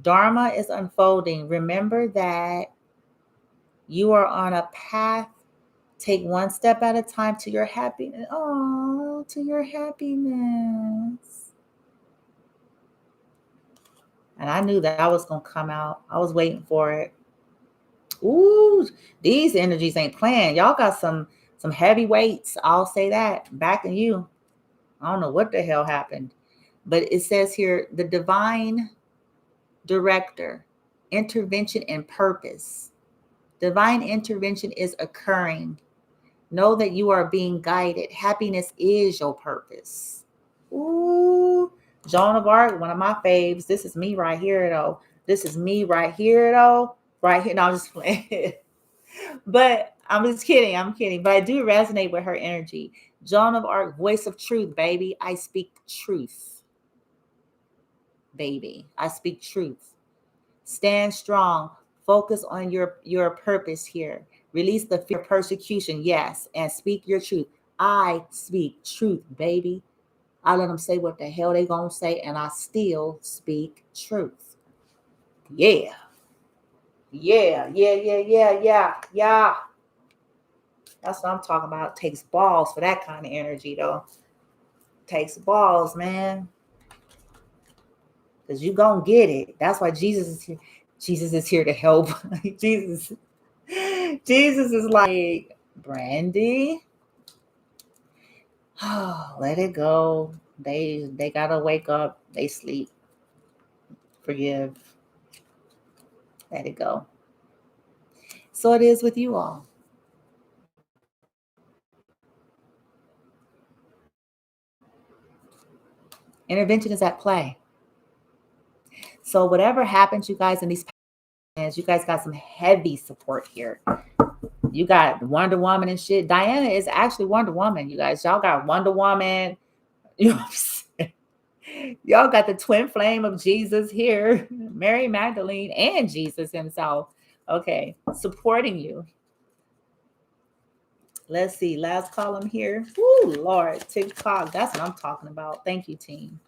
Dharma is unfolding. Remember that you are on a path. Take one step at a time to your happiness. Oh, to your happiness. And I knew that was going to come out. I was waiting for it. Ooh, these energies ain't playing. Y'all got some heavy weights. I'll say that. Backing you. I don't know what the hell happened. But it says here, the divine director, intervention and purpose. Divine intervention is occurring. Know that you are being guided. Happiness is your purpose. Ooh, Joan of Arc, one of my faves. This is me right here, though. This is me right here, though. Right here. No, I'm just playing. But I'm just kidding. I'm kidding. But I do resonate with her energy. Joan of Arc, voice of truth, baby. I speak truth, baby. I speak truth. Stand strong. Focus on your purpose here. Release the fear of persecution, yes, and speak your truth. I speak truth, baby. I let them say what the hell they gonna say, and I still speak truth. Yeah. Yeah, yeah, yeah, yeah, yeah, yeah. That's what I'm talking about. It takes balls for that kind of energy, though. It takes balls, man. Because you gonna get it. That's why Jesus is here. Jesus is here to help. Jesus. Jesus is like, Brandy, oh, let it go. They gotta wake up. They sleep. Forgive. Let it go. So it is with you all. Intervention is at play. So whatever happens, you guys, in these plans, you guys got some heavy support here. You got Wonder Woman and shit. Diana is actually Wonder Woman, you guys. Y'all got Wonder Woman. You know what I'm saying? Y'all got the twin flame of Jesus here, Mary Magdalene and Jesus himself. Okay, supporting you. Let's see, last column here. Woo, Lord, TikTok. That's what I'm talking about. Thank you, team.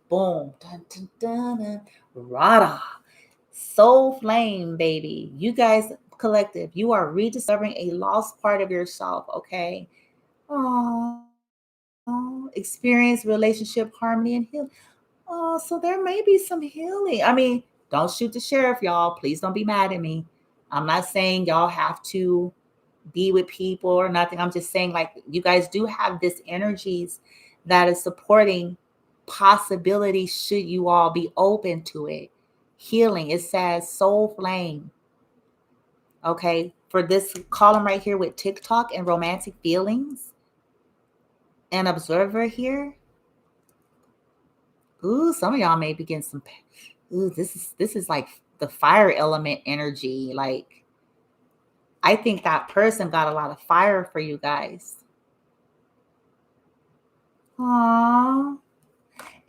Boom. Dun, dun, dun, dun. Rada. Soul flame, baby. You guys, collective, you are rediscovering a lost part of yourself, okay? Oh, experience relationship harmony and healing. Oh, so there may be some healing. I mean, don't shoot the sheriff, y'all. Please don't be mad at me. I'm not saying y'all have to be with people or nothing. I'm just saying, like, you guys do have this energies that is supporting possibilities should you all be open to it. Healing, it says soul flame. Okay, for this column right here with TikTok and romantic feelings and observer here. Ooh, some of y'all may begin some. Ooh, this is like the fire element energy. Like, I think that person got a lot of fire for you guys. Aww.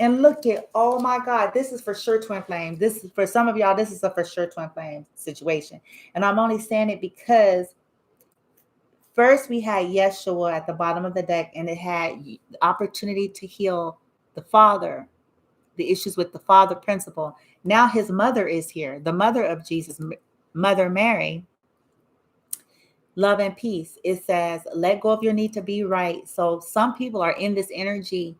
And look at, oh my God, this is for sure twin flame. This is for some of y'all, this is a for sure twin flame situation. And I'm only saying it because first we had Yeshua at the bottom of the deck, and it had the opportunity to heal the father, the issues with the father principle. Now his mother is here, the mother of Jesus, Mother Mary. love and peace. It says, let go of your need to be right. So some people are in this energy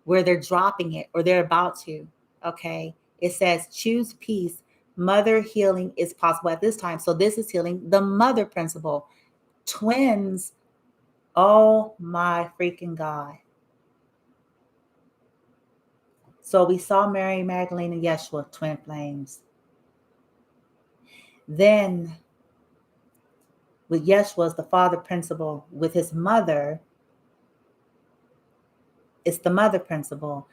where they're dropping it or they're about to. Okay. It says, choose peace. Mother healing is possible at this time. So this is healing the mother principle. Twins. Oh my freaking God. So we saw Mary Magdalene and Yeshua, twin flames. Then with Yeshua's the father principle. With his mother, it's the mother principle.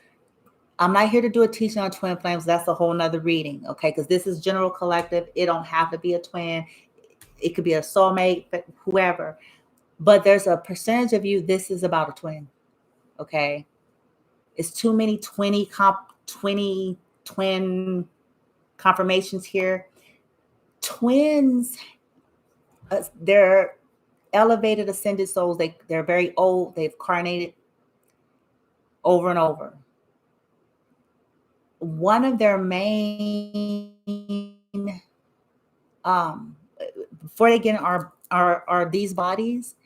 I'm not here to do a teaching on twin flames. That's a whole nother reading, okay? Because this is general collective. It don't have to be a twin. It could be a soulmate, whoever. But there's a percentage of you, this is about a twin, okay? It's too many 20 twin confirmations here. Twins, they're elevated, ascended souls. They're very old. They've incarnated over and over. One of their main, before they get in our these bodies,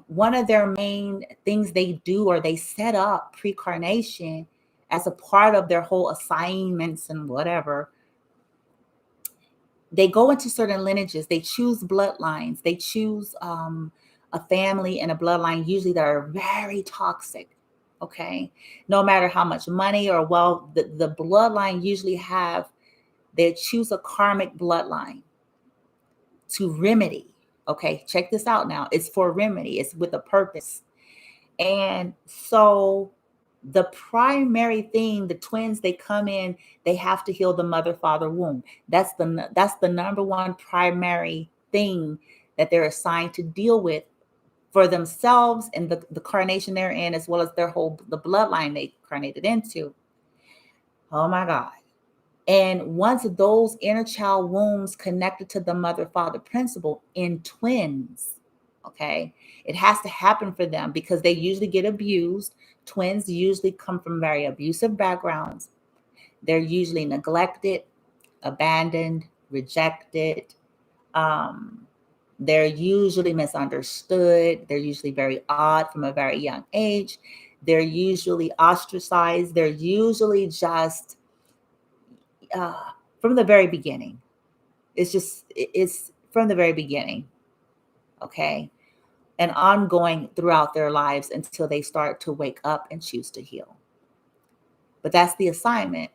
one of their main things they do or they set up pre-carnation as a part of their whole assignments and whatever. They go into certain lineages. They choose bloodlines. They choose a family and a bloodline usually that are very toxic. Okay, no matter how much money or wealth, the bloodline usually they choose a karmic bloodline to remedy. Okay, check this out now. It's for remedy. It's with a purpose. And so the primary thing, the twins, they come in, they have to heal the mother father womb. That's the number one primary thing that they're assigned to deal with for themselves and the carnation they're in, as well as the bloodline they carnated into. Oh my God. And once those inner child wombs connected to the mother father principle in twins, okay, it has to happen for them because they usually get abused. Twins usually come from very abusive backgrounds. They're usually neglected, abandoned, rejected. They're usually misunderstood. They're usually very odd from a very young age. They're usually ostracized. They're usually just from the very beginning. It's from the very beginning. Okay. And ongoing throughout their lives until they start to wake up and choose to heal. But that's the assignment.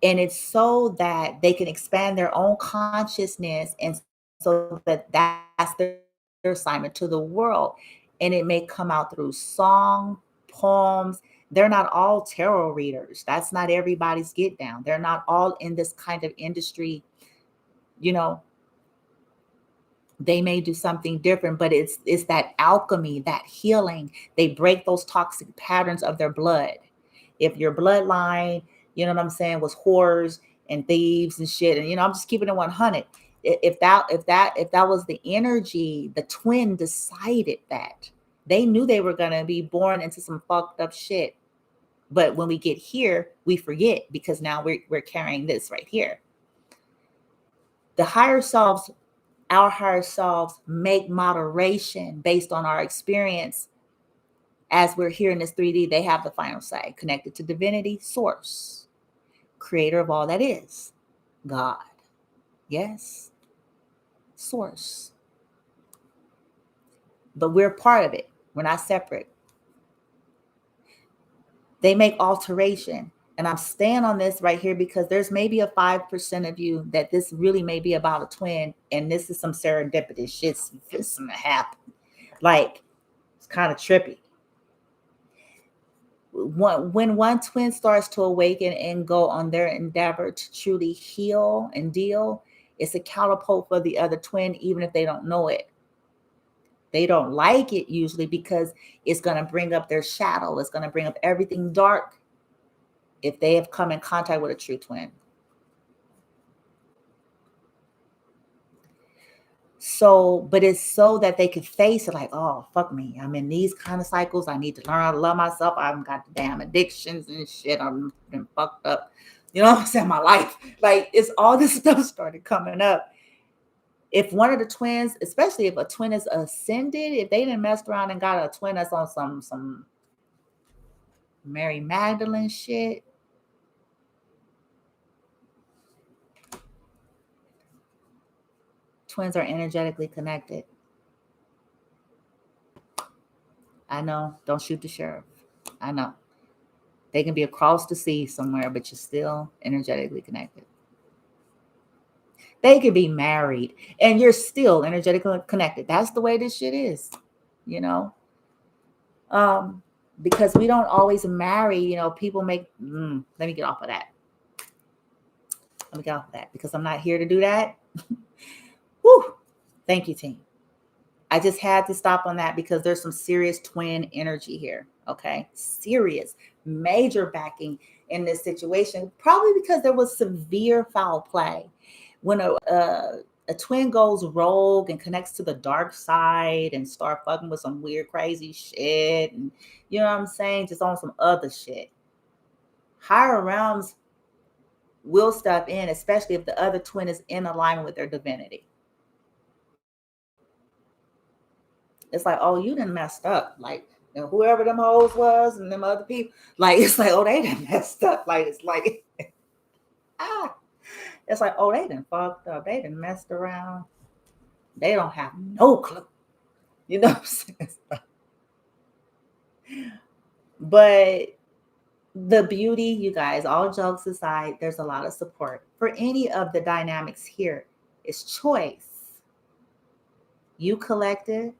And it's so that they can expand their own consciousness and so that that's their assignment to the world. And it may come out through song, poems. They're not all tarot readers. That's not everybody's get down. They're not all in this kind of industry. You know, they may do something different, but it's that alchemy, that healing. They break those toxic patterns of their blood. If your bloodline, you know what I'm saying, was whores and thieves and shit, and I'm just keeping it 100. If that was the energy, the twin decided that. They knew they were gonna be born into some fucked up shit. But when we get here, we forget because now we're carrying this right here. The higher selves, our higher selves make moderation based on our experience. As we're here in this 3D, they have the final say, connected to divinity, source, creator of all that is, God. Yes, source. But we're part of it. We're not separate. They make alteration. And I'm staying on this right here because there's maybe a 5% of you that this really may be about a twin. And this is some serendipity shit's gonna happen. Like, it's kind of trippy. When one twin starts to awaken and go on their endeavor to truly heal and deal, it's a catapult for the other twin, even if they don't know it. They don't like it usually because it's going to bring up their shadow. It's going to bring up everything dark if they have come in contact with a true twin. So, but it's so that they could face it like, oh, fuck me. I'm in these kind of cycles. I need to learn how to love myself. I've got the damn addictions and shit. I'm been fucked up. You know what I'm saying? My life. Like, it's all this stuff started coming up. If one of the twins, especially if a twin is ascended, if they didn't mess around and got a twin that's on some Mary Magdalene shit, twins are energetically connected. I know, don't shoot the sheriff. I know. They can be across the sea somewhere, but you're still energetically connected. They could be married and you're still energetically connected. That's the way this shit is, you know? Because we don't always marry, people make, let me get off of that. Let me get off of that because I'm not here to do that. Whew. Thank you, team. I just had to stop on that because there's some serious twin energy here. Okay. Serious, major backing in this situation, probably because there was severe foul play. When a twin goes rogue and connects to the dark side and start fucking with some weird, crazy shit, and you know what I'm saying? Just on some other shit. Higher realms will step in, especially if the other twin is in alignment with their divinity. It's like, oh, you done messed up. Like, whoever them hoes was and them other people, like, it's like, oh, they done messed up. Like, it's like, it's like, oh, they done fucked up. They done messed around. They don't have no clue. You know what I'm saying? But the beauty, you guys, all jokes aside, there's a lot of support for any of the dynamics here. It's choice. You collective,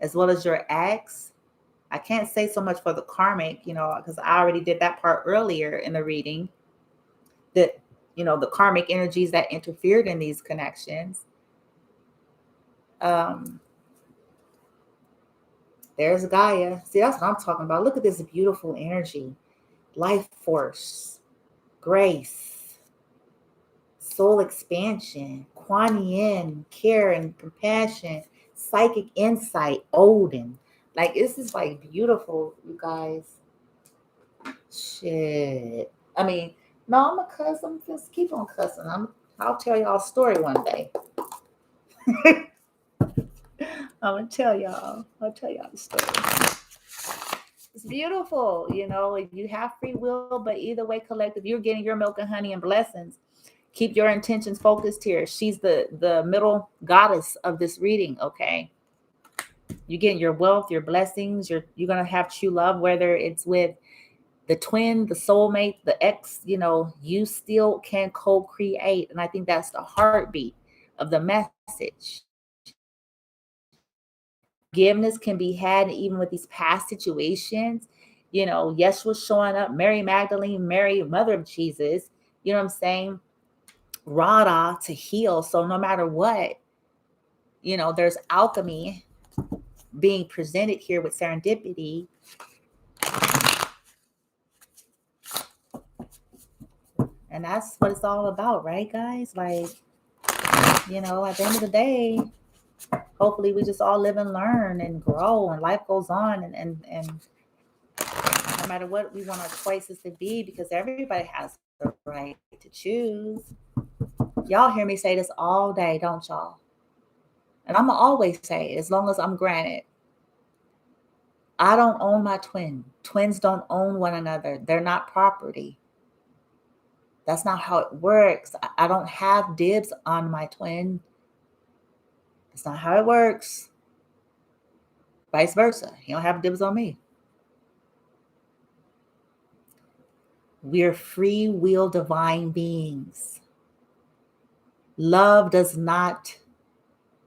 as well as your ex. I can't say so much for the karmic, because I already did that part earlier in the reading. That, the karmic energies that interfered in these connections. There's Gaia. See, that's what I'm talking about. Look at this beautiful energy. Life force, grace, soul expansion, Kuan Yin, care and compassion, psychic insight, Odin. Like, this is like beautiful, you guys. Shit. I mean, no, I'm a cuss. I'm just keep on cussing. I'll tell y'all a story one day. I'll tell y'all the story. It's beautiful, you have free will, but either way, collective, you're getting your milk and honey and blessings. Keep your intentions focused here. She's the middle goddess of this reading, okay? You're getting your wealth, your blessings. You're going to have true love, whether it's with the twin, the soulmate, the ex, you still can co-create. And I think that's the heartbeat of the message. Forgiveness can be had even with these past situations. Yeshua's showing up, Mary Magdalene, Mary, mother of Jesus, you know what I'm saying? Rada to heal. So no matter what, there's alchemy being presented here with serendipity. And that's what it's all about, right, guys? Like, at the end of the day, hopefully we just all live and learn and grow and life goes on and no matter what we want our choices to be, because everybody has the right to choose. Y'all hear me say this all day, don't y'all? And I'm going to always say it as long as I'm granted. I don't own my twin. Twins don't own one another. They're not property. That's not how it works. I don't have dibs on my twin. That's not how it works. Vice versa. He don't have dibs on me. We're free will divine beings. Love does not,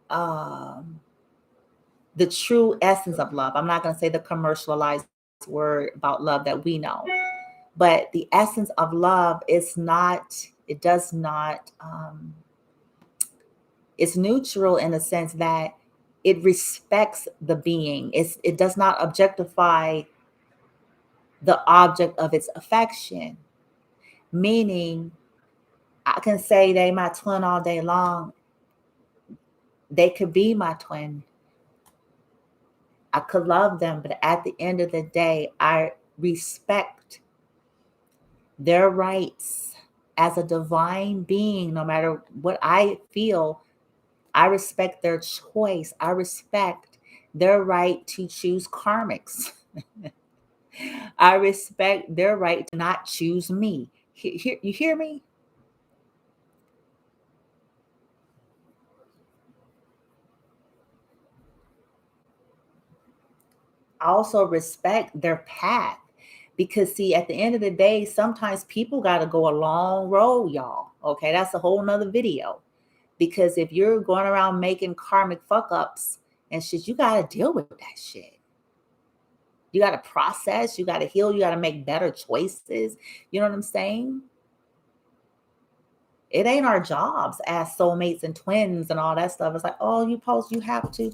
the true essence of love. I'm not going to say the commercialized word about love that we know, but the essence of love is not, it does not, it's neutral in the sense that it respects the being. It does not objectify the object of its affection. Meaning, I can say they my twin all day long. They could be my twin. I could love them, but at the end of the day, I respect their rights as a divine being, no matter what I feel I respect their choice. I respect their right to choose karmics. I respect their right to not choose me. You hear me? I also respect their path because, see, at the end of the day, sometimes people got to go a long road, y'all. Okay, that's a whole nother video. Because if you're going around making karmic fuck ups and shit, you got to deal with that shit. You got to process, you got to heal, you got to make better choices. You know what I'm saying? It ain't our jobs as soulmates and twins and all that stuff. It's like, oh, you have to.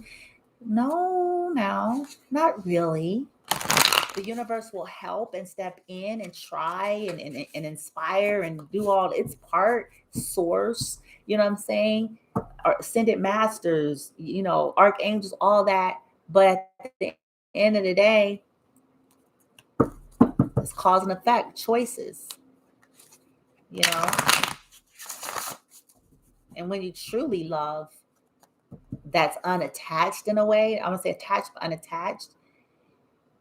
No, not really. The universe will help and step in and try and inspire and do all its part, source, you know what I'm saying? Or ascended masters, archangels, all that. But at the end of the day, it's cause and effect, choices, you know? And when you truly love, that's unattached in a way, I want to say attached, but unattached.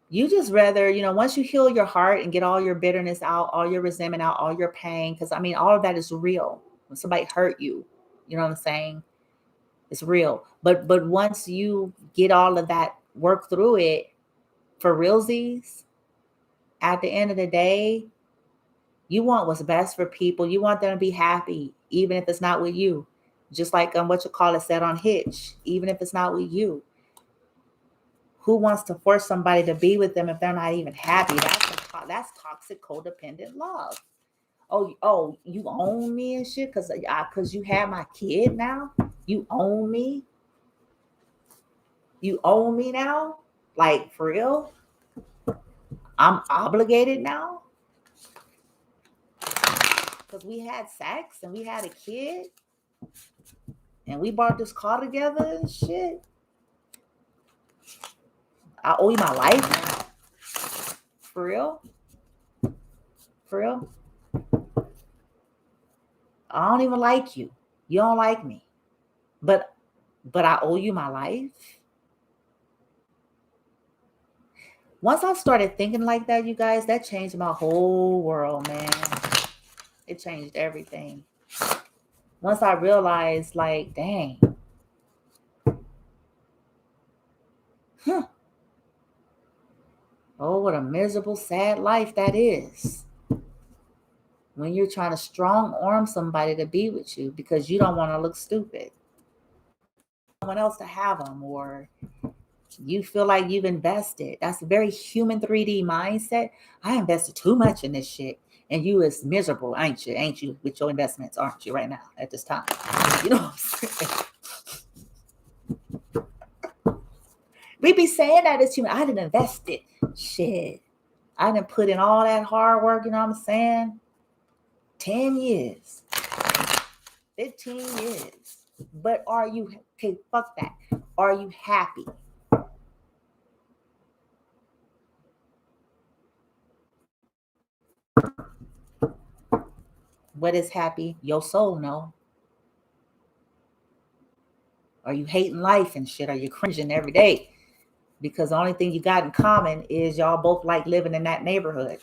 You just rather, once you heal your heart and get all your bitterness out, all your resentment out, all your pain, because I mean, all of that is real. When somebody hurt you, you know what I'm saying? It's real. But once you get all of that, work through it for realsies, at the end of the day, you want what's best for people. You want them to be happy, even if it's not with you. Just like what you call it said on Hitch, even if it's not with you. Who wants to force somebody to be with them if they're not even happy? That's toxic codependent love. Oh, you own me and shit because you have my kid now. You own me. You own me now. Like, for real. I'm obligated now because we had sex and we had a kid and we bought this car together and shit. I owe you my life now. For real. For real. I don't even like you. You don't like me. But I owe you my life. Once I started thinking like that, you guys, that changed my whole world, man. It changed everything. Once I realized, like, dang. Oh, what a miserable, sad life that is. When you're trying to strong arm somebody to be with you because you don't want to look stupid. Someone else to have them, or you feel like you've invested. That's a very human 3D mindset. I invested too much in this shit. And you is miserable, ain't you? Ain't you with your investments, aren't you, right now at this time? You know what I'm saying? We be saying that as human. I didn't invest it. Shit. I didn't put in all that hard work, you know what I'm saying? 10 years. 15 years. But are you, okay, fuck that. Are you happy? What is happy? Your soul know. Are you hating life and shit? Are you cringing every day? Because the only thing you got in common is y'all both like living in that neighborhood.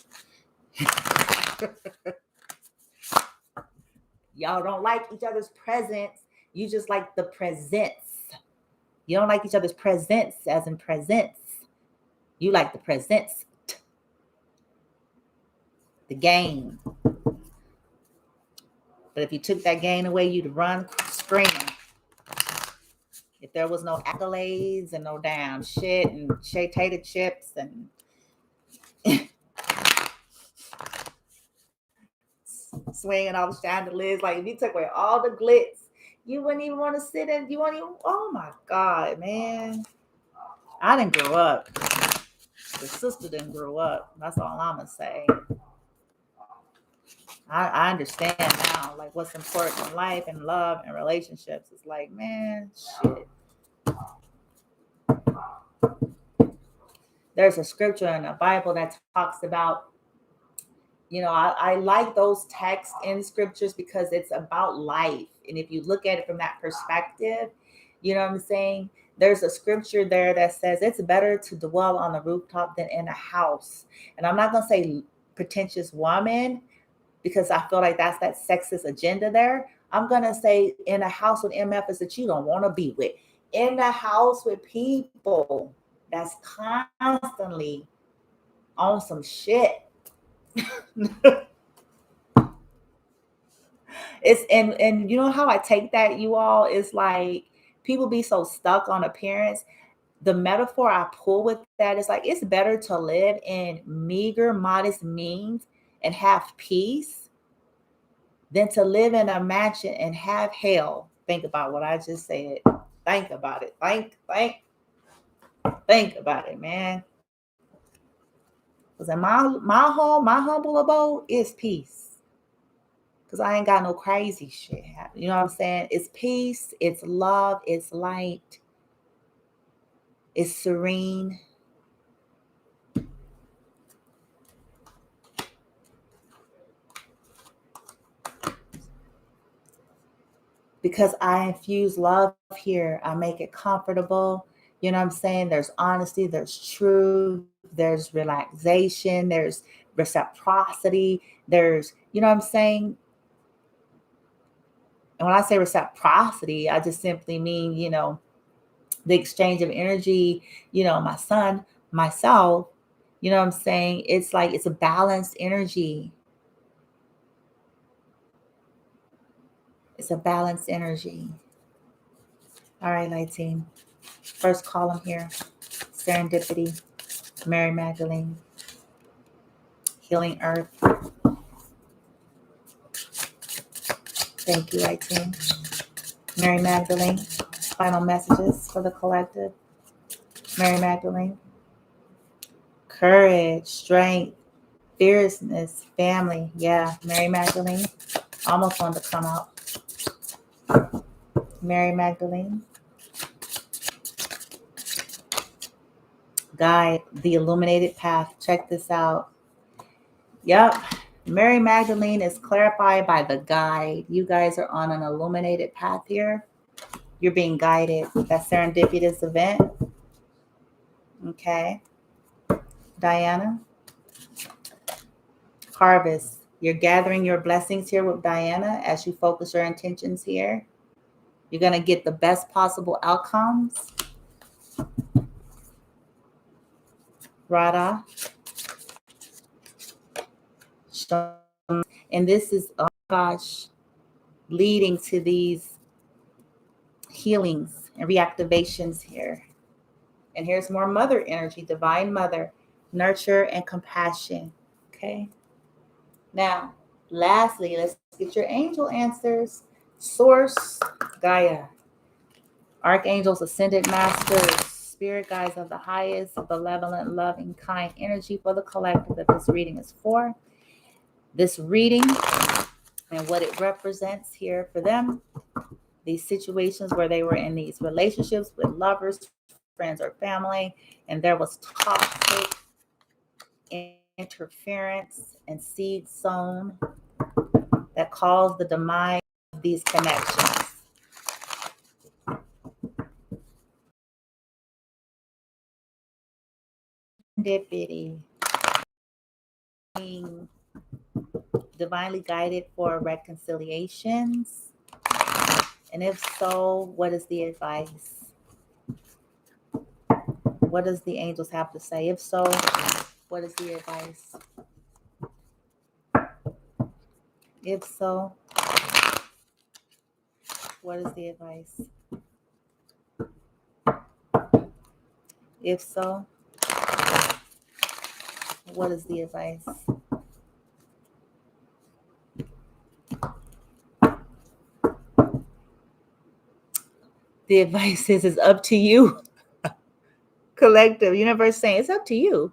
Y'all don't like each other's presence. You just like the presence. You don't like each other's presence as in presents. You like the presents. The gain. But if you took that gain away, you'd run screaming. If there was no accolades and no damn shit and potato chips and swinging all the chandeliers, like if you took away all the glitz, you wouldn't even want to sit in. You wouldn't even. Oh my God, man! I didn't grow up. The sister didn't grow up. That's all I'm gonna say. I understand now, like what's important in life and love and relationships. It's like, man, shit. There's a scripture in the Bible that talks about, I like those texts in scriptures because it's about life. And if you look at it from that perspective, you know what I'm saying? There's a scripture there that says it's better to dwell on the rooftop than in a house. And I'm not going to say pretentious woman, because I feel like that's that sexist agenda there. I'm going to say in a house with MFs that you don't want to be with. In the house with people that's constantly on some shit. It's and you know how I take that, you all, is like people be so stuck on appearance. The metaphor I pull with that is like it's better to live in meager, modest means and have peace than to live in a mansion and have hell. Think about what I just said. Think about it. Think about it, man. Because in my home, my humble abode is peace. Because I ain't got no crazy shit happening. You know what I'm saying? It's peace, it's love, it's light, it's serene. Because I infuse love here, I make it comfortable. You know what I'm saying? There's honesty, there's truth, there's relaxation, there's reciprocity, there's, you know what I'm saying? And when I say reciprocity, I just simply mean, the exchange of energy, my son, myself, you know what I'm saying? It's like it's a balanced energy. It's a balanced energy. All right, light team. First column here, Serendipity, Mary Magdalene, Healing Earth. Thank you, light team. Mary Magdalene, final messages for the collective. Mary Magdalene, courage, strength, fierceness, family. Yeah, Mary Magdalene. Almost wanted to come out. Mary Magdalene. Guide, the illuminated path. Check this out. Yep. Mary Magdalene is clarified by the guide. You guys are on an illuminated path here. You're being guided. That serendipitous event. Okay. Diana. Harvest. You're gathering your blessings here with Diana as you focus your intentions here. You're going to get the best possible outcomes. Radha. And this is, oh gosh, leading to these healings and reactivations here. And here's more mother energy, divine mother, nurture and compassion. Okay. Now, lastly, let's get your angel answers. Source, Gaia. Archangels, ascended masters, spirit guides of the highest, benevolent, loving, kind energy for the collective that this reading is for. This reading and what it represents here for them, these situations where they were in these relationships with lovers, friends, or family, and there was toxic interference and seed sown that caused the demise of these connections. Serendipity, being divinely guided for reconciliations, and if so, what is the advice? What does the angels have to say? If so, what is the advice? If so, what is the advice? If so, what is the advice? The advice is it's up to you. Collective, universe saying it's up to you.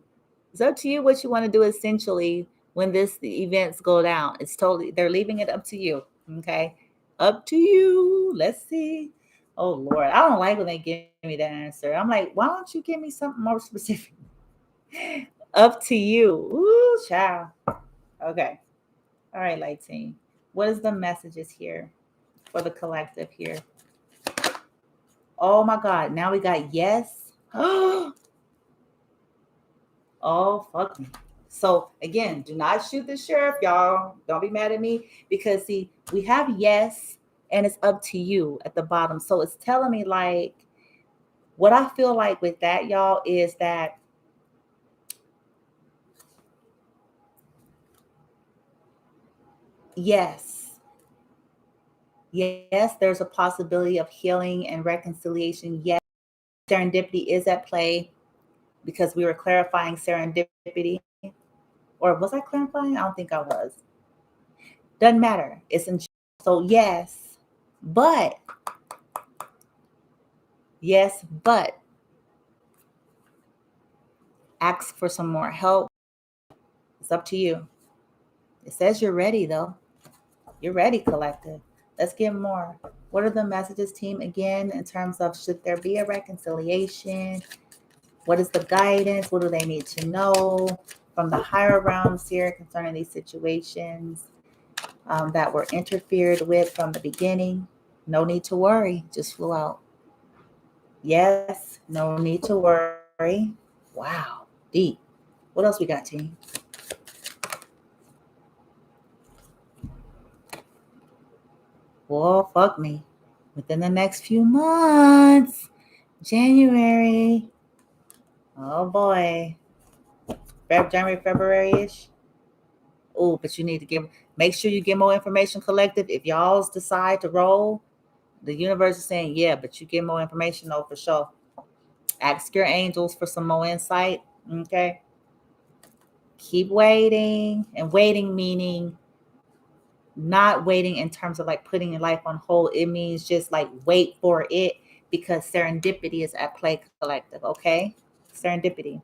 It's up to you what you want to do essentially when the events go down. It's totally, they're leaving it up to you. Okay. Up to you. Let's see. Oh Lord. I don't like when they give me that answer. I'm like, why don't you give me something more specific? Up to you. Ooh, child. Okay. All right, light team. What is the messages here? for the collective here. Oh my God. Now we got yes. Oh, fuck me. So again, do not shoot the sheriff, y'all. Don't be mad at me because see, we have yes and it's up to you at the bottom. So it's telling me like what I feel like with that, y'all, is that yes, yes, there's a possibility of healing and reconciliation. Yes, serendipity is at play because we were clarifying serendipity. Or was I clarifying? I don't think I was. Doesn't matter. It's in. So but yes, but ask for some more help. It's up to you. It says you're ready though. You're ready, collective. Let's get more. What are the messages, team, again, in terms of should there be a reconciliation? What is the guidance? What do they need to know from the higher realms here concerning these situations that were interfered with from the beginning? No need to worry. Just flew out. Yes, no need to worry. Wow, deep. What else we got, team? Well, fuck me. Within the next few months, January. Oh boy. January, February-ish. Oh, but you need to make sure you get more information collective. If y'all decide to roll, the universe is saying, yeah, but you get more information though for sure. Ask your angels for some more insight. Okay. Keep waiting, and waiting meaning not waiting in terms of like putting your life on hold. It means just like wait for it because serendipity is at play, collective. Okay. Serendipity.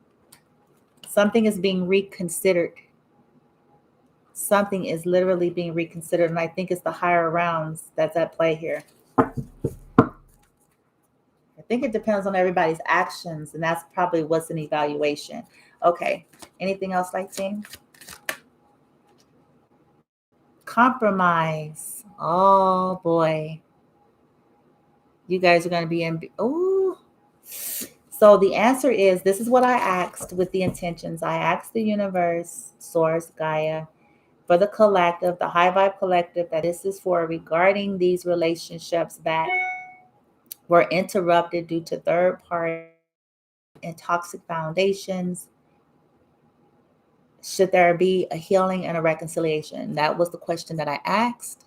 Something is being reconsidered. Something is literally being reconsidered. And I think it's the higher realms that's at play here. I think it depends on everybody's actions, and that's probably what's an evaluation. Okay. Anything else, like team? Compromise. Oh boy. You guys are going to be in. Oh. So the answer is this is what I asked with the intentions. I asked the universe, source, Gaia, for the collective, the high vibe collective, that this is for regarding these relationships that were interrupted due to third party and toxic foundations. Should there be a healing and a reconciliation? That was the question that I asked.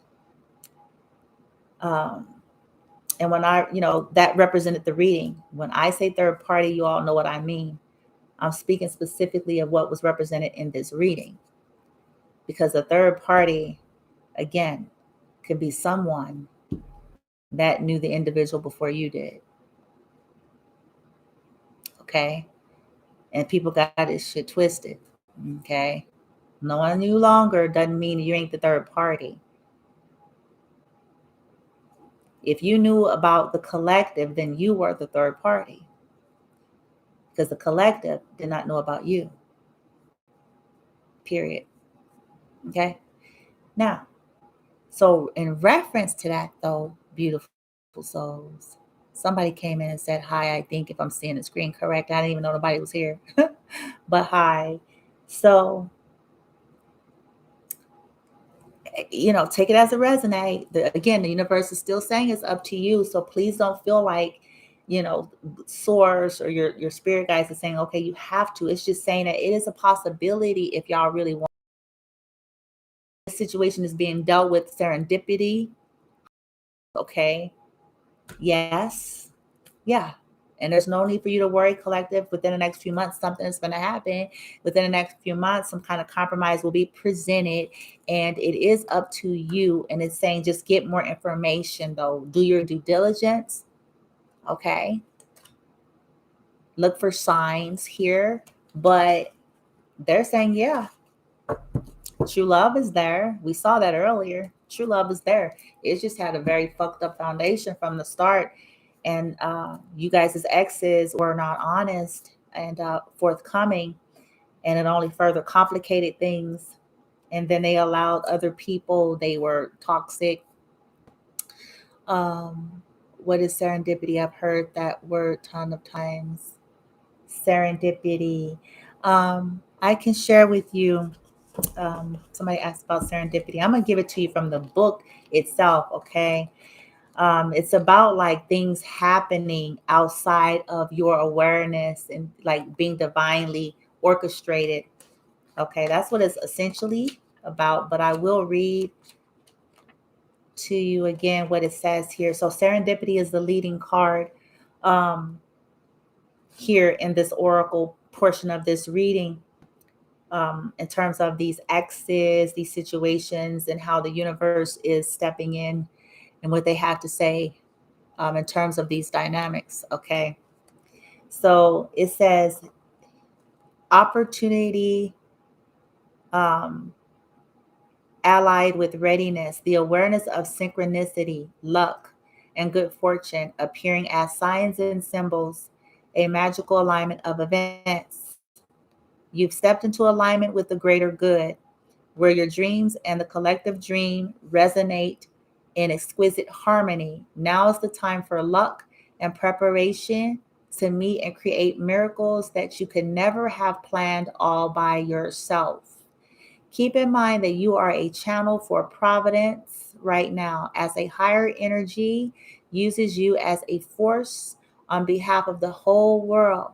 And when that represented the reading. When I say third party, you all know what I mean. I'm speaking specifically of what was represented in this reading. Because the third party, again, could be someone that knew the individual before you did. Okay? And people got this shit twisted. Okay? Knowing you longer doesn't mean you ain't the third party. If you knew about the collective, then you were the third party. Because the collective did not know about you. Period. Okay? Now, so in reference to that, though, beautiful souls, somebody came in and said hi. I think if I'm seeing the screen correct, I didn't even know nobody was here, but hi. So, take it as a resonate. Again, the universe is still saying it's up to you. So please don't feel like, source or your spirit guides are saying, okay, you have to. It's just saying that it is a possibility if y'all really want. This situation is being dealt with serendipity. Okay. Yes. Yeah. And there's no need for you to worry, collective. Within the next few months, something is going to happen. Within the next few months, some kind of compromise will be presented. And it is up to you. And it's saying just get more information, though. Do your due diligence. Okay. Look for signs here. But they're saying, yeah, true love is there. We saw that earlier. True love is there. It just had a very fucked up foundation from the start. And you guys as exes were not honest and forthcoming, and it only further complicated things. And then they allowed other people, they were toxic, Um, what is serendipity? I've heard that word ton of times. Serendipity. I can share with you. Somebody asked about serendipity. I'm gonna give it to you from the book itself. Okay. It's about like things happening outside of your awareness and like being divinely orchestrated. Okay, that's what it's essentially about. But I will read to you again what it says here. So serendipity is the leading card um, here in this oracle portion of this reading, in terms of these X's, these situations, and how the universe is stepping in and what they have to say in terms of these dynamics. Okay. So it says opportunity um, allied with readiness, the awareness of synchronicity, luck, and good fortune appearing as signs and symbols, a magical alignment of events. You've stepped into alignment with the greater good, where your dreams and the collective dream resonate in exquisite harmony. Now is the time for luck and preparation to meet and create miracles that you could never have planned all by yourself. Keep in mind that you are a channel for providence right now, as a higher energy uses you as a force on behalf of the whole world.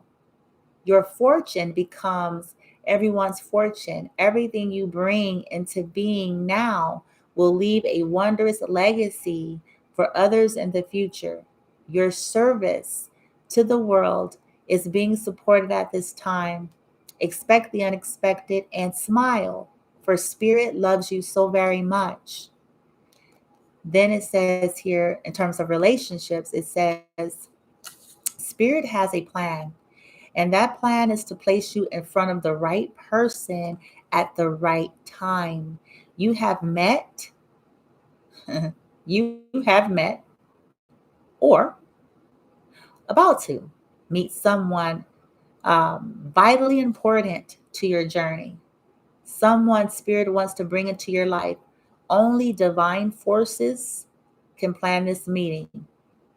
Your fortune becomes everyone's fortune. Everything you bring into being now will leave a wondrous legacy for others in the future. Your service to the world is being supported at this time. Expect the unexpected and smile, for Spirit loves you so very much. Then it says here, in terms of relationships, it says, Spirit has a plan, and that plan is to place you in front of the right person at the right time. You have met, you have met, or about to meet someone vitally important to your journey. Someone Spirit wants to bring into your life. Only divine forces can plan this meeting.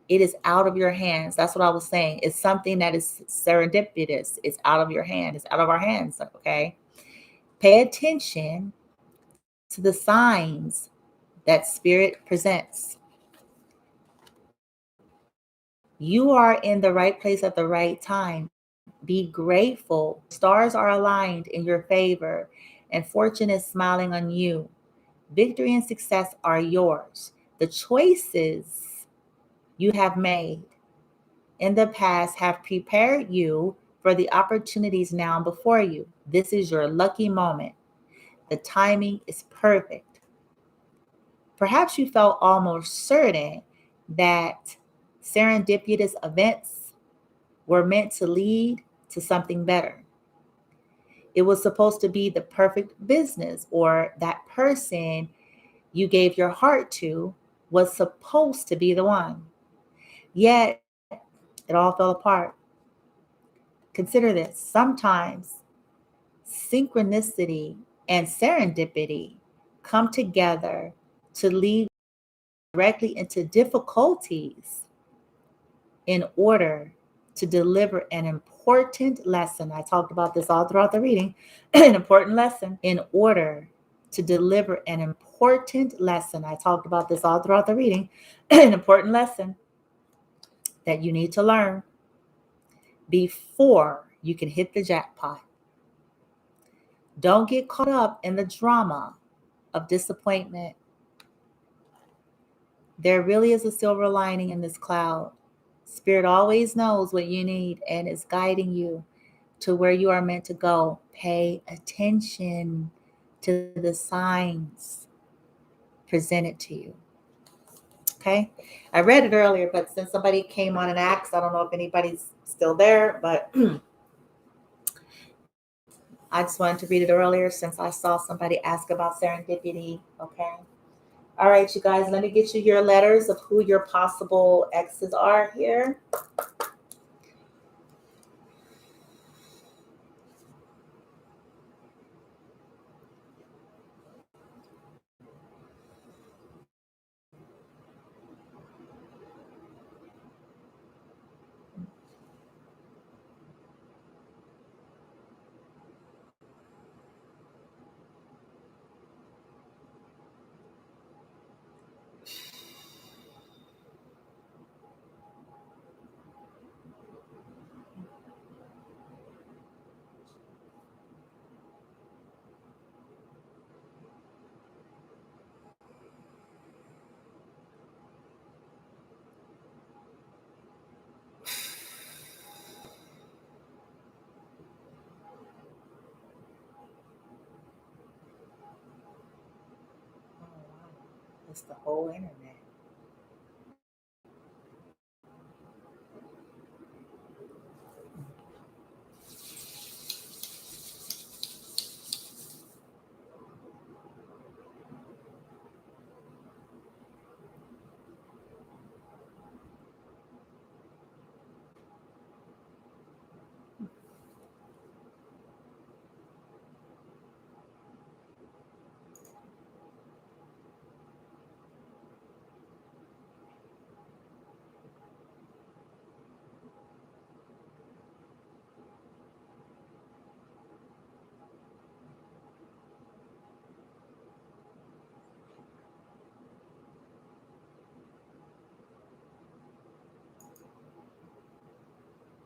It is out of your hands. That's what I was saying. It's something that is serendipitous. It's out of your hand. It's out of our hands. Okay. Pay attention to the signs that Spirit presents. You are in the right place at the right time. Be grateful. The stars are aligned in your favor, and fortune is smiling on you. Victory and success are yours. The choices you have made in the past have prepared you for the opportunities now before you. This is your lucky moment. The timing is perfect. Perhaps you felt almost certain that serendipitous events were meant to lead to something better. It was supposed to be the perfect business, or that person you gave your heart to was supposed to be the one. Yet it all fell apart. Consider this. Sometimes synchronicity and serendipity come together to lead directly into difficulties in order to deliver an important lesson. I talked about this all throughout the reading. An important lesson. In order to deliver an important lesson. I talked about this all throughout the reading. An important lesson that you need to learn before you can hit the jackpot. Don't get caught up in the drama of disappointment. There really is a silver lining in this cloud. Spirit always knows what you need and is guiding you to where you are meant to go. Pay attention to the signs presented to you. Okay? I read it earlier, but since somebody came on and asked, I don't know if anybody's still there, but I just wanted to read it earlier since I saw somebody ask about serendipity. Okay? All right, you guys, let me get you your letters of who your possible exes are here. It's the whole energy.